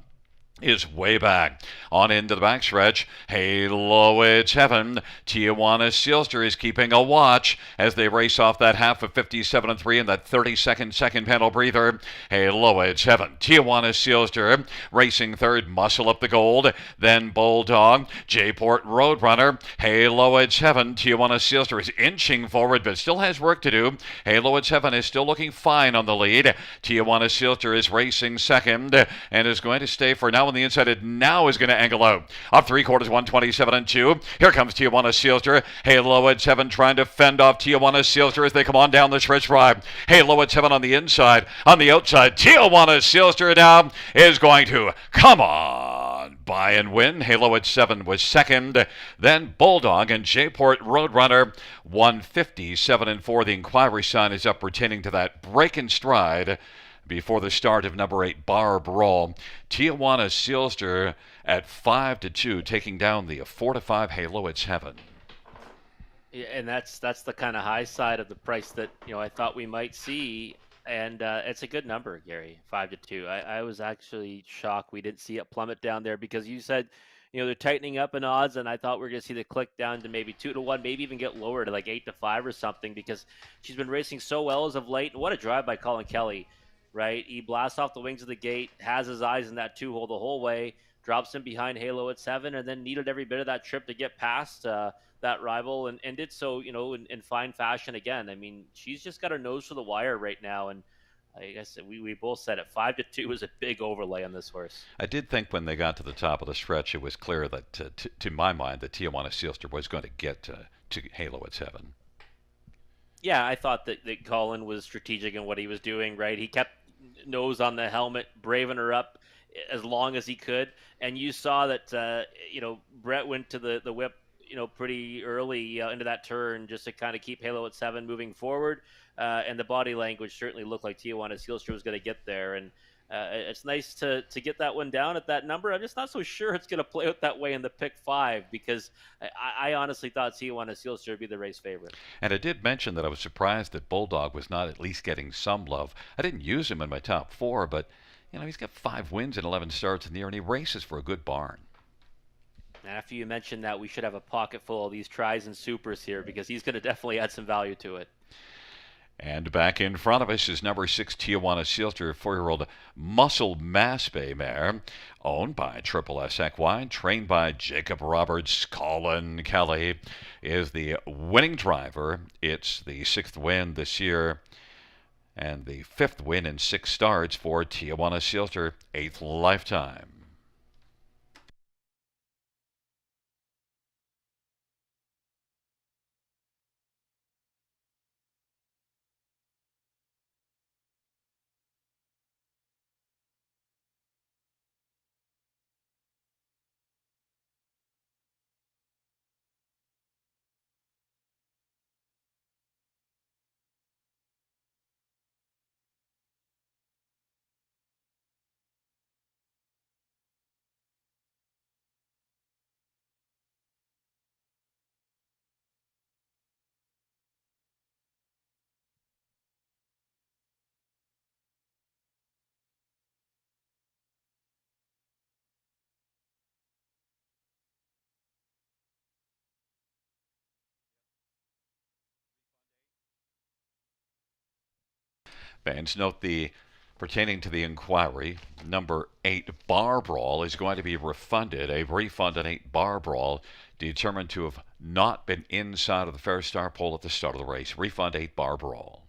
is way back. On into the backstretch. Hello, It's Heaven. Tijuana Sealster is keeping a watch as they race off that half of 57-3 and that 30-second second panel breather. Hello, It's Heaven. Tijuana Sealster racing third. Muscle Up the Gold. Then Bulldog. J-Port Roadrunner. Hello, It's Heaven. Tijuana Sealster is inching forward but still has work to do. Hello, It's Heaven is still looking fine on the lead. Tijuana Sealster is racing second and is going to stay for now on the inside. It now is going to angle out. Up 3/4, 127-2. Here comes Tijuana Sealster. Hello, It's Heaven trying to fend off Tijuana Sealster as they come on down the stretch drive. Hello, It's Heaven on the inside. On the outside, Tijuana Sealster now is going to come on by and win. Hello, It's Heaven was second. Then Bulldog and J-Port Roadrunner 157-4. The inquiry sign is up pertaining to that break in stride before the start of number 8, Bar Brawl. Tijuana Sealster at 5-2, taking down the 4-5 Hello, It's Heaven. Yeah, and that's the kind of high side of the price that I thought we might see, and it's a good number, Gary. 5-2. I was actually shocked we didn't see it plummet down there because you said they're tightening up in odds, and I thought we were going to see the click down to maybe 2-1, maybe even get lower to like 8-5 or something because she's been racing so well as of late. What a drive by Colin Kelly. Right, he blasts off the wings of the gate, has his eyes in that 2-hole the whole way, drops him behind Hello, It's Heaven, and then needed every bit of that trip to get past that rival, and did so, in fine fashion again. I mean, she's just got her nose for the wire right now, and I guess we both said it. 5-2 was a big overlay on this horse. I did think when they got to the top of the stretch, it was clear that, to my mind, that Tijuana Sealster was going to get to Hello, It's Heaven. Yeah, I thought that Colin was strategic in what he was doing, right? He kept nose on the helmet, braving her up as long as he could. And you saw that, Brett went to the whip, pretty early into that turn just to kind of keep Hello, It's Heaven moving forward. And the body language certainly looked like Tijuana Sealster was going to get there. And it's nice to get that one down at that number. I'm just not so sure it's going to play out that way in the pick 5 because I honestly thought Tijuana Sealster would be the race favorite. And I did mention that I was surprised that Bulldog was not at least getting some love. I didn't use him in my top 4, but he's got 5 wins and 11 starts in the year, and he races for a good barn. After you mentioned that, we should have a pocket full of these tries and supers here because he's going to definitely add some value to it. And back in front of us is number 6 Tijuana Silter, 4-year-old Muscle Mass Bay mare, owned by Triple S Equine, trained by Jacob Roberts. Colin Kelly is the winning driver. It's the 6th win this year and the 5th win in 6 starts for Tijuana Silter, 8th lifetime. Fans note the pertaining to the inquiry, number 8 Bar Brawl is going to be refunded. A refund on 8 Bar Brawl determined to have not been inside of the Fair Star poll at the start of the race. Refund 8 Bar Brawl.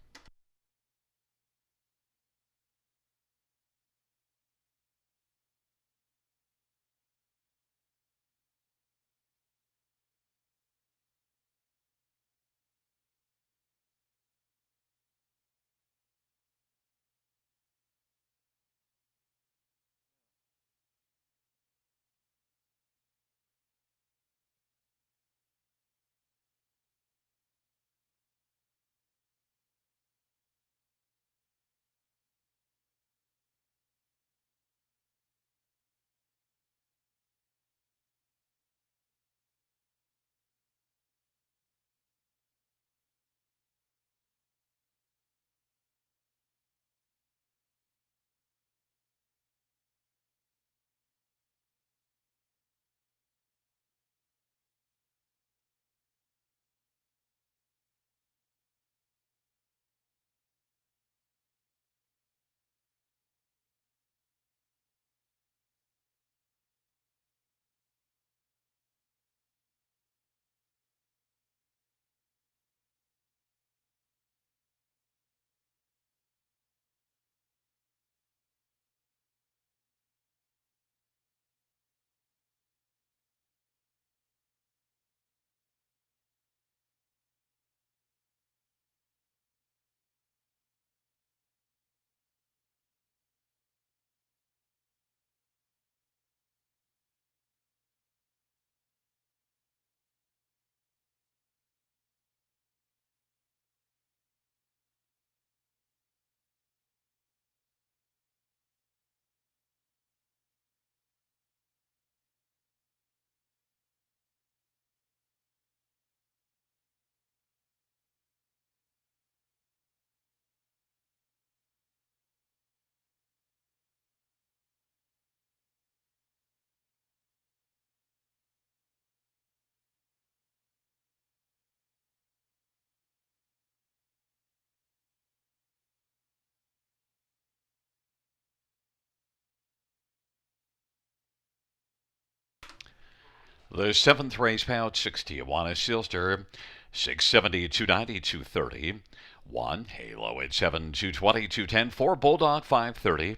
The 7th race payout 60. Tijuana Silster, 670, 290, 230. 1 Halo at 7, 220, 210. 4 Bulldog 530.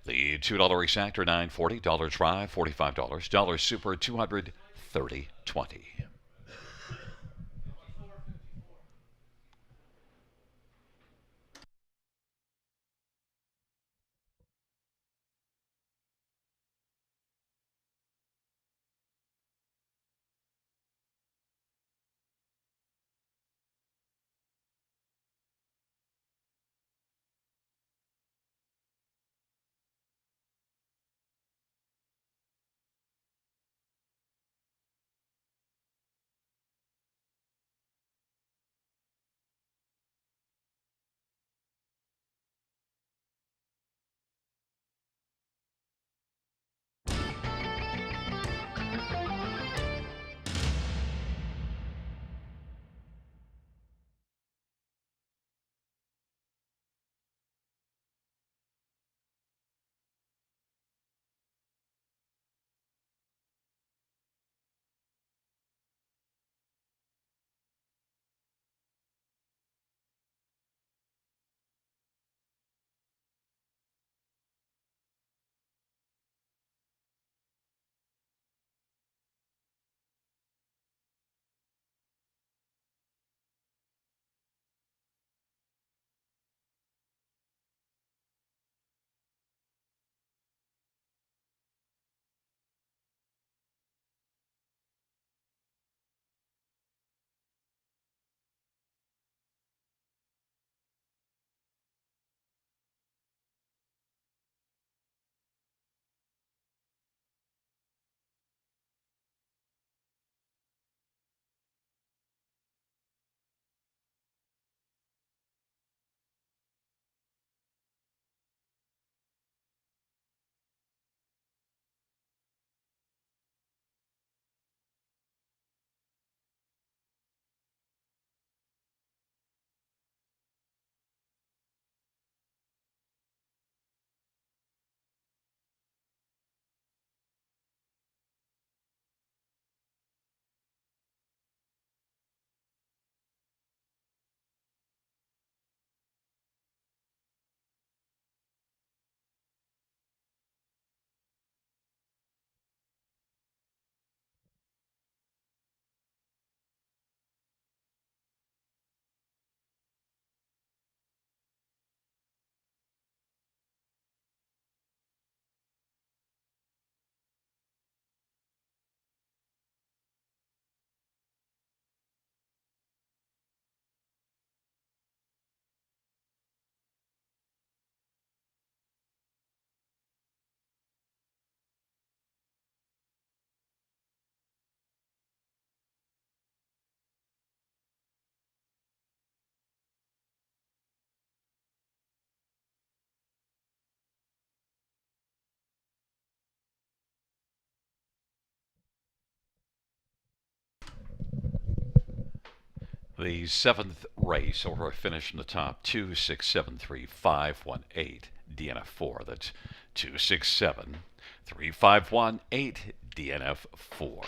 The $2 race actor 940. Dollar try $45. Dollar super 230 20. The seventh race, so we're finishing the top 2673518 DNF4. That's 2673518 DNF4.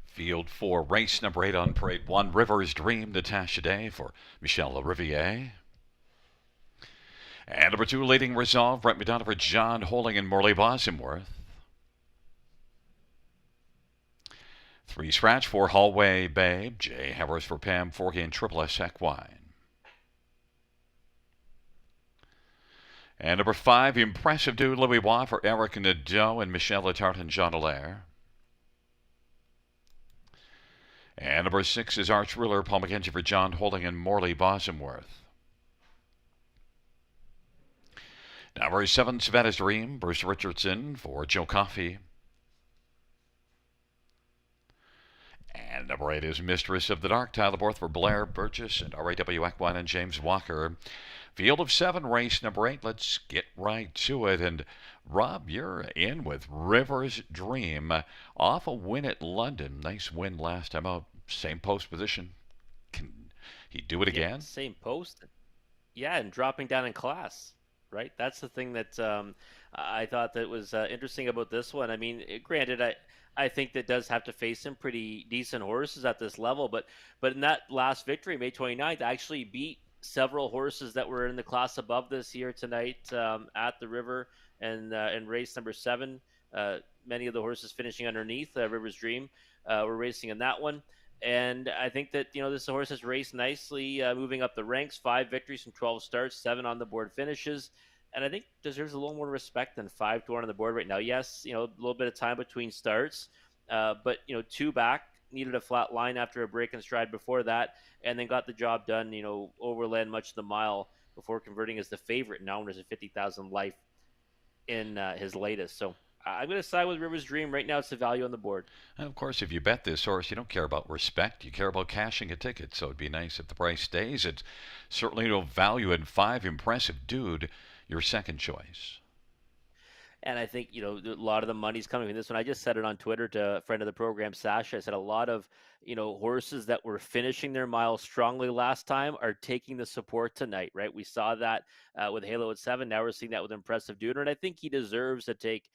Field 4, race number 8 on parade 1, River's Dream, Natasha Day for Michelle Riviere. And number 2, Leading Resolve, Brent McDonough for John Holding and Morley Bosworth. 3, Scratch for Hallway Babe, Jay Harris for Pam Forkey and Triple S Equine. And number 5, Impressive Dude, Louis Watt for Eric Nadeau and Michelle Letarte and John Allaire. And number 6 is Arch Ruler, Paul McKenzie for John Holding and Morley Bosworth. Number 7, Savannah's Dream, Bruce Richardson for Joe Coffey. And number 8 is Mistress of the Dark, Tyler Borth for Blair Burgess and RAW Equine and James Walker. Field of 7, race number 8. Let's get right to it. And Rob, you're in with River's Dream. Off a win at London. Nice win last time out. Same post position. Can he do it again? Same post. Yeah, and dropping down in class, right? That's the thing that I thought that was interesting about this one. I mean, granted, I think that does have to face some pretty decent horses at this level, but in that last victory, May 29th, actually beat several horses that were in the class above this here tonight at the River and race number 7. Many of the horses finishing underneath River's Dream were racing in that one. And I think that, this horse has raced nicely, moving up the ranks, 5 victories from 12 starts, 7 on the board finishes. And I think deserves a little more respect than 5-1 on the board right now. Yes, a little bit of time between starts, but 2 back, needed a flat line after a break and stride before that, and then got the job done, overland much of the mile before converting as the favorite. Now there's a 50,000 life in his latest. So I'm going to side with River's Dream. Right now, it's the value on the board. And of course, if you bet this horse, you don't care about respect. You care about cashing a ticket. So it'd be nice if the price stays. It's certainly no value in 5, Impressive Dude, your second choice. And I think, a lot of the money's coming from this one. I just said it on Twitter to a friend of the program, Sasha. I said a lot of, horses that were finishing their miles strongly last time are taking the support tonight, right? We saw that with Halo at 7. Now we're seeing that with Impressive Dude. And I think he deserves to take,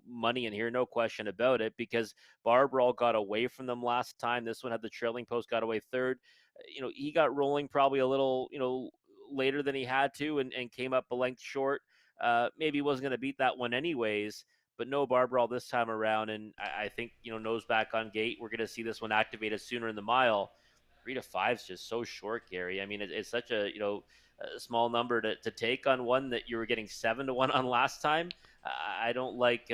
money in here, no question about it, because Barbara got away from them last time. This one had the trailing post, got away third. He got rolling probably a little, later than he had to and came up a length short. Maybe wasn't going to beat that one anyways, but no Barbara this time around. And I think, nose back on gate, we're going to see this one activated sooner in the mile. 3 to 5 is just so short, Gary. I mean, it's such a, a small number to take on one that you were getting 7-1 on last time. I don't like,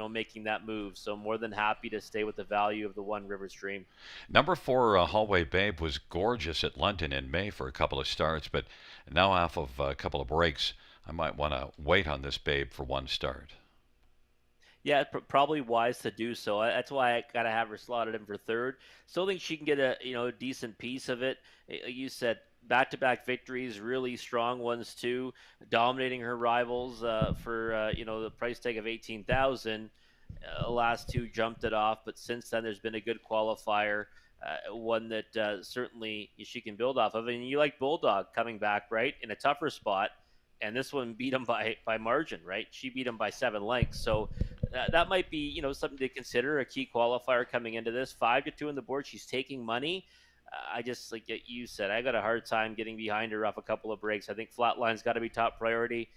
making that move. So more than happy to stay with the value of the 1 River's Dream. Number 4, Hallway Babe, was gorgeous at London in May for a couple of starts, but now off of a couple of breaks, I might want to wait on this Babe for 1 start. Yeah, probably wise to do so. That's why I gotta have her slotted in for third. Still think she can get a decent piece of it. Like you said, back-to-back victories, really strong ones too, dominating her rivals for the price tag of 18,000. Last 2 jumped it off, but since then there's been a good qualifier, one that certainly she can build off of. And you like Bulldog coming back right in a tougher spot. And this one beat him by margin, right? She beat him by 7 lengths. So that might be, something to consider, a key qualifier coming into this. 5-2 on the board. She's taking money. I just, like you said, I got a hard time getting behind her off a couple of breaks. I think flatline's got to be top priority.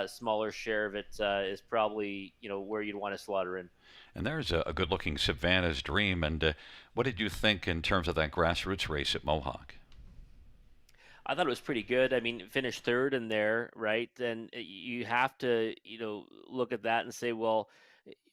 Smaller share of it is probably, where you'd want to slot her in. And there's a good-looking Savannah's Dream. And what did you think in terms of that grassroots race at Mohawk? I thought it was pretty good. I mean, finished third in there, right? And you have to, look at that and say, well,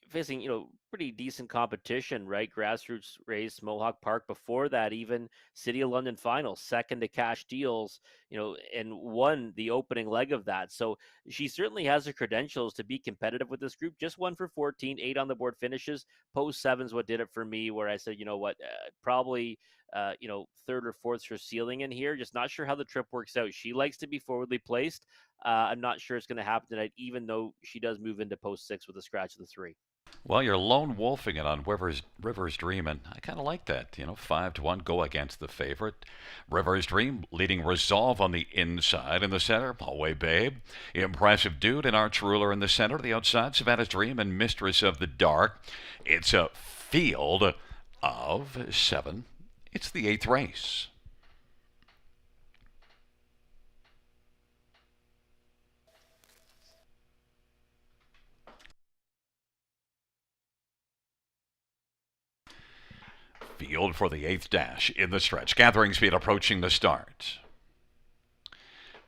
facing, pretty decent competition, right? Grassroots race, Mohawk Park. Before that, even City of London final, second to Cash Deals, and won the opening leg of that. So she certainly has the credentials to be competitive with this group. Just 1 for 14, 8 on the board finishes. Post 7's what did it for me, where I said, probably, third or fourth her ceiling in here. Just not sure how the trip works out. She likes to be forwardly placed. I'm not sure it's going to happen tonight, even though she does move into post 6 with a scratch of the 3. Well, you're lone wolfing it on Rivers Dream, and I kind of like that. 5-1, go against the favorite. Rivers Dream leading Resolve on the inside. In the center, Hallway Babe. Impressive Dude and Arch Ruler in the center. The outside, Savannah's Dream and Mistress of the Dark. It's a field of 7. It's the 8th race. Field for the 8th dash in the stretch. Gathering speed approaching the start.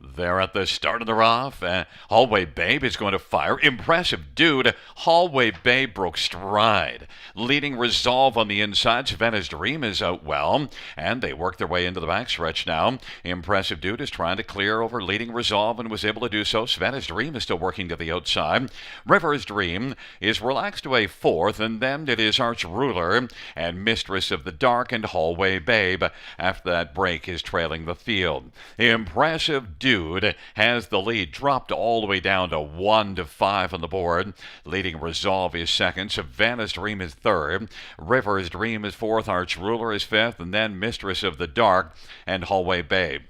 There at the start of the rough, Hallway Babe is going to fire. Impressive Dude. Hallway Babe broke stride. Leading Resolve on the inside. Savannah's Dream is out well, and they work their way into the backstretch now. Impressive Dude is trying to clear over leading Resolve and was able to do so. Savannah's Dream is still working to the outside. River's Dream is relaxed away 4th, and then it is Arch Ruler and Mistress of the Dark and Hallway Babe. After that break is trailing the field. Impressive Dude has the lead dropped all the way down to 1-5 on the board. Leading Resolve is 2nd. Savannah's Dream is 3rd. River's Dream is 4th. Arch Ruler is 5th. And then Mistress of the Dark and Hallway Babe.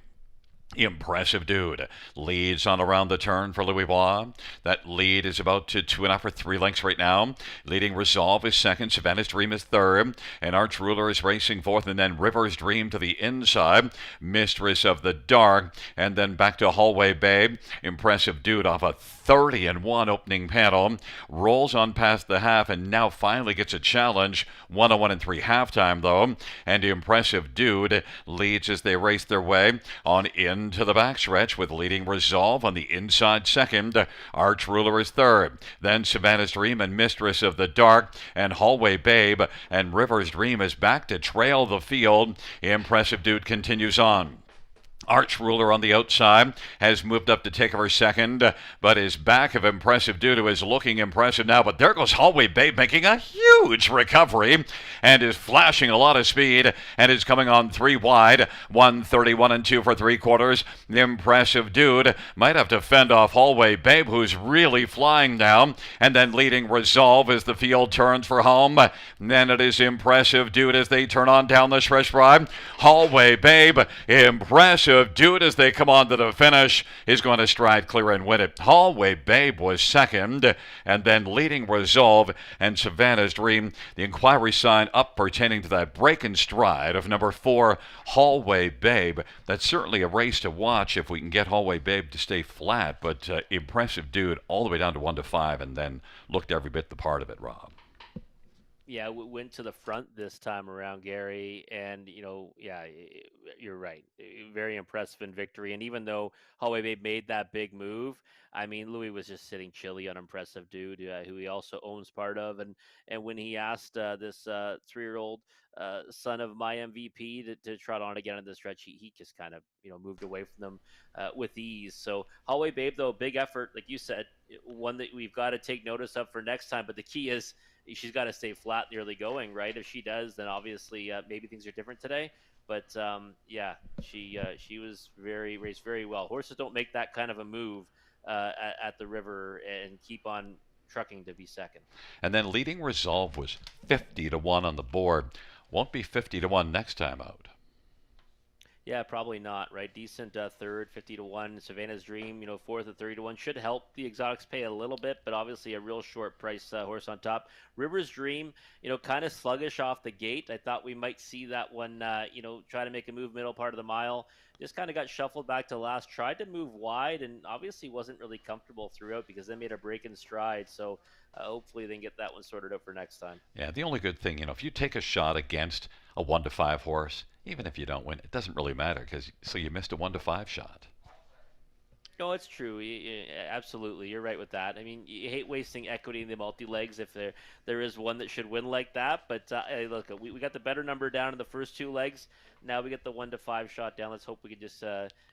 Impressive Dude leads on around the turn for Louis Bois. That lead is about to 2.5 or 3 lengths right now. Leading Resolve is 2nd. Savannah's Dream is 3rd. And Arch Ruler is racing 4th. And then River's Dream to the inside. Mistress of the Dark. And then back to Hallway Babe. Impressive Dude off a 30-1 opening panel. Rolls on past the half and now finally gets a challenge. 101-3 halftime though. And Impressive Dude leads as they race their way on into the backstretch with leading Resolve on the inside 2nd. Arch Ruler is 3rd. Then Savannah's Dream and Mistress of the Dark and Hallway Babe. And River's Dream is back to trail the field. Impressive Dude continues on. Arch Ruler on the outside has moved up to take over 2nd, but is back of Impressive Dude, who is looking impressive now. But there goes Hallway Babe making a huge recovery and is flashing a lot of speed and is coming on 3 wide. 131-2 for 3/4. Impressive Dude might have to fend off Hallway Babe, who's really flying now. And then leading Resolve as the field turns for home. And then it is Impressive Dude as they turn on down the stretch drive. Hallway Babe, Impressive Dude as they come on to the finish is going to stride clear and win it. Hallway Babe was 2nd, and then leading Resolve and Savannah's Dream. The inquiry sign up pertaining to that break and stride of number 4, Hallway Babe. That's certainly a race to watch if we can get Hallway Babe to stay flat, but Impressive Dude all the way down to 1-5 and then looked every bit the part of it, Rob. Yeah, we went to the front this time around, Gary, and yeah, you're right. Very impressive in victory, and even though Hallway Babe made that big move, I mean, Louis was just sitting chilly on Impressive Dude, who he also owns part of, and when he asked this 3-year-old son of my MVP to trot on again in the stretch, he just kind of moved away from them with ease. So Hallway Babe, though, big effort, like you said, one that we've got to take notice of for next time. But the key is she's got to stay flat in the early going, right? If she does, then obviously maybe things are different today. But yeah, she was raced very well. Horses don't make that kind of a move at the river and keep on trucking to be 2nd. And then leading Resolve was 50-1 on the board. Won't be 50-1 next time out. Yeah, probably not, right? Decent 3rd, 50-1. Savannah's Dream, 4th at 30-1 should help the exotics pay a little bit, but obviously a real short price horse on top. River's Dream, kind of sluggish off the gate. I thought we might see that one, try to make a move middle part of the mile. Just kind of got shuffled back to last. Tried to move wide and obviously wasn't really comfortable throughout because they made a break in stride. So hopefully they can get that one sorted out for next time. Yeah, the only good thing, if you take a shot against a 1-5 horse, even if you don't win, it doesn't really matter because you missed a 1-5 shot. No, it's true. Absolutely, you're right with that. I mean, you hate wasting equity in the multi-legs if there is one that should win like that. But hey, look, we got the better number down in the first 2 legs. Now we get the 1-5 shot down. Let's hope we can just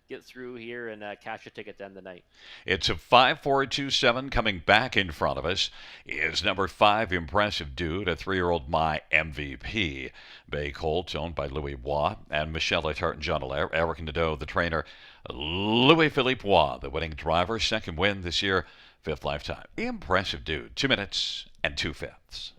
get through here and cash a ticket to end the night. It's a 5-4-2-7 coming back in front of us is number 5, Impressive Dude, a 3-year-old My MVP. Bay Colts owned by Louis Bois and Michelle Letarte and John Allaire. Eric Nadeau, the trainer. Louis-Philippe Bois, the winning driver, 2nd win this year Fifth lifetime. Impressive dude. 2 minutes and 2/5.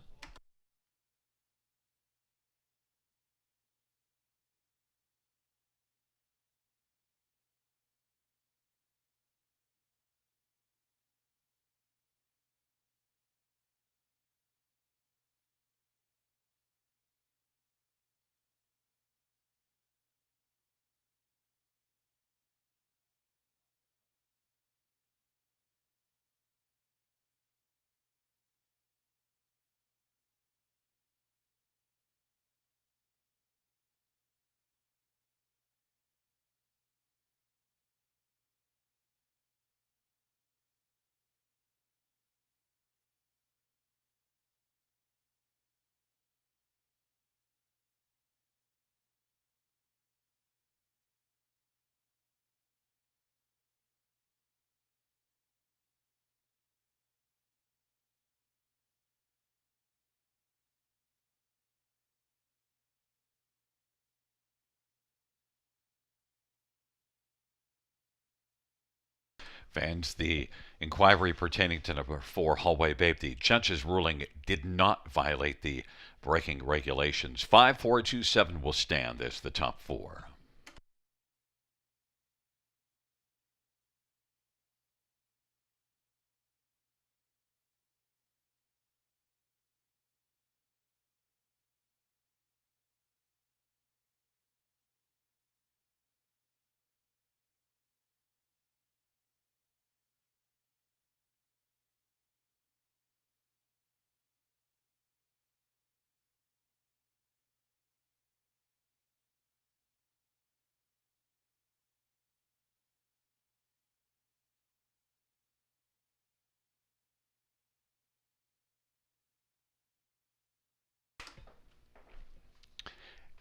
Fans, the inquiry pertaining to number 4 Hallway Babe, the judge's ruling did not violate the braking regulations. 5427 will stand as the top 4.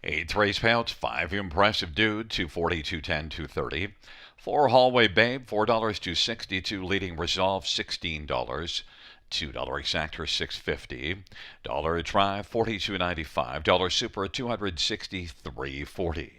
Eighth race payouts, 5 Impressive Dude, 240, 210, 230. 4 Hallway Babe, $4 to 62, leading Resolve, $16. $2 Exactor, $6.50. Dollar Try, $42.95. Dollar Super, $263.40.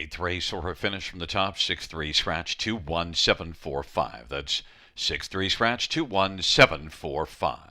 8-3, so her finish from the top, 6-3 scratch, 21745. That's 6-3 scratch, 21745.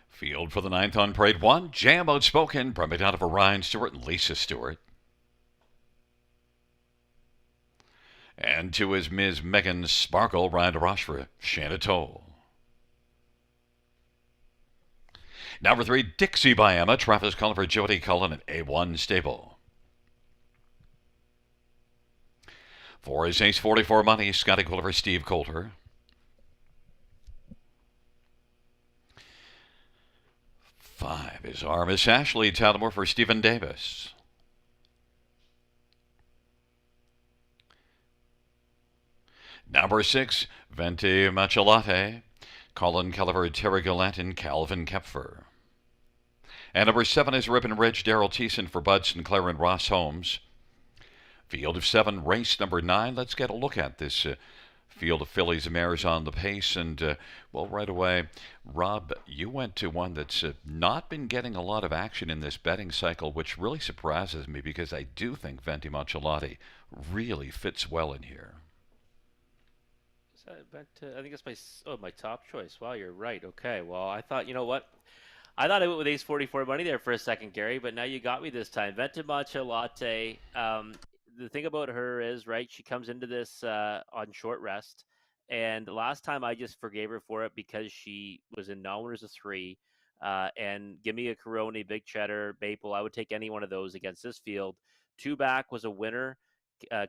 Field for the ninth on parade one. Jam Outspoken, probably out of Ryan Stewart and Lisa Stewart. And two is Ms. Megan Sparkle, Ryan DeRoche, Shanna Toll. Number three, Dixie by Emma, Travis Culliver, Jody Cullen at A1 Stable. Four is Ace 44 Money, Scotty Culliver, Steve Coulter. Five is R. Miss Ashley Talmore for Stephen Davis. Number six, Venti Machelate, Colin Culliver, Terry Gillette, and Calvin Kepfer. And number seven is Ribbon Ridge, Daryl Thiessen for Bud Sinclair and Ross Holmes. Field of seven, race number nine. Let's get a look at this field of fillies and mares on the pace. And, well, right away, Rob, you went to one that's not been getting a lot of action in this betting cycle, which really surprises me because I do think Venti Machelati really fits well in here. I think it's my top choice. Wow, you're right. Okay, well, I thought, you know what? I thought I went with Ace 44 Money there for a second, Gary, but now you got me this time. Ventimacha Latte. The thing about her is, right, she comes into this on short rest. And last time I just forgave her for it because she was in non-winners of three. And give me a Corona, Big Cheddar, Maple. I would take any one of those against this field. Two back was a winner.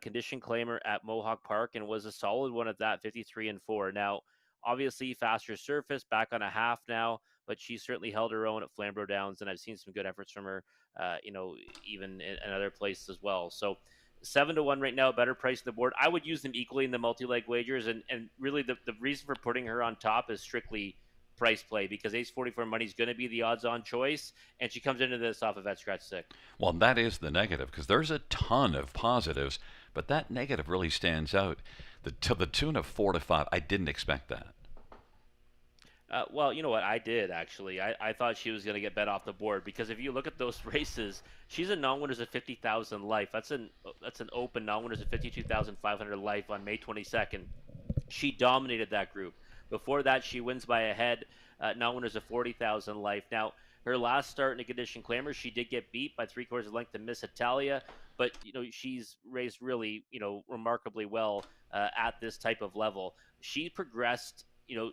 Condition claimer at Mohawk Park and was a solid one at that, 53-4. Now, obviously, faster surface, back on a half now, but she certainly held her own at Flamborough Downs, and I've seen some good efforts from her, even in other places as well. So 7-1 right now, better price on the board. I would use them equally in the multi-leg wagers, and really the reason for putting her on top is strictly price play because Ace 44 Money is going to be the odds-on choice, and she comes into this off of Vet Scratch 6. Well, that is the negative because there's a ton of positives, but that negative really stands out. To the tune of 4 to 5, I didn't expect that. Well, you know what? I did, actually. I thought she was going to get bet off the board because if you look at those races, she's a non-winners of 50,000 life. That's an open non-winners of 52,500 life on May 22nd. She dominated that group. Before that, she wins by a head, non-winners of 40,000 life. Now, her last start in a condition claimer, she did get beat by 3/4 of length to Miss Italia, but she's raced really remarkably well at this type of level. She progressed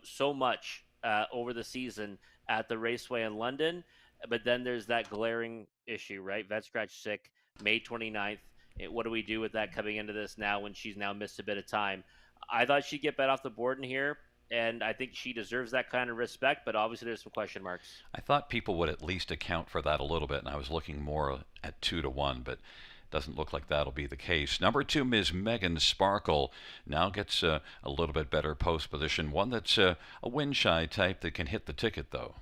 so much over the season at the Raceway in London, but then there's that glaring issue, right? Vet Scratch sick, May 29th. What do we do with that coming into this now when she's now missed a bit of time? I thought she'd get bet off the board in here, and I think she deserves that kind of respect, but obviously there's some question marks. I thought people would at least account for that a little bit, and I was looking more at 2 to 1, but doesn't look like that'll be the case. Number two, Ms. Megan Sparkle, now gets a little bit better post position. One that's a win shy type that can hit the ticket, though.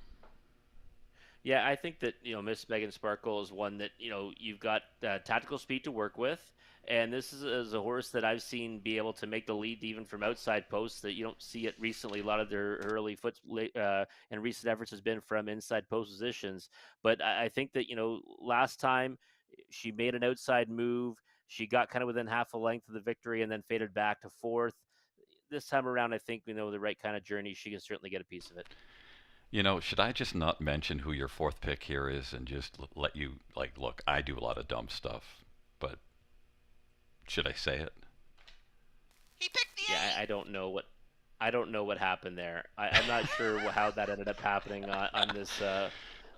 Yeah, I think that Miss Megan Sparkle is one that you've got tactical speed to work with, and this is a horse that I've seen be able to make the lead even from outside posts that you don't see it recently. A lot of their early foot and recent efforts has been from inside post positions, but I think that last time she made an outside move, she got kind of within half a length of the victory, and then faded back to fourth. This time around, I think we know the right kind of journey. She can certainly get a piece of it. Should I just not mention who your fourth pick here is and just let you, look, I do a lot of dumb stuff, but should I say it? He picked the Yeah, eight. I don't know what happened there. I'm not sure how that ended up happening on this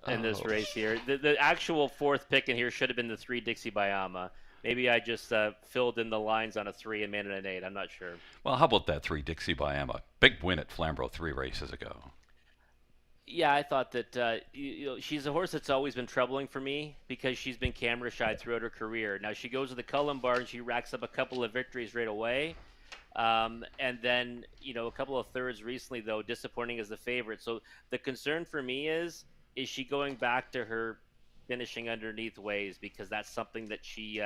in this race here. The actual fourth pick in here should have been the 3 Dixie Bayama. Maybe I just filled in the lines on a 3 and made it an 8. I'm not sure. Well, how about that 3 Dixie by Emma? Big win at Flamborough 3 races ago. Yeah, I thought that she's a horse that's always been troubling for me because she's been camera shy throughout her career. Now she goes to the Cullen Bar and she racks up a couple of victories right away. And then, a couple of thirds recently, though, disappointing as the favorite. So the concern for me is she going back to her finishing underneath ways because that's something that she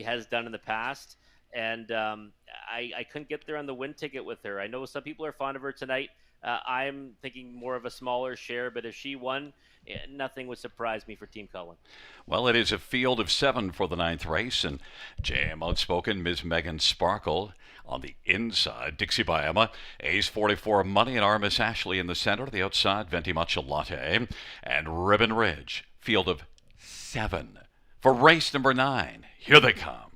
has done in the past. And I couldn't get there on the win ticket with her. I know some people are fond of her tonight. I'm thinking more of a smaller share, but if she won, nothing would surprise me for Team Cullen. Well, it is a field of 7 for the ninth race, and JM Outspoken, Ms. Megan Sparkle on the inside. Dixie by Emma, Ace 44 Money, and Armis Ashley in the center. The outside, Venti Latte, and Ribbon Ridge. Field of 7 for race number 9. Here they come.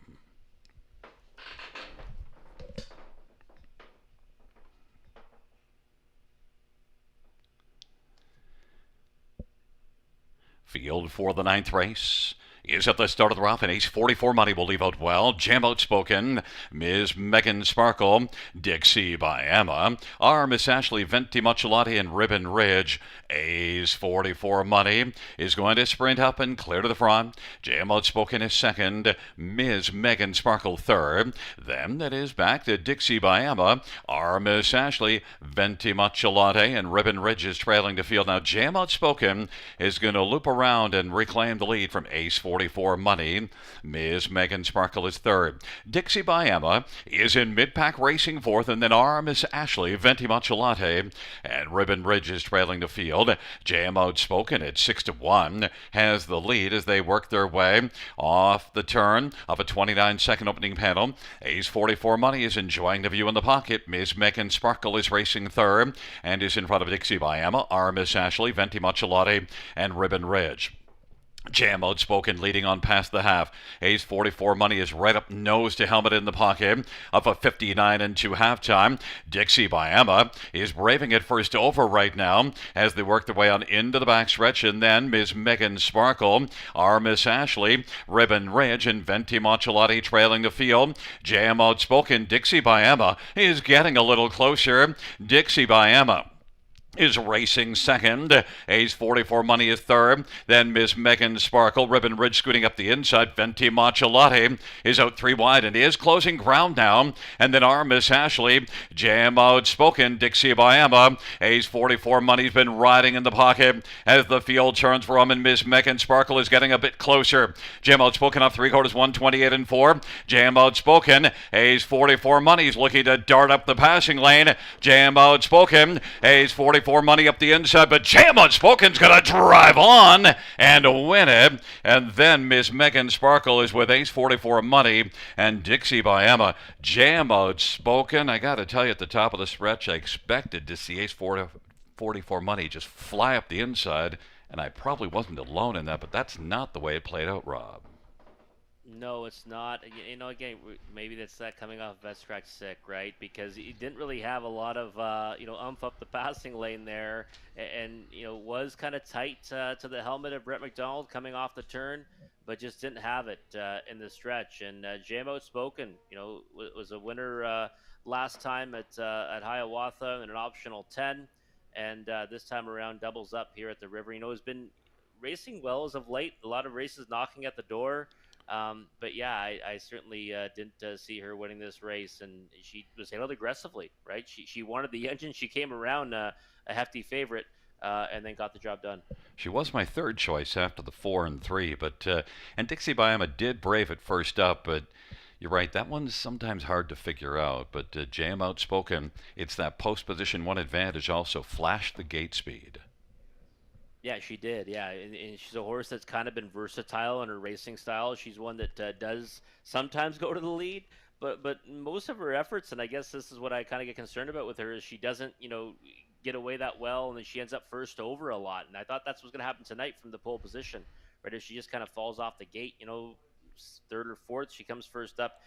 Field for the ninth race is at the start of the rough, and Ace 44 Money will leave out well. Jam Outspoken, Ms. Megan Sparkle, Dixie by Emma, R. Miss Ashley, Venti Mucciolati, and Ribbon Ridge. Ace 44 Money is going to sprint up and clear to the front. Jam Outspoken is second, Ms. Megan Sparkle third. Then it is back to Dixie by Emma, R. Miss Ashley, Venti Mucciolati, and Ribbon Ridge is trailing the field. Now Jam Outspoken is going to loop around and reclaim the lead from Ace 44 Money. Ms. Megan Sparkle is third. Dixie by Emma is in mid-pack racing fourth, and then R. Miss Ashley, Venti Mucciolati, and Ribbon Ridge is trailing the field. Jam Outspoken at 6-1 has the lead as they work their way off the turn of a 29-second opening panel. Ace 44 Money is enjoying the view in the pocket. Ms. Megan Sparkle is racing third and is in front of Dixie by Emma, R. Miss Ashley, Venti Mucciolati, and Ribbon Ridge. Jam Outspoken leading on past the half. Ace 44 Money is right up nose to helmet in the pocket of a 59 and 2 halftime. Dixie by Emma is braving it first over right now as they work their way on into the backstretch, and then Ms. Megan Sparkle, R. Miss Ashley, Ribbon Ridge, and Venti Mucciolati trailing the field. Jam Outspoken, Dixie by Emma is getting a little closer. Dixie by Emma is racing second. Ace 44 Money is third. Then Miss Megan Sparkle, Ribbon Ridge scooting up the inside. Venti Mucciolati is out 3 wide and is closing ground now. And then R. Miss Ashley, Jam Outspoken, Dixie by Emma. Ace 44 Money's been riding in the pocket as the field turns for him, and Miss Megan Sparkle is getting a bit closer. Jam Outspoken off 3/4, 128 and 4. Jam Outspoken, Ace 44 Money's looking to dart up the passing lane. Jam Outspoken, Ace 44 Money up the inside, but Jam Outspoken's going to drive on and win it. And then Miss Megan Sparkle is with Ace 44 Money and Dixie by Emma. Jam Outspoken, I got to tell you, at the top of the stretch, I expected to see Ace 44 Money just fly up the inside, and I probably wasn't alone in that, but that's not the way it played out, Rob. No, it's not. Again, maybe that's that coming off vet scratch sick, right? Because he didn't really have a lot of, umph up the passing lane there, and was kind of tight to the helmet of Brett McDonald coming off the turn, but just didn't have it in the stretch. And Jam Outspoken, was a winner last time at Hiawatha in an optional 10, and this time around doubles up here at the River. Has been racing well as of late. A lot of races knocking at the door. But yeah, I certainly didn't see her winning this race, and she was handled aggressively, right? She wanted the engine. She came around a hefty favorite, and then got the job done. She was my third choice after the 4 and 3, but and Dixie by Emma did brave it first up, but you're right, that one's sometimes hard to figure out. But Jam Outspoken, it's that post position 1 advantage also flashed the gate speed. Yeah, she did. Yeah, and she's a horse that's kind of been versatile in her racing style. She's one that does sometimes go to the lead, but most of her efforts, and I guess this is what I kind of get concerned about with her, is she doesn't get away that well, and then she ends up first over a lot. And I thought that's what's going to happen tonight from the pole position, right? If she just kind of falls off the gate, third or fourth, she comes first up.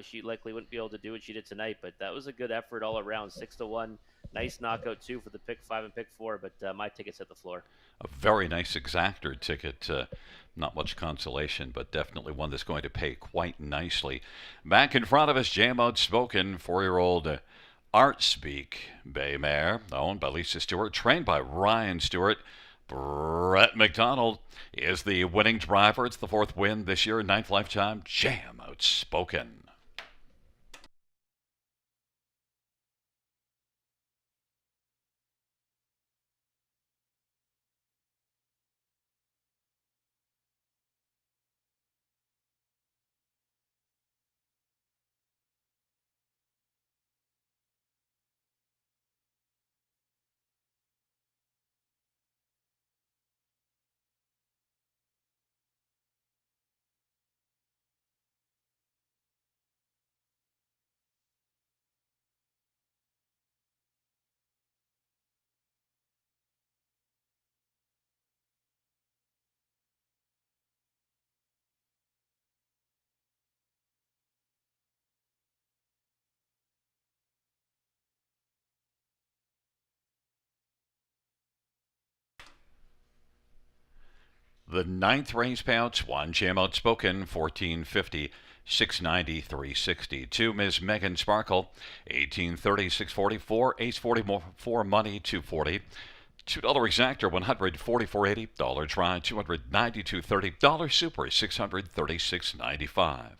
She likely wouldn't be able to do what she did tonight. But that was a good effort all around. 6-1, nice knockout too for the pick 5 and pick 4. But my tickets hit the floor. A very nice exactor ticket. Not much consolation, but definitely one that's going to pay quite nicely. Back in front of us, Jam Outspoken, 4-year-old Art Speak Bay Mare, owned by Lisa Stewart, trained by Ryan Stewart. Brett McDonald is the winning driver. It's the 4th win this year, 9th lifetime. Jam Outspoken. The ninth race payouts, one Jam Outspoken, 1450. 690, 360. Two, Ms. Megan Sparkle, 1830, 644. Ace 44 money, 240. $2 exactor, 144.80. Dollar try, 292.30. Dollar super, 636.95.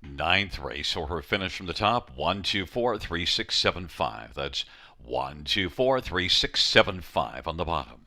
Ninth race, or her finish from the top, 1243675. That's 1243675 on the bottom.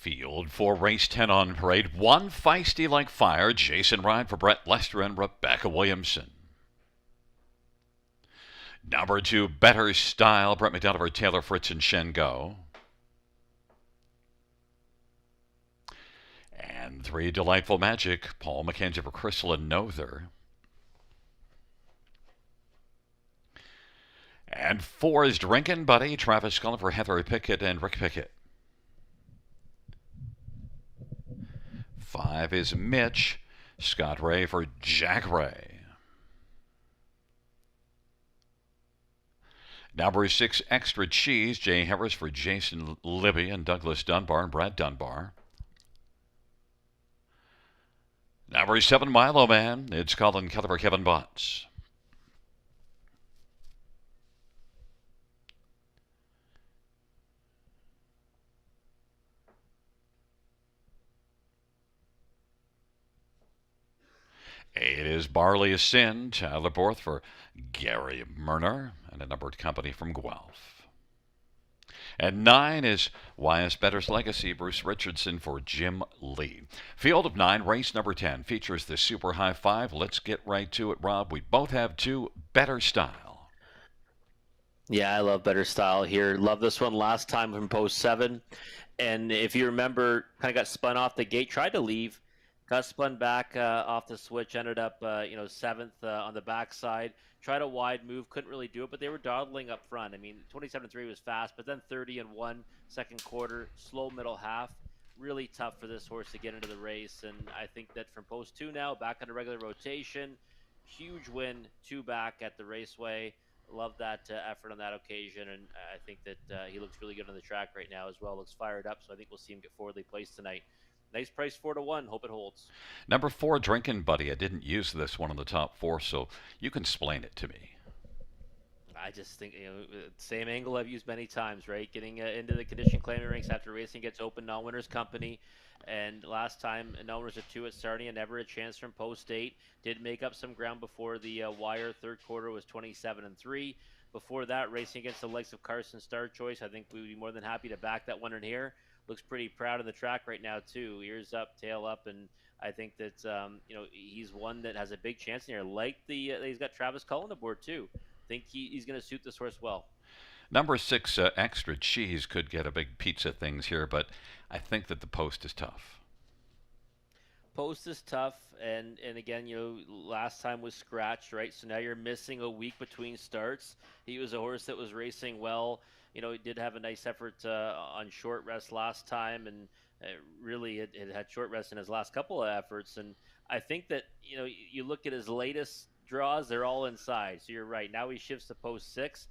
Field for race 10 on parade. One feisty like fire. Jason Ryan for Brett Lester and Rebecca Williamson. Number 2, Better Style. Brett McDonough for Taylor Fritz and Shen Go. And 3, Delightful Magic. Paul McKenzie for Crystal and Nother. And 4 is Drinkin' Buddy. Travis Cullen for Heather Pickett and Rick Pickett. 5 is Mitch. Scott Ray for Jack Ray. Number 6, Extra Cheese. Jay Harris for Jason Libby and Douglas Dunbar and Brad Dunbar. Number 7, Milo Man. It's Colin Keller for Kevin Botts. It is Barley of Sin, Tyler Borth for Gary Murner, and a numbered company from Guelph. And 9 is YS Better's Legacy, Bruce Richardson for Jim Lee. Field of 9, race number 10, features the Super High 5. Let's get right to it, Rob. We both have 2, Better Style. Yeah, I love Better Style here. Love this one last time from post 7. And if you remember, kind of got spun off the gate, tried to leave, got spun back off the switch, ended up, 7th on the backside. Tried a wide move, couldn't really do it, but they were dawdling up front. I mean, 27-3 was fast, but then 30-1 second quarter, slow middle half. Really tough for this horse to get into the race. And I think that from post 2 now, back on a regular rotation, huge win, 2 back at the Raceway. Love that effort on that occasion, and I think that he looks really good on the track right now as well. Looks fired up, so I think we'll see him get forwardly placed tonight. Nice price, 4-1. Hope it holds. Number 4, Drinkin' Buddy. I didn't use this one in the top 4, so you can explain it to me. I just think, same angle I've used many times, right? Getting into the condition claiming ranks after racing gets open, non-winners company. And last time, non-winners at 2 at Sarnia, never a chance from post 8. Did make up some ground before the wire. Third quarter was 27-3. Before that, racing against the likes of Carson Star Choice. I think we would be more than happy to back that one in here. Looks pretty proud of the track right now, too. Ears up, tail up, and I think that, he's one that has a big chance in here. Like he's got Travis Cullen aboard, too. Think he's going to suit this horse well. Number 6, Extra Cheese could get a big pizza things here, but I think that the post is tough. Post is tough, and again, last time was scratched, right? So now you're missing a week between starts. He was a horse that was racing well. He did have a nice effort on short rest last time, and really it had short rest in his last couple of efforts. And I think that, you look at his latest draws, they're all inside. So you're right. Now he shifts to post 6.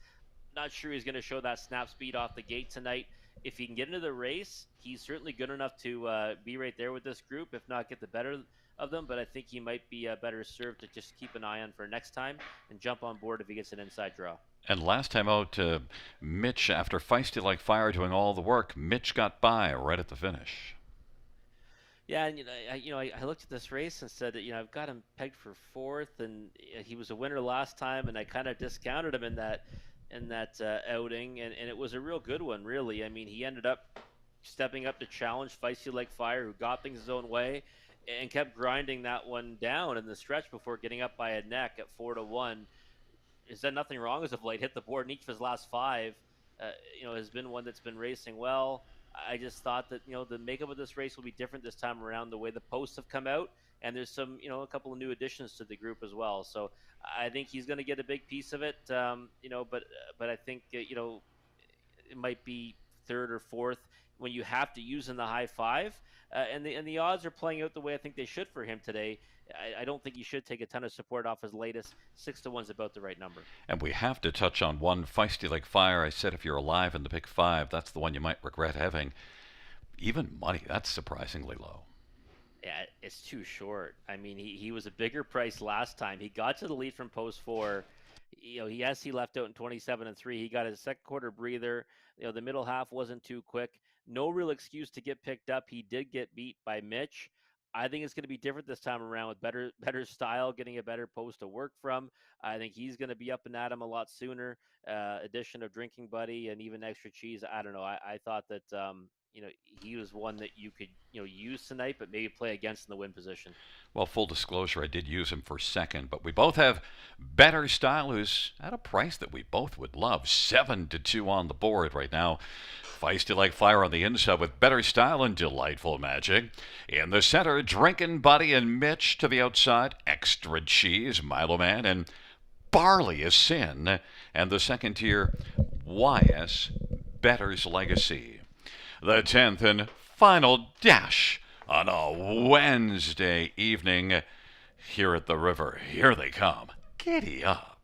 Not sure he's going to show that snap speed off the gate tonight. If he can get into the race, he's certainly good enough to be right there with this group, if not get the better of them. But I think he might be better served to just keep an eye on for next time and jump on board if he gets an inside draw. And last time out, Mitch, after Feisty Like Fire doing all the work, Mitch got by right at the finish. Yeah, and I looked at this race and said that I've got him pegged for 4th, and he was a winner last time, and I kind of discounted him in that outing, and it was a real good one, really. I mean, he ended up stepping up to challenge Feisty Like Fire, who got things his own way, and kept grinding that one down in the stretch before getting up by a neck at 4-1. Has done nothing wrong as of late. Hit the board in each of his last 5. Has been one that's been racing well. I just thought that the makeup of this race will be different this time around. The way the posts have come out, and there's some a couple of new additions to the group as well. So I think he's going to get a big piece of it. But I think it might be 3rd or 4th when you have to use in the high 5, and the odds are playing out the way I think they should for him today. I don't think you should take a ton of support off his latest. 6-1's about the right number. And we have to touch on one, Feisty Like Fire. I said if you're alive in the pick 5, that's the one you might regret having. Even money, that's surprisingly low. Yeah, it's too short. I mean, he was a bigger price last time. He got to the lead from post 4. He left out in 27-3. He got his second quarter breather. The middle half wasn't too quick. No real excuse to get picked up. He did get beat by Mitch. I think it's going to be different this time around with better style, getting a better post to work from. I think he's going to be up and at him a lot sooner. Addition of Drinking Buddy and even extra cheese. I don't know. I thought that he was one that you could use tonight, but maybe play against in the win position. Well, full disclosure, I did use him for second, but we both have better style who's at a price that we both would love. 7-2 on the board right now. Feisty like fire on the inside with better style and delightful magic. In the center, Drinking Buddy and Mitch to the outside. Extra cheese, Milo Man, and Barley is Sin. And the second tier, YS Better's Legacy. The 10th and final dash on a Wednesday evening here at the river. Here they come. Giddy up.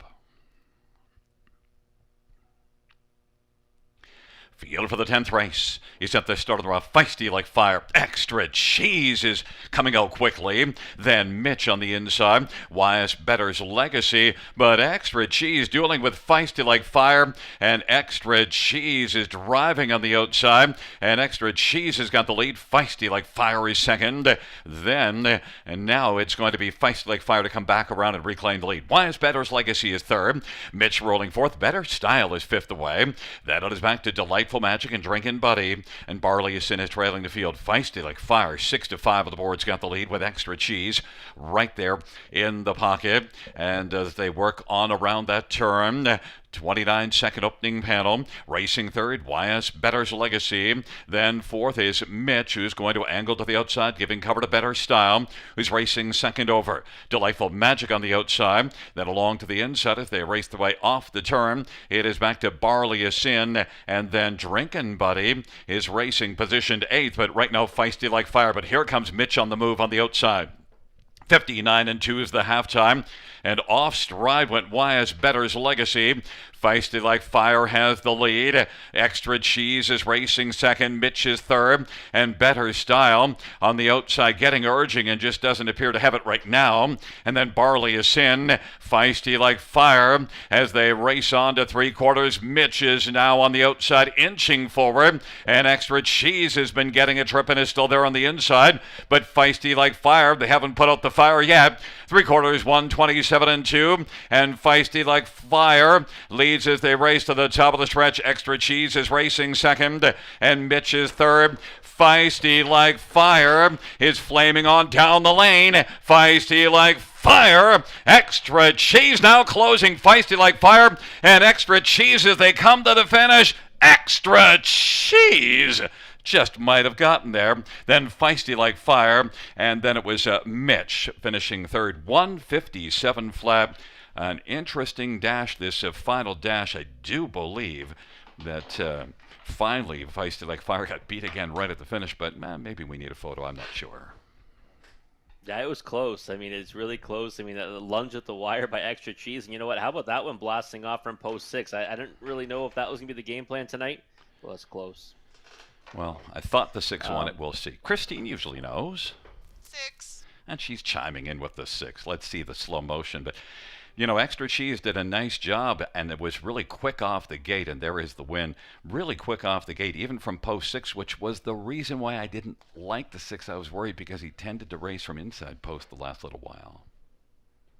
Field for the 10th race. He's at the start of the round. Feisty like fire. Extra cheese is coming out quickly. Then Mitch on the inside. YS Better's Legacy. But extra cheese dueling with Feisty like fire. And extra cheese is driving on the outside. And extra cheese has got the lead. Feisty like fire is second. Then, and now it's going to be Feisty like fire to come back around and reclaim the lead. YS Better's Legacy is third. Mitch rolling fourth. Better Style is fifth away. Then it is back to Delightful Magic and Drinking Buddy, and Barley is Sin is trailing the field. Feisty like fire, 6-5 on the board's got the lead with extra cheese right there in the pocket. And as they work on around that turn, 29-second opening panel. Racing third, YS Better's Legacy. Then fourth is Mitch, who's going to angle to the outside, giving cover to Better Style, who's racing second over. Delightful Magic on the outside. Then along to the inside as they race their way off the turn. It is back to Barley is Sin, and then Drinking Buddy is racing positioned eighth, but right now Feisty like fire. But here comes Mitch on the move on the outside. 59-2 is the halftime, and off stride went YS Better's Legacy. Feisty like fire has the lead. Extra cheese is racing second. Mitch is third, and Better Style on the outside getting urging and just doesn't appear to have it right now. And then Barley is in. Feisty like fire as they race on to three quarters. Mitch is now on the outside inching forward, and extra cheese has been getting a trip and is still there on the inside. But Feisty like fire, they haven't put out the fire yet. Three quarters, 127-2, and Feisty like fire leads as they race to the top of the stretch. Extra cheese is racing second, and Mitch is third. Feisty like fire is flaming on down the lane. Feisty like fire. Extra cheese now closing Feisty like fire, and extra cheese as they come to the finish. Extra cheese just might have gotten there. Then Feisty like fire, and then it was Mitch finishing third. 157 flat. An interesting dash, this final dash. I do believe that finally Feisty like fire got beat again right at the finish, but maybe we need a photo. I'm not sure. Yeah, it was close. I mean, it's really close. I mean, the lunge at the wire by extra cheese. And you know what? How about that one blasting off from post six? I didn't really know if that was going to be the game plan tonight. Well, it's close. Well, I thought the 6 won it. We'll see. Christine usually knows. 6. And she's chiming in with the 6. Let's see the slow motion. But, Extra Cheese did a nice job, and it was really quick off the gate, and there is the win. Really quick off the gate, even from post 6, which was the reason why I didn't like the 6. I was worried because he tended to race from inside post the last little while.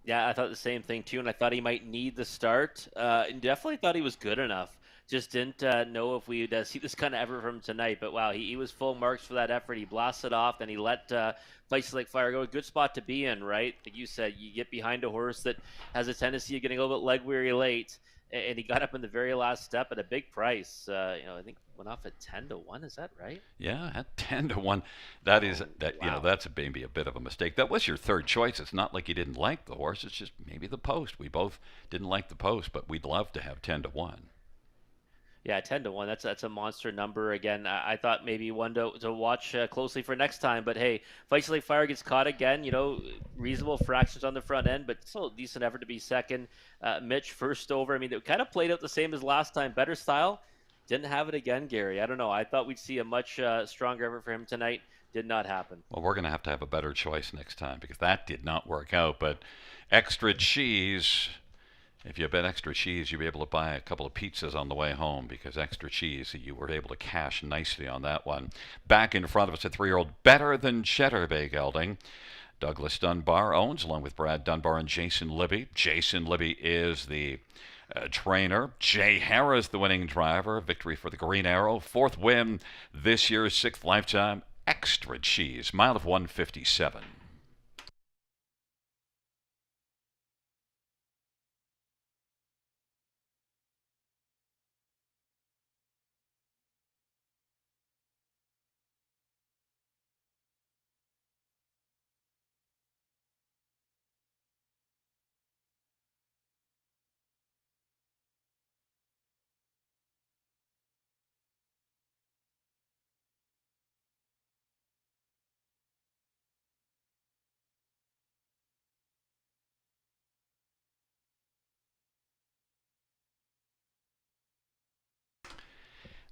Yeah, I thought the same thing, too, and I thought he might need the start. And definitely thought he was good enough. Just didn't know if we'd see this kind of effort from him tonight. But, wow, he was full marks for that effort. He blasted off, then he let Feisty like fire go. A good spot to be in, right? Like you said, you get behind a horse that has a tendency of getting a little bit leg-weary late, and he got up in the very last step at a big price. I think went off at 10-1. Is that right? Yeah, at 10-1. That is wow. That's maybe a bit of a mistake. That was your third choice. It's not like you didn't like the horse. It's just maybe the post. We both didn't like the post, but we'd love to have 10-1. Yeah, 10-1. That's a monster number. Again, I thought maybe one to watch closely for next time. But hey, Feisty like fire gets caught again. Reasonable fractions on the front end, but still a decent effort to be second. Mitch first over. I mean, it kind of played out the same as last time. Better style. Didn't have it again, Gary. I don't know. I thought we'd see a much stronger effort for him tonight. Did not happen. Well, we're going to have a better choice next time because that did not work out. But extra cheese If you bet extra cheese, you'll be able to buy a couple of pizzas on the way home because extra cheese, you were able to cash nicely on that one. Back in front of us, a 3-year-old better than cheddar bay gelding. Douglas Dunbar owns, along with Brad Dunbar and Jason Libby. Jason Libby is the trainer. Jay Harris, the winning driver. Victory for the Green Arrow. 4th win this year's 6th lifetime. Extra cheese, mile of 157.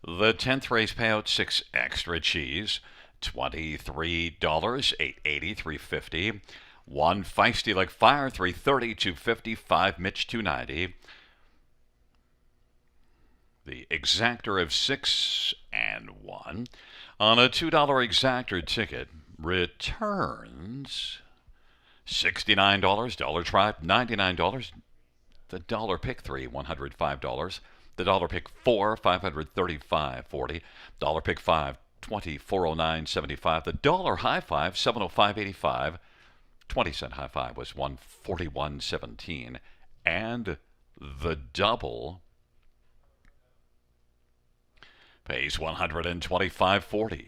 The 10th race payout, 6 extra cheese, $23, $8.80, $3.50. 1 feisty like fire, $3.30, $2.50. 5 Mitch, $2.90. The exactor of 6 and 1 on a $2 exactor ticket returns $69. Dollar Tribe, $99. The dollar pick 3, $105. The dollar pick 4, $535.40. Dollar pick 5, $24.09.75. The dollar high five, $705.85. 20-cent high five was $141.17. And the double pays $125.40.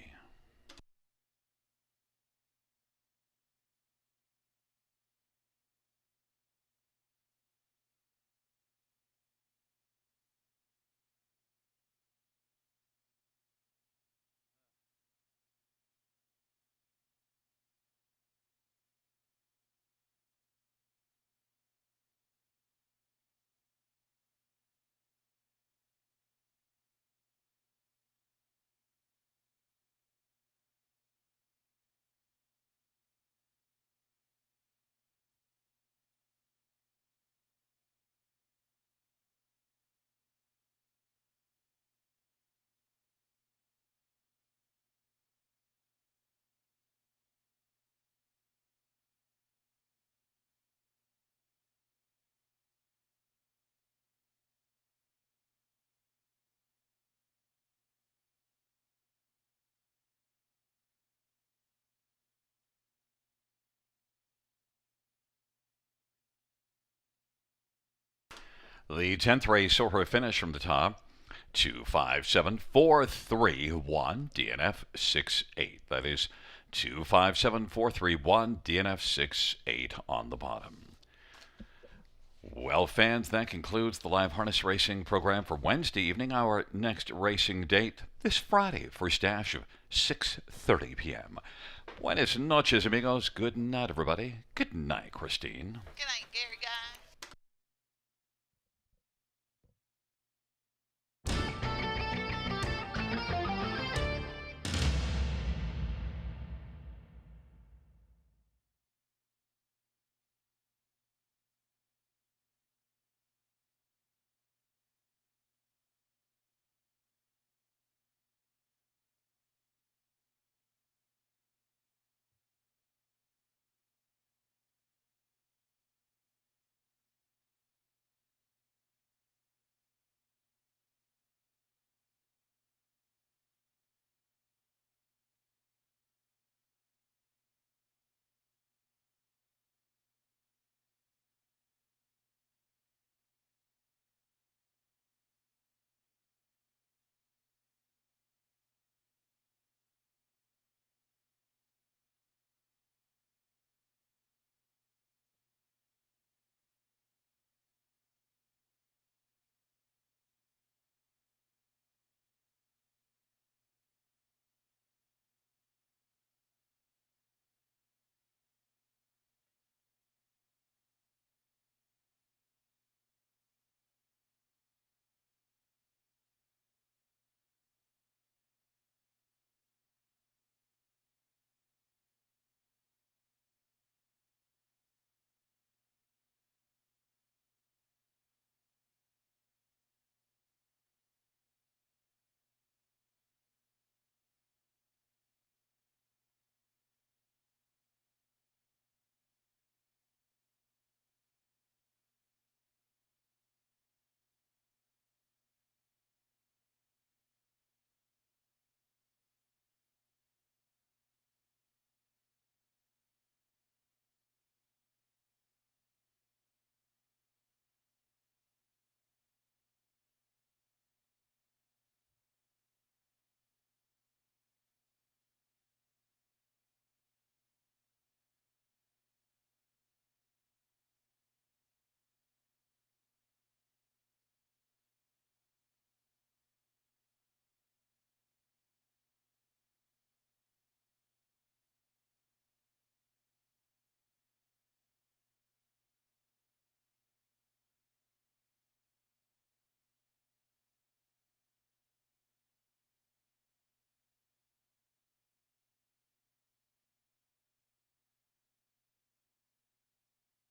The 10th race saw her finish from the top. 257-431 DNF 68. That is 257-431 DNF 68 on the bottom. Well, fans, that concludes the live harness racing program for Wednesday evening. Our next racing date this Friday, first dash of 6:30 p.m. Buenas noches, amigos. Good night, everybody. Good night, Christine. Good night, Gary, guys.